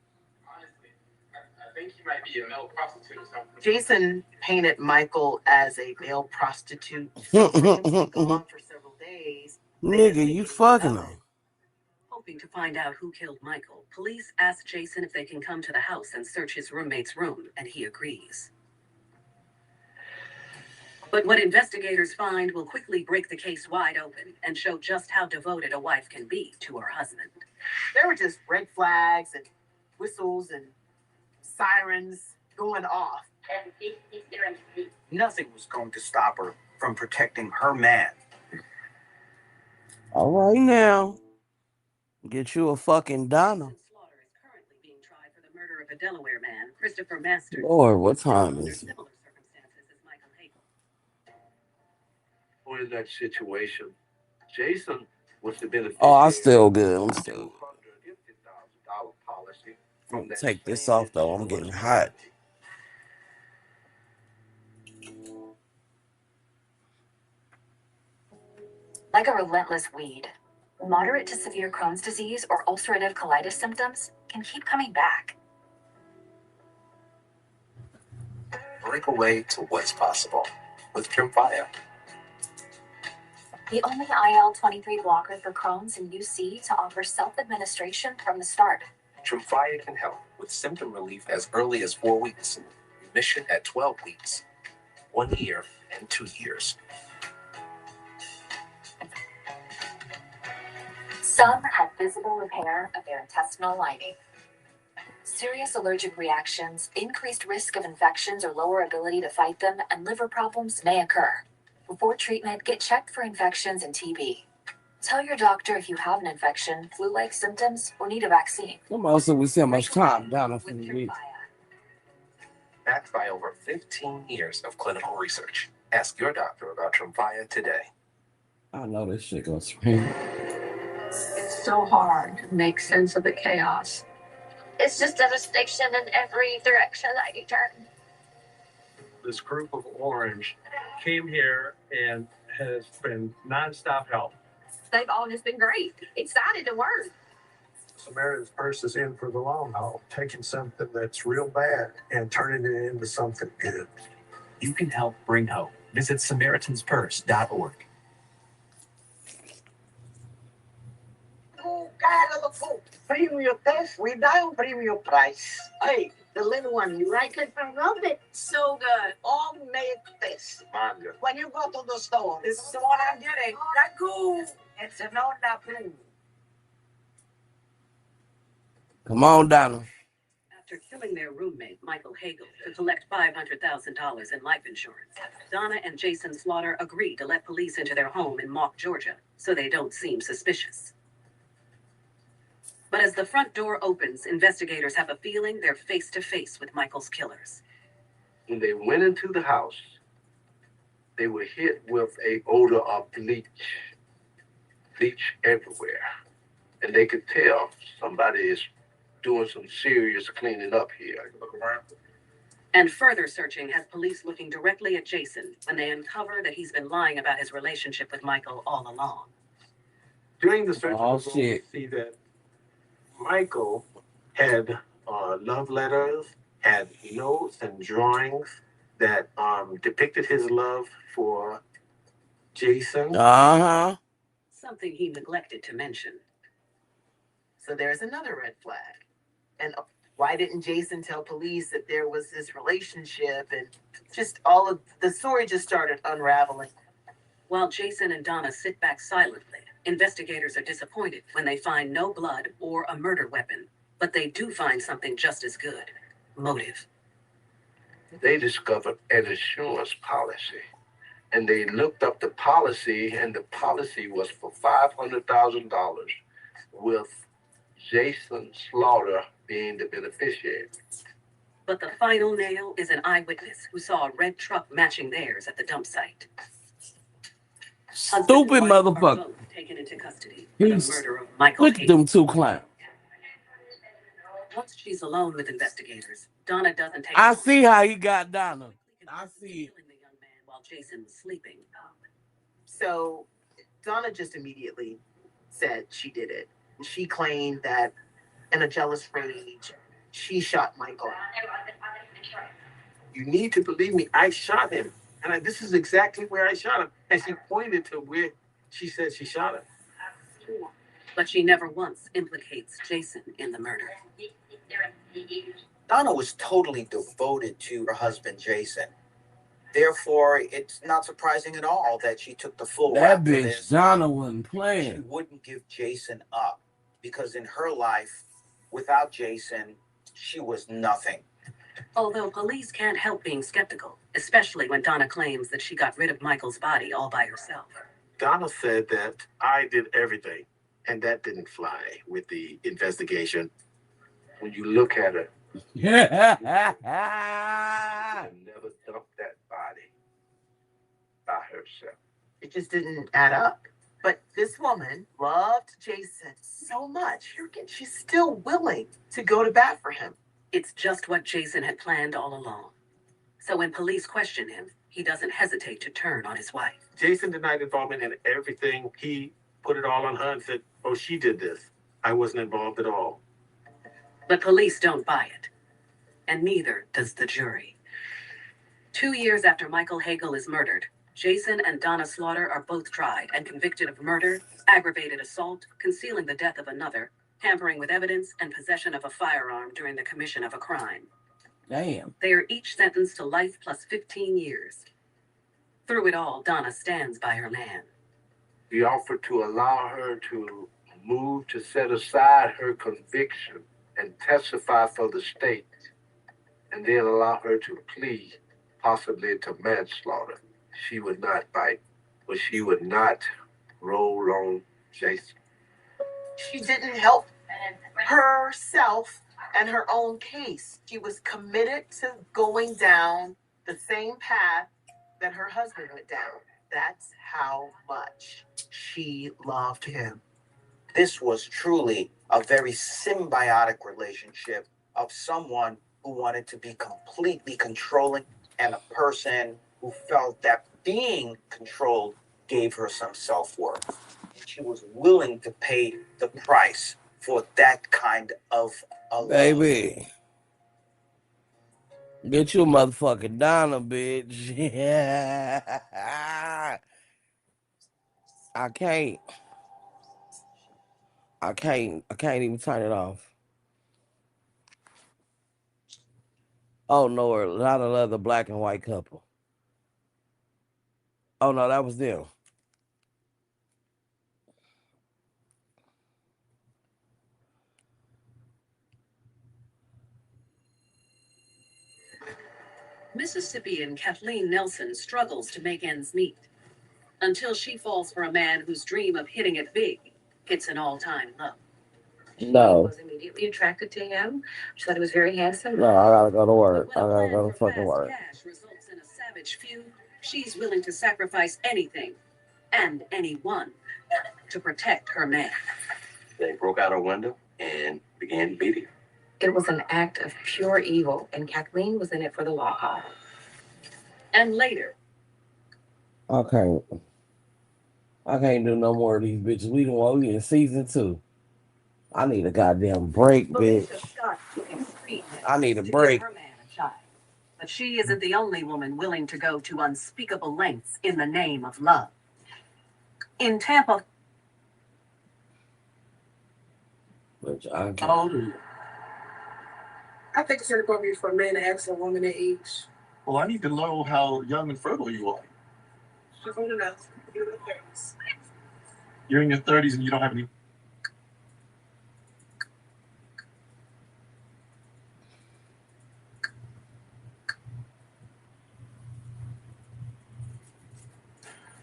I think he might be a male prostitute or something. Jason painted Michael as a male prostitute. So for him to be gone for several days. Nigga, you fucking him. Hoping to find out who killed Michael, police ask Jason if they can come to the house and search his roommate's room, and he agrees. But what investigators find will quickly break the case wide open and show just how devoted a wife can be to her husband. There were just red flags and whistles and sirens going off. Nothing was going to stop her from protecting her man. All right now. Get you a fucking Donna. Slaughter is currently being tried for the murder of a Delaware man, Christopher Masters. Lord, what time is it? Similar circumstances as Michael Hagel. Or in that situation, Jason was the beneficiary. Oh, I'm still good. I'm still good. $250,000 policy I'm from gonna that take this same off though. I'm getting hot. Like a relentless weed, moderate to severe Crohn's disease or ulcerative colitis symptoms can keep coming back. Break away to what's possible with Tremfya. The only IL-23 blocker for Crohn's and UC to offer self-administration from the start. Tremfya can help with symptom relief as early as 4 weeks, remission at 12 weeks, 1 year, and 2 years. Some have visible repair of their intestinal lining. Serious allergic reactions, increased risk of infections or lower ability to fight them, and liver problems may occur. Before treatment, get checked for infections and TB. Tell your doctor if you have an infection, flu-like symptoms, or need a vaccine. I'm also we see how much time down for the week. Backed by over 15 years of clinical research. Ask your doctor about Tremfya today. I know this shit gonna scream. It's so hard to make sense of the chaos. It's just devastation in every direction that you turn. This group of Orange came here and has been nonstop help. They've always been great. Excited to work. Samaritan's Purse is in for the long haul, taking something that's real bad and turning it into something good. You can help bring hope. Visit SamaritansPurse.org. Premium test without premium price. Hey, the little one, you like it? I love it. So good. All made this. When you go to the store, this is the one I'm getting. Ragu. It's a no Ragu. Come on, Donna. After killing their roommate, Michael Hagel, to collect $500,000 in life insurance, Donna and Jason Slaughter agree to let police into their home in Mock, Georgia, so they don't seem suspicious. But as the front door opens, investigators have a feeling they're face to face with Michael's killers. When they went into the house, they were hit with an odor of bleach everywhere. And they could tell somebody is doing some serious cleaning up here. I can look around. And further searching has police looking directly at Jason when they uncover that he's been lying about his relationship with Michael all along. During the search, Oh, we shit. see that Michael had love letters, had notes and drawings that depicted his love for Jason. Uh-huh. Something he neglected to mention. So there's another red flag. And why didn't Jason tell police that there was this relationship? And just all of the story just started unraveling. While Jason and Donna sit back silently, investigators are disappointed when they find no blood or a murder weapon. But they do find something just as good: motive. They discovered an insurance policy. And they looked up the policy, and the policy was for $500,000 with Jason Slaughter being the beneficiary. But the final nail is an eyewitness who saw a red truck matching theirs at the dump site. Stupid motherfucker. Both taken into custody for the He's murder of Michael look at them two clowns. Once she's alone with investigators, Donna doesn't take. I see how he got Donna. I see it. Killing the young man while Jason was sleeping. So Donna just immediately said she did it. She claimed that in a jealous rage, she shot Michael. You need to believe me, I shot him. And this is exactly where I shot him. And she pointed to where she said she shot him. But she never once implicates Jason in the murder. Donna was totally devoted to her husband, Jason. Therefore, it's not surprising at all that she took the full That rap for bitch this. Donna wasn't She playing. wouldn't give Jason up because in her life, without Jason, she was nothing. Although police can't help being skeptical, especially when Donna claims that she got rid of Michael's body all by herself. Donna said that I did everything. And that didn't fly with the investigation. When you look at her, Yeah. never dumped that body by herself. It just didn't add up. But this woman loved Jason so much. She's still willing to go to bat for him. It's just what Jason had planned all along. So when police question him, he doesn't hesitate to turn on his wife. Jason denied involvement in everything. He put it all on her and said, oh, she did this. I wasn't involved at all. But police don't buy it. And neither does the jury. 2 years after Michael Hagel is murdered, Jason and Donna Slaughter are both tried and convicted of murder, aggravated assault, concealing the death of another, tampering with evidence, and possession of a firearm during the commission of a crime. Damn. They are each sentenced to life plus 15 years. Through it all, Donna stands by her man. We offered to allow her to move to set aside her conviction and testify for the state, and then allow her to plead, possibly to manslaughter. She would not bite, but she would not roll on Jason. She didn't help herself and her own case. She was committed to going down the same path that her husband went down. That's how much she loved him. This was truly a very symbiotic relationship of someone who wanted to be completely controlling and a person who felt that being controlled gave her some self-worth. She was willing to pay the price for that kind of a love. Baby. Get your motherfucking Donna, bitch. Yeah. I can't even turn it off. Oh no, not another black and white couple. Oh no, that was them. Mississippian Kathleen Nelson struggles to make ends meet until she falls for a man whose dream of hitting it big hits an all-time low. No. Was immediately attracted to him. She thought he was very handsome. No, I gotta go to work. I gotta go to fucking work. Cash results in a savage feud. She's willing to sacrifice anything and anyone to protect her man. They broke out her window and began beating her. It was an act of pure evil, and Kathleen was in it for the long haul. And later, Okay. I can't do no more of these bitches. We in season 2. I need a goddamn break, Felicia bitch. Scott took extreme I need a to give break. her man a child. But she isn't the only woman willing to go to unspeakable lengths in the name of love. In Tampa, Bitch, I can't. Oh, I think it's inappropriate for a man to ask a woman their age. Well, I need to know how young and fertile you are. She's old enough. You're in the 30s. You're in your 30s and you don't have any.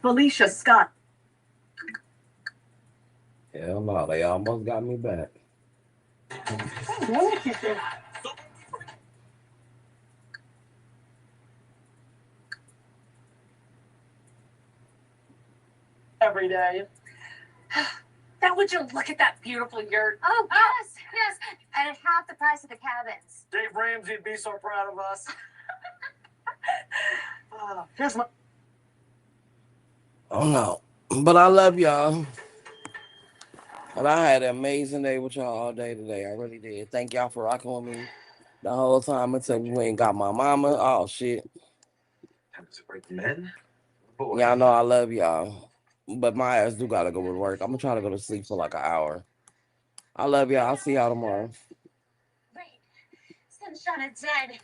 Felicia Scott. Hell no, they almost got me back. Every day. Now would you look at that beautiful yurt? Oh, yes, yes. And at half the price of the cabins. Dave Ramsey'd be so proud of us. Here's my. Oh no. But I love y'all. And I had an amazing day with y'all all day today. I really did. Thank y'all for rocking with me the whole time until we ain't got my mama. Oh shit. Time to separate the men. Y'all know I love y'all. But my ass do gotta go to work. I'm gonna try to go to sleep for like an hour. I love y'all. I'll see y'all tomorrow. Sunshine of dead.